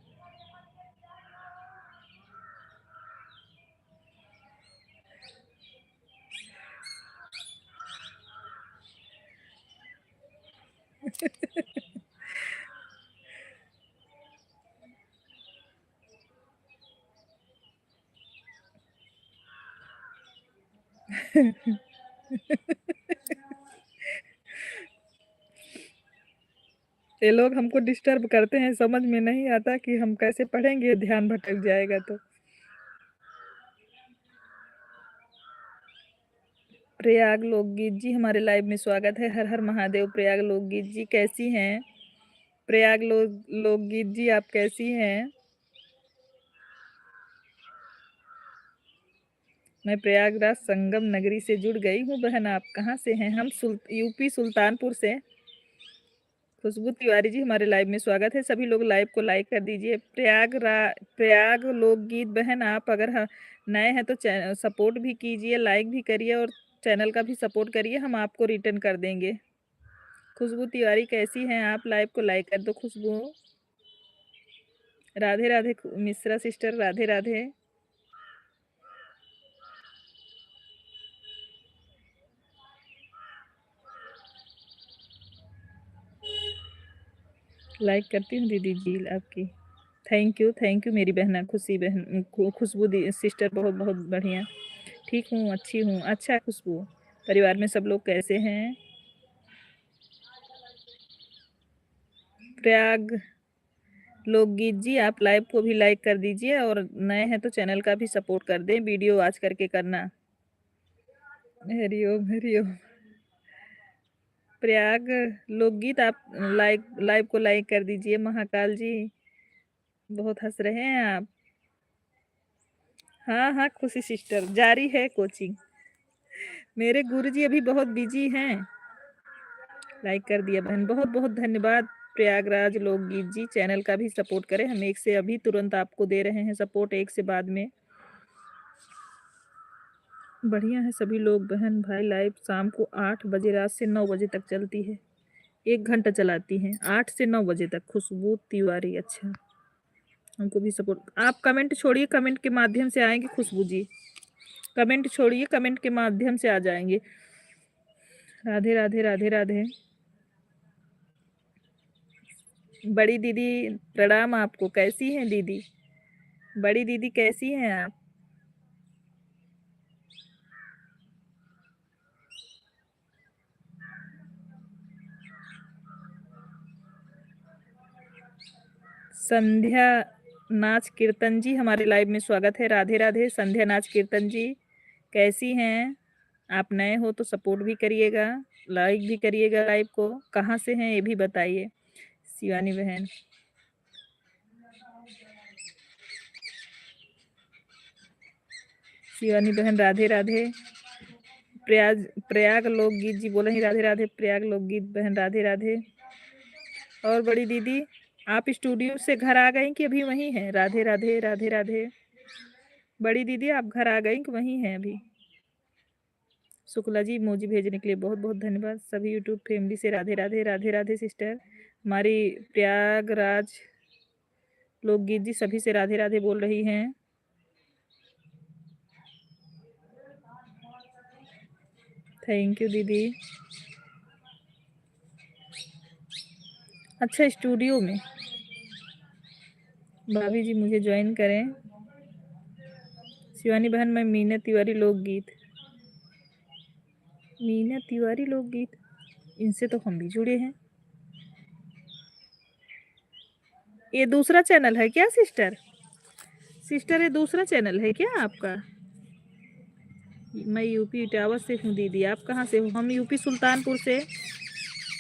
ये लोग हमको डिस्टर्ब करते हैं, समझ में नहीं आता कि हम कैसे पढ़ेंगे, ध्यान भटक जाएगा तो। प्रयाग लोकगीत जी हमारे लाइव में स्वागत है। हर हर महादेव। प्रयाग लोकगीत जी कैसी हैं? प्रयाग लोकगीत जी आप कैसी हैं? मैं प्रयागराज संगम नगरी से जुड़ गई हूँ बहन, आप कहाँ से हैं? हम यूपी सुल्तानपुर से। खुशबू तिवारी जी हमारे लाइव में स्वागत है। सभी लोग लाइव को लाइक कर दीजिए। प्रयाग लोकगीत बहन, आप अगर नए हैं तो सपोर्ट भी कीजिए, लाइक भी करिए और चैनल का भी सपोर्ट करिए, हम आपको रिटर्न कर देंगे। खुशबू तिवारी कैसी हैं आप? लाइव को लाइक कर दो खुशबू। राधे राधे मिश्रा सिस्टर, राधे राधे। लाइक करती हूँ दीदी जी आपकी। थैंक यू मेरी बहना खुशी बहन, खुशबू सिस्टर, बहुत बहुत बढ़िया। ठीक हूँ, अच्छी हूँ। अच्छा खुशबू, परिवार में सब लोग कैसे हैं? प्रयाग लोकगीत जी आप लाइव को भी लाइक कर दीजिए और नए हैं तो चैनल का भी सपोर्ट कर दें, वीडियो आज करके करना। हरिओम हरिओम। प्रयाग लोकगीत आप लाइव को लाइक कर दीजिए। महाकाल जी बहुत हंस रहे हैं आप। हाँ हाँ खुशी सिस्टर, जारी है कोचिंग। मेरे गुरुजी अभी बहुत बिजी हैं। लाइक कर दिया बहन, बहुत बहुत धन्यवाद। प्रयागराज लोकगीत जी, चैनल का भी सपोर्ट करें, हम एक से अभी तुरंत आपको दे रहे हैं सपोर्ट, एक से बाद में। बढ़िया है सभी लोग बहन भाई। लाइव शाम को 8 बजे रात से 9 बजे तक चलती है, 1 घंटा चलाती हैं, 8 से 9 बजे तक। खुशबू तिवारी, अच्छा हमको भी सपोर्ट। आप कमेंट छोड़िए, कमेंट के माध्यम से आएंगे खुशबू जी। कमेंट छोड़िए, कमेंट के माध्यम से आ जाएंगे। राधे राधे राधे राधे। बड़ी दीदी प्रणाम आपको, कैसी हैं दीदी? बड़ी दीदी कैसी हैं आप? संध्या नाच कीर्तन जी, हमारे लाइव में स्वागत है। राधे राधे संध्या नाच कीर्तन जी, कैसी हैं आप? नए हो तो सपोर्ट भी करिएगा, लाइक भी करिएगा लाइव को। कहाँ से हैं ये भी बताइए। शिवानी बहन, शिवानी बहन राधे राधे। प्रयाग लोकगीत जी बोले ही राधे राधे। प्रयाग लोकगीत बहन राधे राधे। और बड़ी दीदी आप स्टूडियो से घर आ गई कि अभी वहीं हैं? राधे राधे राधे राधे। बड़ी दीदी आप घर आ गई कि वहीं हैं अभी? शुक्ला जी इमोजी भेजने के लिए बहुत बहुत धन्यवाद। सभी यूट्यूब फैमिली से राधे राधे राधे राधे सिस्टर। हमारी प्रयागराज लोकगीत जी सभी से राधे राधे बोल रही हैं। थैंक यू दीदी। अच्छा स्टूडियो में भाभी जी मुझे ज्वाइन करें। शिवानी बहन मैं मीना तिवारी लोकगीत, मीना तिवारी लोकगीत, इनसे तो हम भी जुड़े हैं। ये दूसरा चैनल है क्या सिस्टर? सिस्टर ये दूसरा चैनल है क्या आपका? मैं यूपी इटावा से हूँ दीदी, आप कहाँ से हो? हम यूपी सुल्तानपुर से।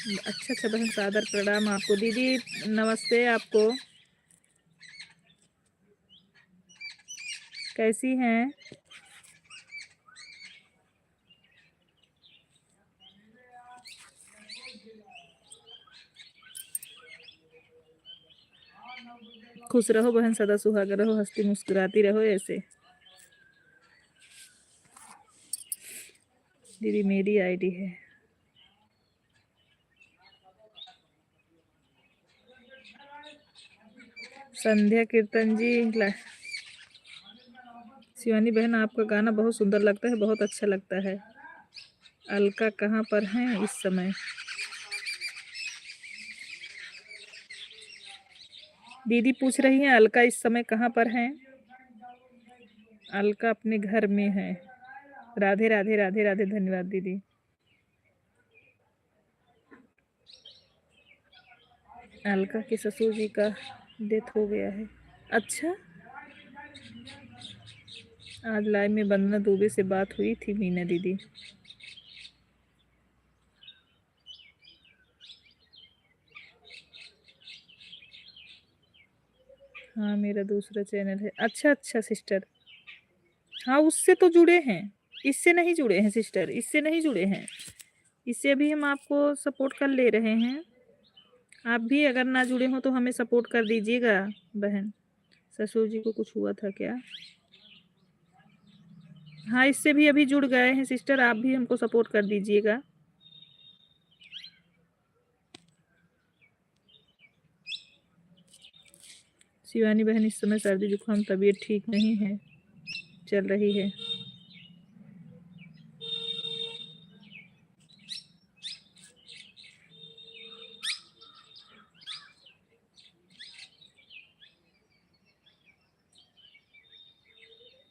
अच्छा अच्छा बहन, सादर प्रणाम आपको दीदी, नमस्ते आपको। कैसी हैं? खुश रहो बहन, सदा सुहाग रहो, हंसती मुस्कुराती रहो ऐसे। दीदी मेरी आईडी है। संध्या कीर्तन जी, शिवानी बहन आपका गाना बहुत सुंदर लगता है, बहुत अच्छा लगता है। अलका कहाँ पर हैं इस समय? दीदी पूछ रही हैं अलका इस समय कहाँ पर हैं? अलका अपने घर में है। राधे राधे राधे राधे, धन्यवाद दीदी। अलका के ससुर जी का डेथ हो गया है। अच्छा, आज लाइव में वंदना दुबे से बात हुई थी मीना दीदी। हाँ मेरा दूसरा चैनल है। अच्छा अच्छा सिस्टर, हाँ उससे तो जुड़े हैं, इससे नहीं जुड़े हैं सिस्टर, इससे नहीं जुड़े हैं। इससे अभी हम आपको सपोर्ट कर ले रहे हैं। आप भी अगर ना जुड़े हो तो हमें सपोर्ट कर दीजिएगा बहन। ससुर जी को कुछ हुआ था क्या? हाँ इससे भी अभी जुड़ गए हैं सिस्टर, आप भी हमको सपोर्ट कर दीजिएगा। शिवानी बहन इस समय सर्दी जुकाम तबीयत ठीक नहीं है, चल रही है।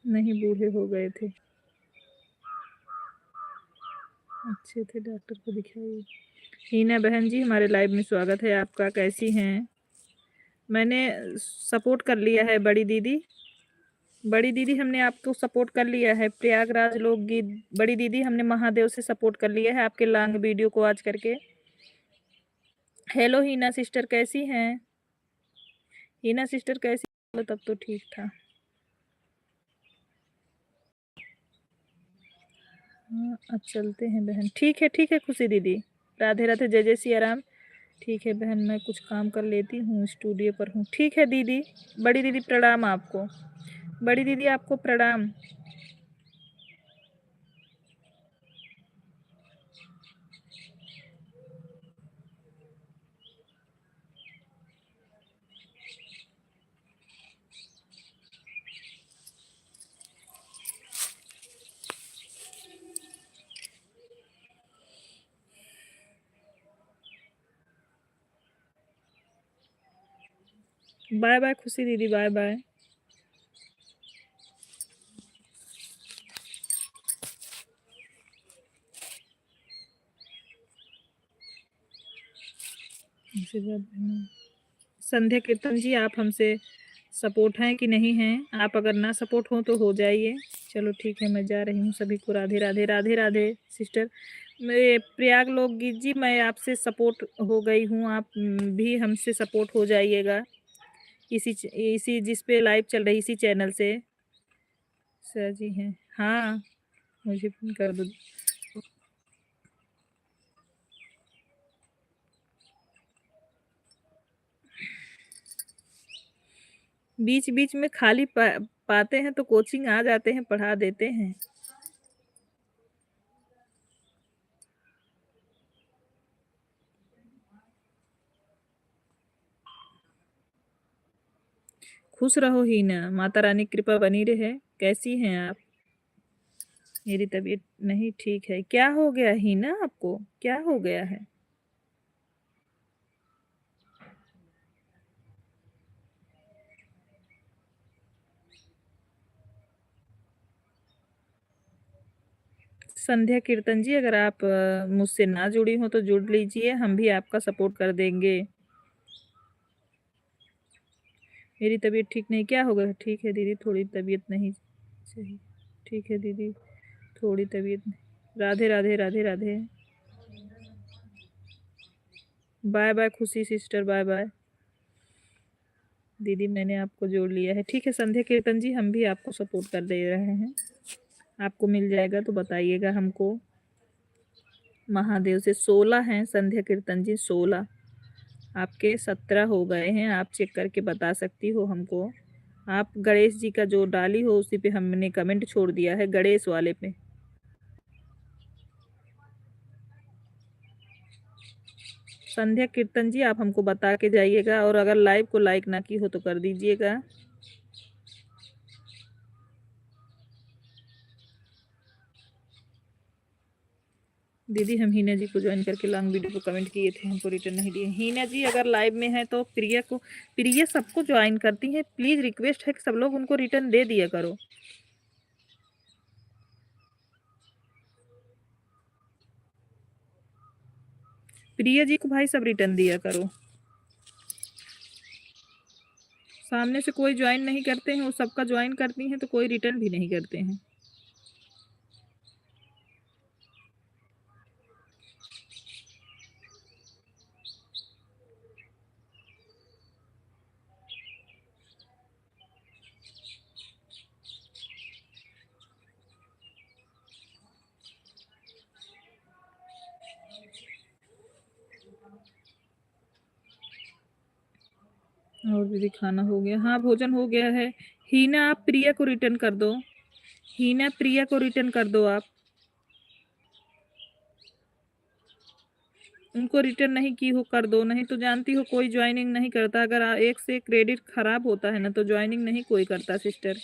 नहीं बूढ़े हो गए थे, अच्छे थे, डॉक्टर को दिखाइए। हीना बहन जी हमारे लाइव में स्वागत है आपका, कैसी हैं? मैंने सपोर्ट कर लिया है बड़ी दीदी, बड़ी दीदी हमने आपको सपोर्ट कर लिया है। प्रयागराज लोकगीत बड़ी दीदी हमने महादेव से सपोर्ट कर लिया है आपके लॉन्ग वीडियो को आज करके। हेलो हीना सिस्टर कैसी हैं? हीना सिस्टर कैसी? तब तो ठीक था। हाँ अब चलते हैं बहन। ठीक है खुशी दीदी। राधे राधे, जय जय सिया राम। ठीक है बहन, मैं कुछ काम कर लेती हूँ, स्टूडियो पर हूँ। ठीक है दीदी। बड़ी दीदी प्रणाम आपको। बड़ी दीदी आपको प्रणाम। बाय बाय खुशी दीदी, बाय बाय। संध्या कीर्तन जी, आप हमसे सपोर्ट हैं कि नहीं हैं? आप अगर ना सपोर्ट हो तो हो जाइए। चलो ठीक है, मैं जा रही हूँ। सभी को राधे राधे। राधे राधे सिस्टर। मैं प्रयाग लोकगीत जी, मैं आपसे सपोर्ट हो गई हूँ, आप भी हमसे सपोर्ट हो जाइएगा। इसी जिस पे लाइव चल रही, इसी चैनल से। सर जी हैं, हाँ मुझे कर दो। बीच बीच में खाली पाते हैं तो कोचिंग आ जाते हैं, पढ़ा देते हैं। खुश रहो ही ना, माता रानी की कृपा बनी रहे। कैसी हैं आप? मेरी तबीयत नहीं ठीक है। क्या हो गया ही ना, आपको क्या हो गया है? संध्या कीर्तन जी, अगर आप मुझसे ना जुड़ी हो तो जुड़ लीजिए, हम भी आपका सपोर्ट कर देंगे। मेरी तबीयत ठीक नहीं, क्या हो गया? ठीक है दीदी, थोड़ी तबीयत नहीं सही। ठीक है दीदी, थोड़ी तबीयत नहीं। राधे राधे, राधे राधे। बाय बाय खुशी सिस्टर, बाय बाय। दीदी मैंने आपको जोड़ लिया है। ठीक है संध्या कीर्तन जी, हम भी आपको सपोर्ट कर दे रहे हैं। आपको मिल जाएगा तो बताइएगा हमको। महादेव से 16 हैं संध्या कीर्तन जी, 16। आपके 17 हो गए हैं, आप चेक करके बता सकती हो हमको। आप गणेश जी का जो डाली हो उसी पे हमने कमेंट छोड़ दिया है, गणेश वाले पे। संध्या कीर्तन जी, आप हमको बता के जाइएगा, और अगर लाइव को लाइक ना की हो तो कर दीजिएगा। दीदी हम हीना जी को ज्वाइन करके लॉन्ग वीडियो को कमेंट किए थे, हमको रिटर्न नहीं दिए। हीना जी अगर लाइव में है तो प्रिया सबको ज्वाइन करती हैं, प्लीज़ रिक्वेस्ट है कि सब लोग उनको रिटर्न दे दिया करो। प्रिया जी को भाई सब रिटर्न दिया करो। सामने से कोई ज्वाइन नहीं करते हैं, वो सबका ज्वाइन करती हैं तो कोई रिटर्न भी नहीं करते हैं। और दीदी खाना हो गया? हाँ भोजन हो गया है। हीना आप प्रिया को रिटर्न कर दो। हीना प्रिया को रिटर्न कर दो आप। उनको रिटर्न नहीं की हो कर दो, नहीं तो जानती हो कोई ज्वाइनिंग नहीं करता। अगर एक से क्रेडिट खराब होता है ना तो ज्वाइनिंग नहीं कोई करता sister.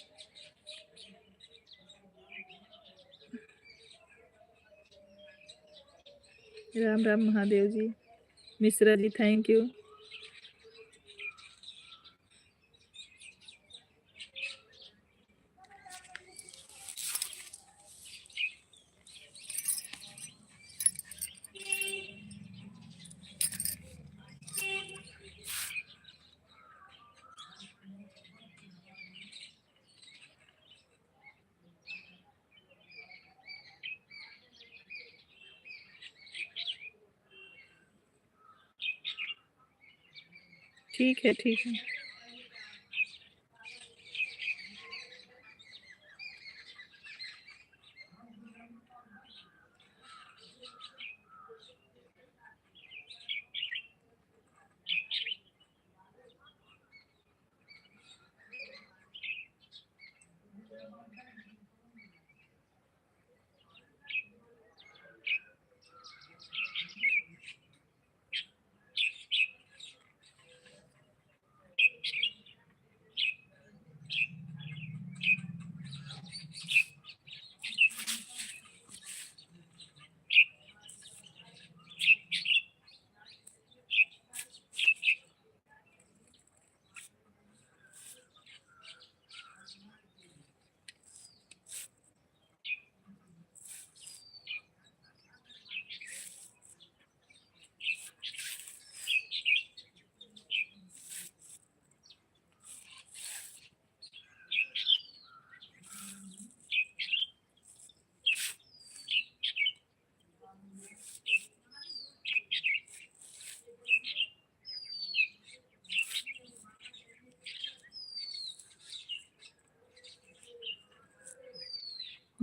Ram Ram Mahadev ji. Mishra ji thank you. ठीक है ठीक है।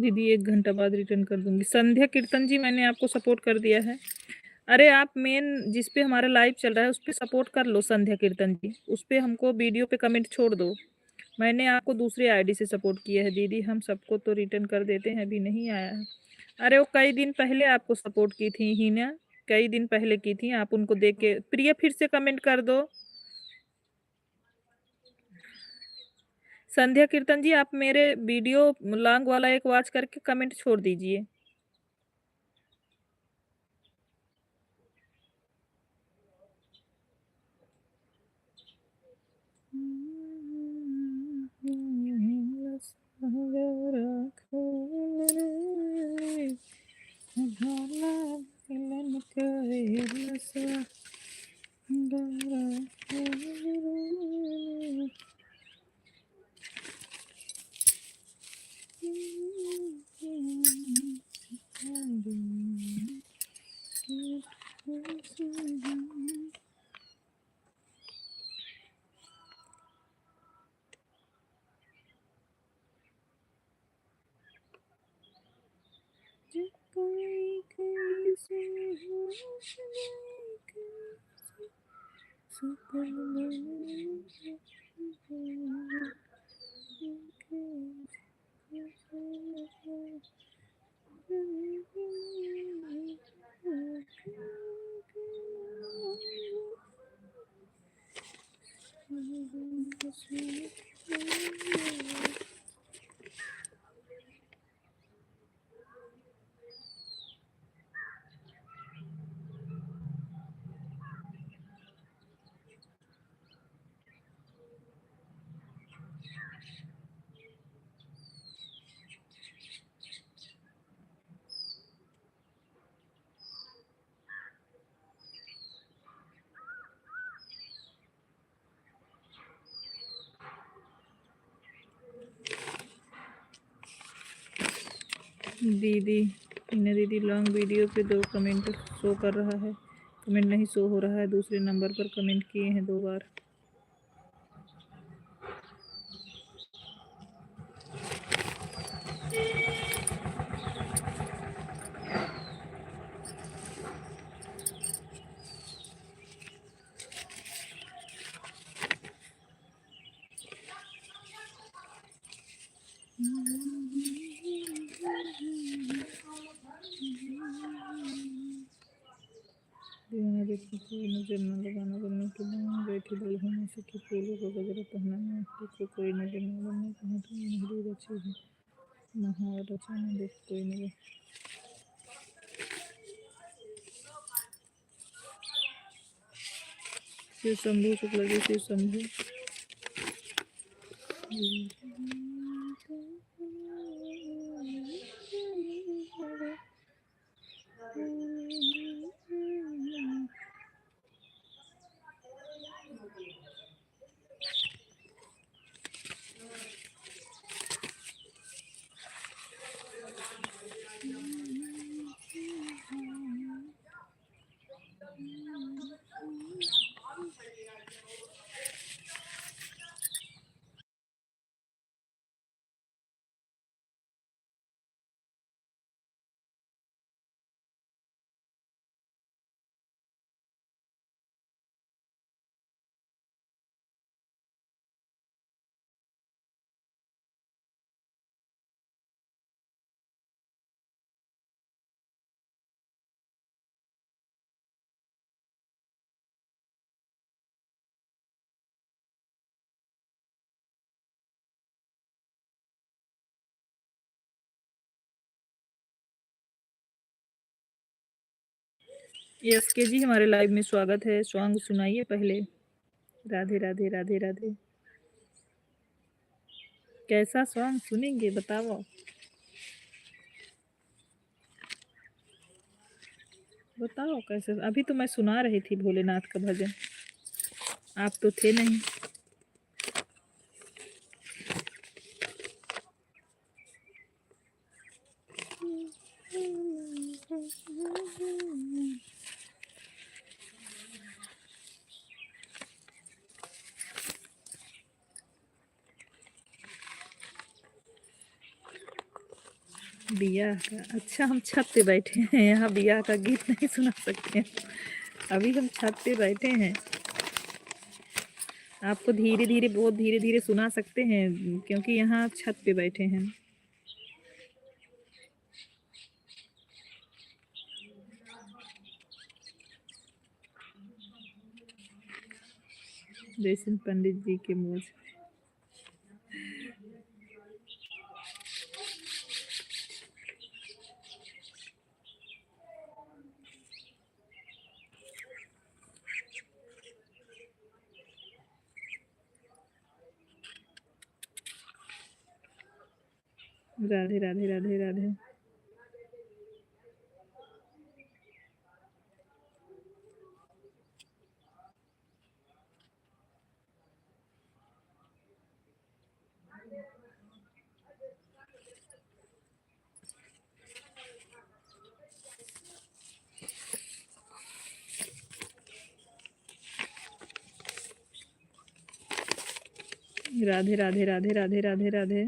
दीदी 1 घंटा बाद रिटर्न कर दूंगी। संध्या कीर्तन जी मैंने आपको सपोर्ट कर दिया है। अरे आप मेन जिस पे हमारा लाइव चल रहा है उस पे सपोर्ट कर लो संध्या कीर्तन जी, उस पे हमको वीडियो पे कमेंट छोड़ दो। मैंने आपको दूसरे आईडी से सपोर्ट किया है दीदी, हम सबको तो रिटर्न कर देते हैं, अभी नहीं आया है। अरे वो कई दिन पहले आपको सपोर्ट की थी ही ना, कई दिन पहले की थी, आप उनको देख के प्रिया फिर से कमेंट कर दो। संध्या कीर्तन जी आप मेरे वीडियो लॉन्ग वाला एक वॉच करके कमेंट छोड़ दीजिए। दीदी इन्हें दीदी लॉन्ग वीडियो पे 2 कमेंट शो कर रहा है, कमेंट नहीं शो हो रहा है, दूसरे नंबर पर कमेंट किए हैं 2 बार। दीवाना देखो कोई नजर न लगाना बनने के लिए बैठी दुल्हन में सखी फूलों को गजरा पहनाना, देखो कोई नजर न बनने कहीं तो नहीं रची है महारचा में, देख कोई नजर। शिव शंभू शुक्ला जी, शिव शंभू। यस के जी हमारे लाइव में स्वागत है, सॉन्ग सुनाइए पहले। राधे राधे राधे राधे। कैसा सॉन्ग सुनेंगे बताओ, बताओ कैसे। अभी तो मैं सुना रही थी भोलेनाथ का भजन, आप तो थे नहीं। बियाह का, अच्छा हम छत पे बैठे हैं, यहाँ बियाह का गीत नहीं सुना सकते हैं। अभी हम छत पे बैठे हैं, आपको धीरे धीरे, बहुत धीरे धीरे सुना सकते हैं क्योंकि यहाँ छत पे बैठे हैं। जयसिंह पंडित जी के मुँह से। Radhe Radhe Radhe Radhe. Radhe Radhe Radhe Radhe Radhe Radhe.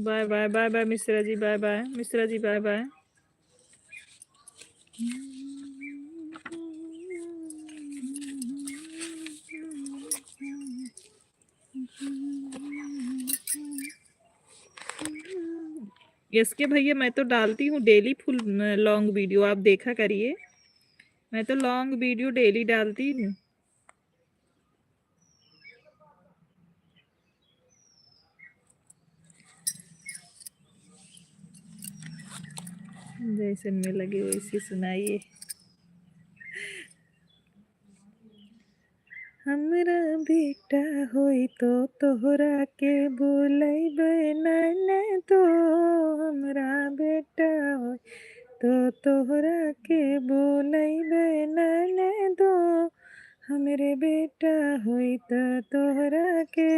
Bye bye bye bye Mishra ji, bye bye Mishra ji, bye bye. इसके भैया मैं तो डालती हूँ डेली फुल लॉन्ग वीडियो, आप देखा करिए, मैं तो लॉन्ग वीडियो डेली डालती हूँ। जैसे में लगे वैसे सुनाइए। हमरा बेटा होई तो तोहरा के बोलैबे ननदो, हमरा बेटा होई तो तोहरा के बोलैबे ननदो, हमरे बेटा होई तो तोहरा के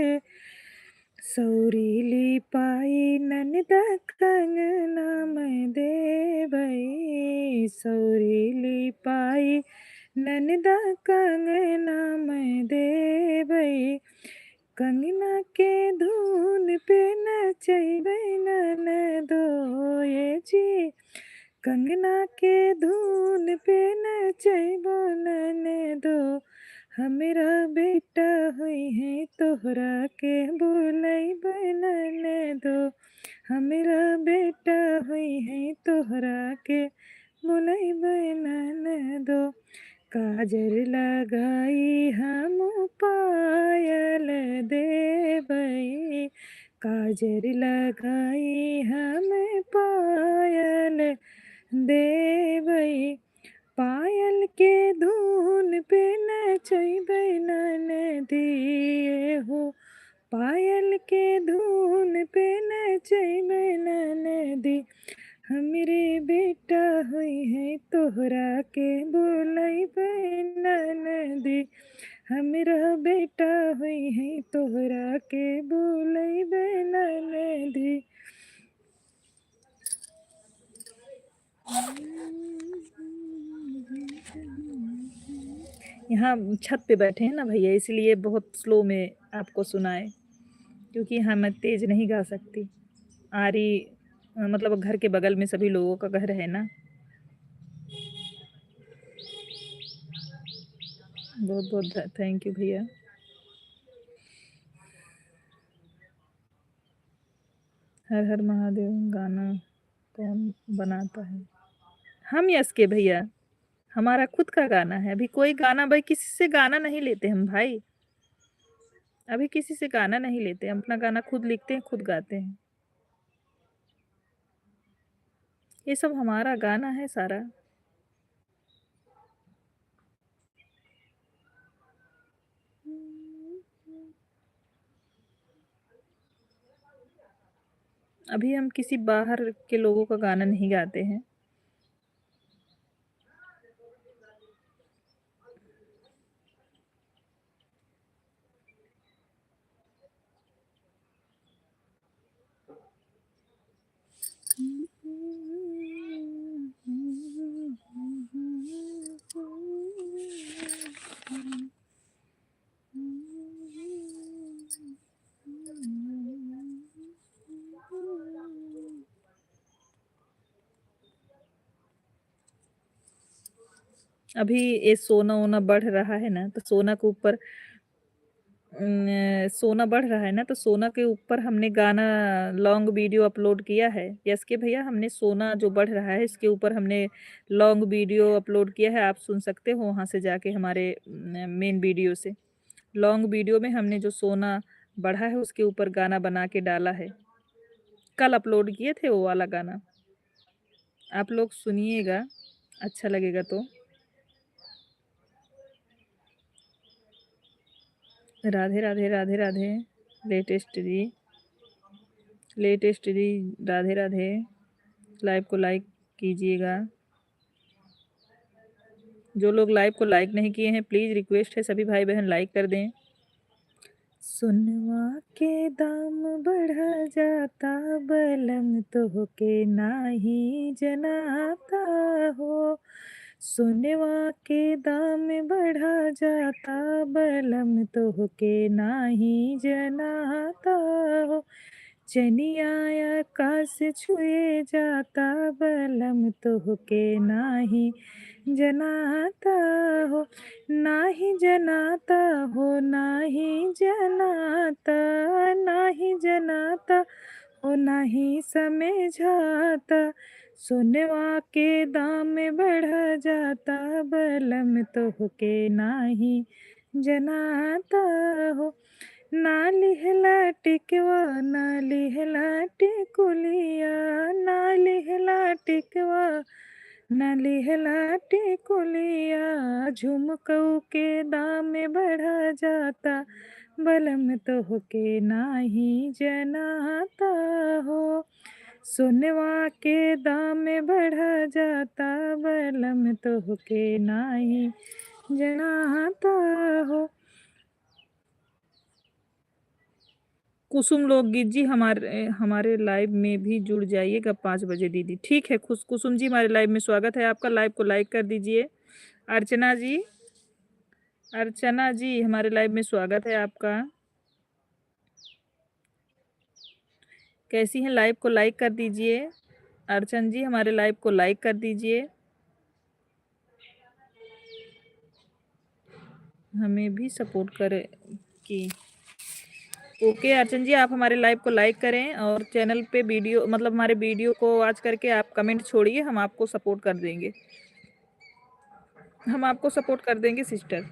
सौरीली पाई ननद कंगना मैं देबै, सौरीली पाई ननद कंगना मैं देबै, कंगना के धुन पे नचैबै ननदो ये जी, कंगना के धुन पे नचैबो ननदो, हमरा बेटा होई है तोहरा के बोलैबै ननदो, हमरा बेटा होई है तोहरा के बोलैबै ननदो, काजर लगाई हम पायल देबै, काजर लगाई हम पायल देबै, पायल के धुन पे नचैबै ननदी हो, पायल के धुन पे नचैबै ननदी, हमरे बेटा होई है तोहरा के बोलैबै ननदी, हमरा बेटा होई है तोहरा के बोलैबै ननदी। यहाँ छत पे बैठे हैं ना भैया, इसलिए बहुत स्लो में आपको सुनाए, क्योंकि यहाँ मैं तेज नहीं गा सकती। आरी मतलब घर के बगल में सभी लोगों का घर है ना। बहुत बहुत थैंक यू भैया। हर हर महादेव गाना कौन बनाता है? हम यस के भैया, हमारा खुद का गाना है। अभी कोई गाना भाई किसी से गाना नहीं लेते हम भाई, अभी किसी से गाना नहीं लेते, हम अपना गाना खुद लिखते हैं, खुद गाते हैं। ये सब हमारा गाना है सारा। अभी हम किसी बाहर के लोगों का गाना नहीं गाते हैं। अभी ये सोना वोना बढ़ रहा है ना, तो सोना के ऊपर सोना बढ़ रहा है ना, तो सोना के ऊपर हमने गाना लॉन्ग वीडियो अपलोड किया है। यस के भैया, हमने सोना जो बढ़ रहा है इसके ऊपर हमने लॉन्ग वीडियो अपलोड किया है। आप सुन सकते हो वहाँ से जाके, हमारे मेन वीडियो से। लॉन्ग वीडियो में हमने जो सोना बढ़ा है उसके ऊपर गाना बना के डाला है। कल अपलोड किए थे वो वाला गाना, आप लोग सुनिएगा, अच्छा लगेगा तो। राधे राधे राधे राधे। लेटेस्ट जी, राधे राधे। लाइव को लाइक कीजिएगा। जो लोग लाइव को लाइक नहीं किए हैं, प्लीज रिक्वेस्ट है सभी भाई बहन लाइक कर दें। सुनवा के दाम बढ़ जाता, बलम तो के नाही जनाता हो। सुनवा के दाम बढ़ा जाता, बलम तो के नाही जनाता हो। चनिया आकाश छुए जाता, बलम तो के नाही जनाता हो। नाही जनाता हो, नाही जनाता, नाही जनाता हो, नाही समझाता। सोनवा के दाम बढ़ जाता, बलम तो के नाही जनाता हो। ना लिहला टिकवा, ना लिहला टिकुलिया, ना लिहला टिकवा, ना लिहला टिकुलिया। झुमकऊ के दाम बढ़ा जाता, बलम तो के नाही जनाता हो। सोनवा के दाम बढ़ा जाता, बलम तो के नाही जनाता हो। कुसुम लोकगीत जी, हमारे लाइव में भी जुड़ जाइएगा 5 बजे दीदी। ठीक है कुसुम जी, हमारे लाइव में स्वागत है आपका। लाइव को लाइक कर दीजिए। अर्चना जी हमारे लाइव में स्वागत है आपका। कैसी हैं? लाइव को लाइक कर दीजिए। अर्चन जी हमारे लाइव को लाइक कर दीजिए, हमें भी सपोर्ट करें कि ओके। अर्चन जी आप हमारे लाइव को लाइक करें और चैनल पे वीडियो, मतलब हमारे वीडियो को वॉच करके आप कमेंट छोड़िए, हम आपको सपोर्ट कर देंगे। हम आपको सपोर्ट कर देंगे सिस्टर।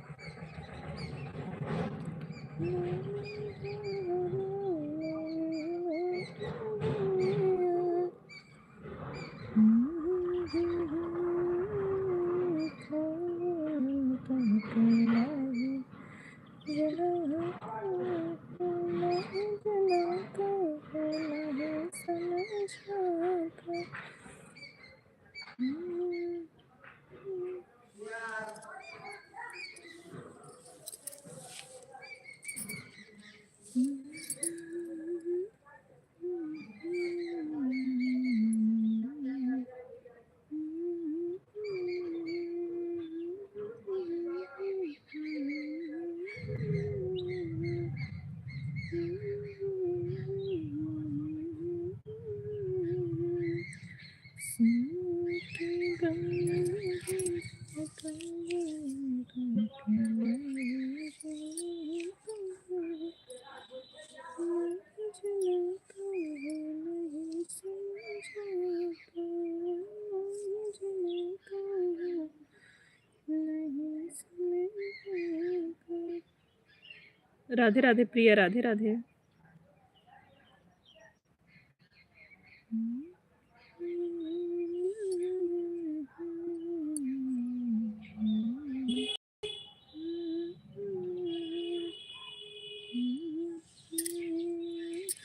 राधे राधे प्रिया, राधे राधे।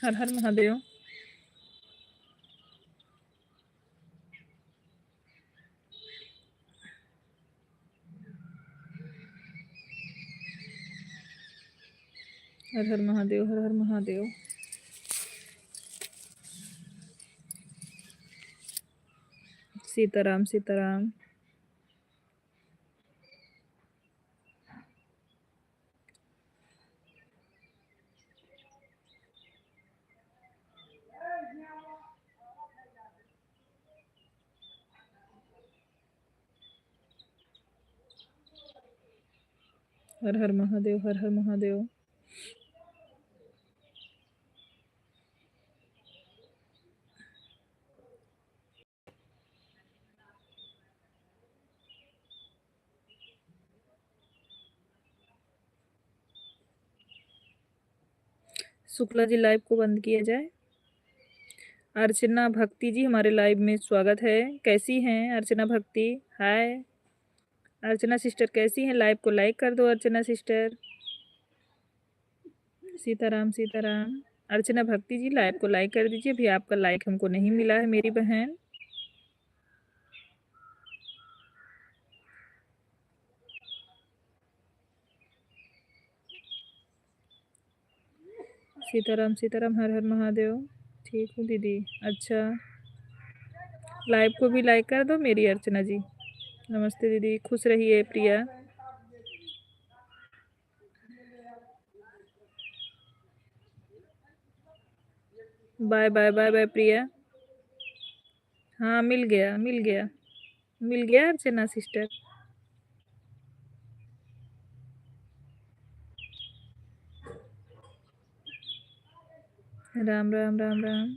हर हर महादेव। हर हर महादेव, हर हर महादेव। सीताराम सीताराम। हर हर महादेव, हर हर महादेव। शुक्ला जी लाइव को बंद किया जाए। अर्चना भक्ति जी हमारे लाइव में स्वागत है। कैसी हैं अर्चना भक्ति? हाय अर्चना सिस्टर, कैसी हैं? लाइव को लाइक कर दो अर्चना सिस्टर। सीताराम सीताराम। अर्चना भक्ति जी लाइव को लाइक कर दीजिए, भी आपका लाइक हमको नहीं मिला है मेरी बहन। सीताराम सीताराम, हर हर महादेव। ठीक हूँ दीदी। अच्छा, लाइव को भी लाइक कर दो मेरी अर्चना जी। नमस्ते दीदी, खुश रहिए प्रिया। बाय बाय बाय बाय प्रिया। हाँ मिल गया मिल गया मिल गया अर्चना सिस्टर। राम राम राम राम।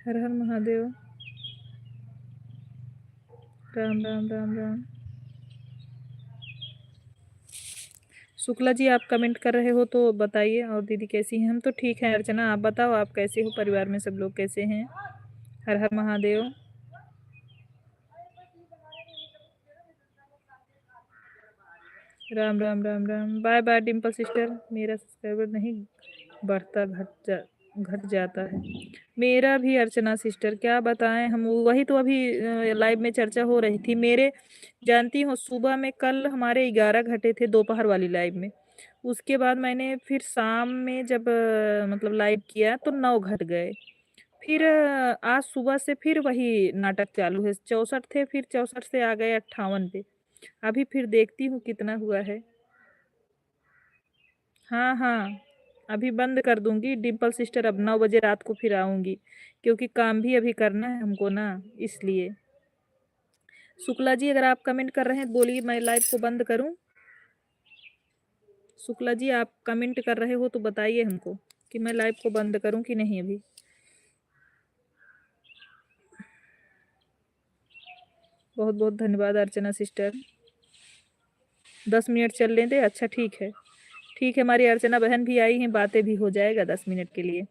हर हर महादेव। राम राम राम राम। शुक्ला जी आप कमेंट कर रहे हो तो बताइए। और दीदी कैसी हैं? हम तो ठीक हैं। अर्चना आप बताओ, आप कैसे हो? परिवार में सब लोग कैसे हैं? हर हर Mahadev. Ram Ram Ram Ram. Bye bye Dimple sister. मेरा सब्सक्राइबर नहीं बढ़ता, घट जाता है मेरा भी। अर्चना सिस्टर क्या बताएं हम, वही तो अभी लाइव में चर्चा हो रही थी मेरे। जानती हो सुबह में कल हमारे 11 घटे थे दोपहर वाली लाइव में। उसके बाद मैंने फिर शाम में जब मतलब लाइव किया तो 9 घट गए। फिर आज सुबह से फिर वही नाटक चालू है। 64 थे, फिर 64 से आ गए 58 पे। अभी फिर देखती हूँ कितना हुआ है। हाँ हाँ, अभी बंद कर दूंगी डिम्पल सिस्टर। अब 9 बजे रात को फिर आऊंगी, क्योंकि काम भी अभी करना है हमको ना, इसलिए। शुक्ला जी अगर आप कमेंट कर रहे हैं बोलिए, मैं लाइव को बंद करूं? शुक्ला जी आप कमेंट कर रहे हो तो बताइए हमको कि मैं लाइव को बंद करूं कि नहीं अभी। बहुत बहुत धन्यवाद अर्चना सिस्टर। 10 मिनट चल लें दे। अच्छा ठीक है, ठीक है। हमारी अर्चना बहन भी आई हैं, बातें भी हो जाएगा 10 मिनट के लिए।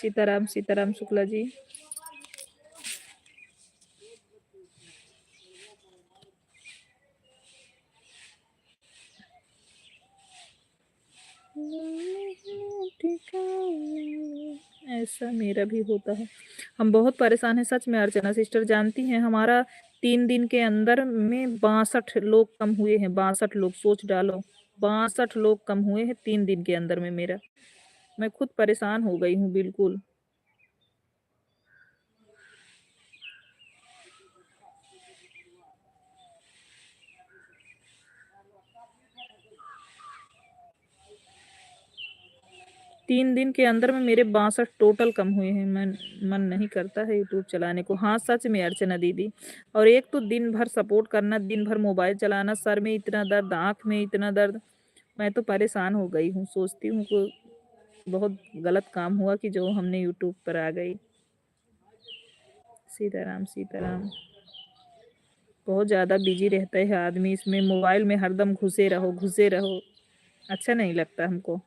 सीताराम सीताराम शुक्ला जी। ऐसा मेरा भी होता है। हम बहुत परेशान हैं सच में अर्चना सिस्टर। जानती हैं हमारा 3 दिन के अंदर में 62 लोग कम हुए हैं। 62 लोग, सोच डालो। 62 लोग कम हुए हैं 3 दिन के अंदर में मेरा। मैं खुद परेशान हो गई हूँ बिल्कुल। 3 दिन के अंदर में मेरे 62 टोटल कम हुए हैं। मन नहीं करता है यूट्यूब चलाने को। हाँ सच में अर्चना दीदी। और एक तो दिन भर सपोर्ट करना, दिन भर मोबाइल चलाना, सर में इतना दर्द, आँख में इतना दर्द। मैं तो परेशान हो गई हूँ। सोचती हूँ कि बहुत गलत काम हुआ कि जो हमने यूट्यूब पर आ गई। सीताराम सीताराम। बहुत ज़्यादा बिजी रहता है आदमी इसमें, मोबाइल में हरदम घुसे रहो घुसे रहो। अच्छा नहीं लगता हमको।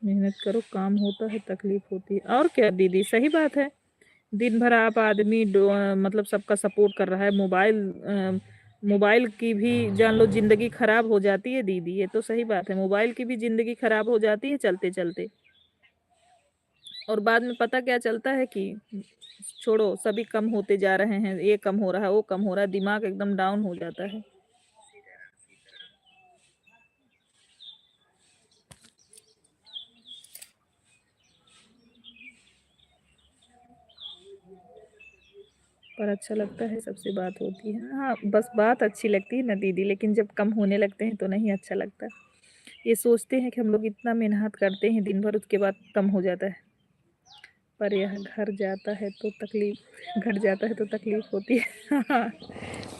मेहनत करो, काम होता है, तकलीफ होती है। और क्या दीदी, सही बात है। दिन भर आप आदमी मतलब सबका सपोर्ट कर रहा है, मोबाइल की भी जान लो जिंदगी खराब हो जाती है दीदी, ये तो सही बात है। मोबाइल की भी जिंदगी खराब हो जाती है चलते चलते, और बाद में पता क्या चलता है कि छोड़ो, सभी कम होते जा रहे हैं, ये कम हो रहा है, वो कम हो रहा है, दिमाग एकदम डाउन हो जाता है। पर अच्छा लगता है, सबसे बात होती है। हाँ, बस बात अच्छी लगती है ना दीदी, लेकिन जब कम होने लगते हैं तो नहीं अच्छा लगता। ये सोचते हैं कि हम लोग इतना मेहनत करते हैं दिन भर, उसके बाद कम हो जाता है। पर यह घर जाता है तो तकलीफ, घट जाता है तो तकलीफ होती है। हाँ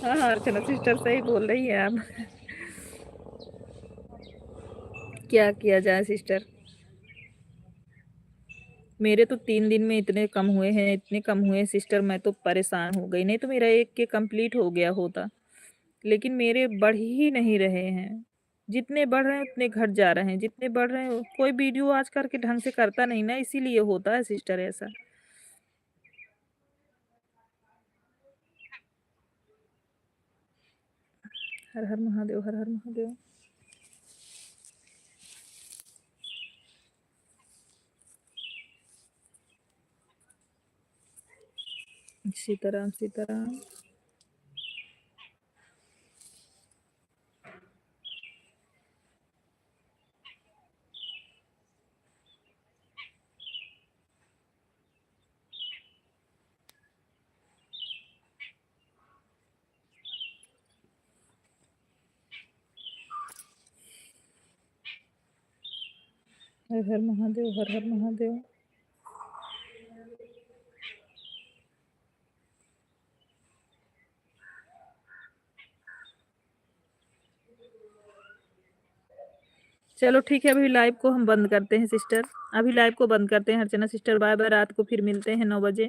हाँ अर्चना सिस्टर, सही बोल रही है आप। क्या किया जाए सिस्टर, मेरे तो 3 दिन में इतने कम हुए हैं, इतने कम हुए हैं सिस्टर, मैं तो परेशान हो गई। नहीं तो मेरा एक के कंप्लीट हो गया होता, लेकिन मेरे बढ़ ही नहीं रहे हैं। जितने बढ़ रहे हैं उतने घट जा रहे हैं, जितने बढ़ रहे हैं। कोई वीडियो आज करके ढंग से करता नहीं ना, इसीलिए होता है सिस्टर ऐसा। हर हर महादेव, हर हर महादेव। सीताराम सीताराम। हर हर महादेव, हर हर महादेव। चलो ठीक है, अभी लाइव को हम बंद करते हैं सिस्टर। अभी लाइव को बंद करते हैं अर्चना सिस्टर। बाय बाय, रात को फिर मिलते हैं 9 बजे।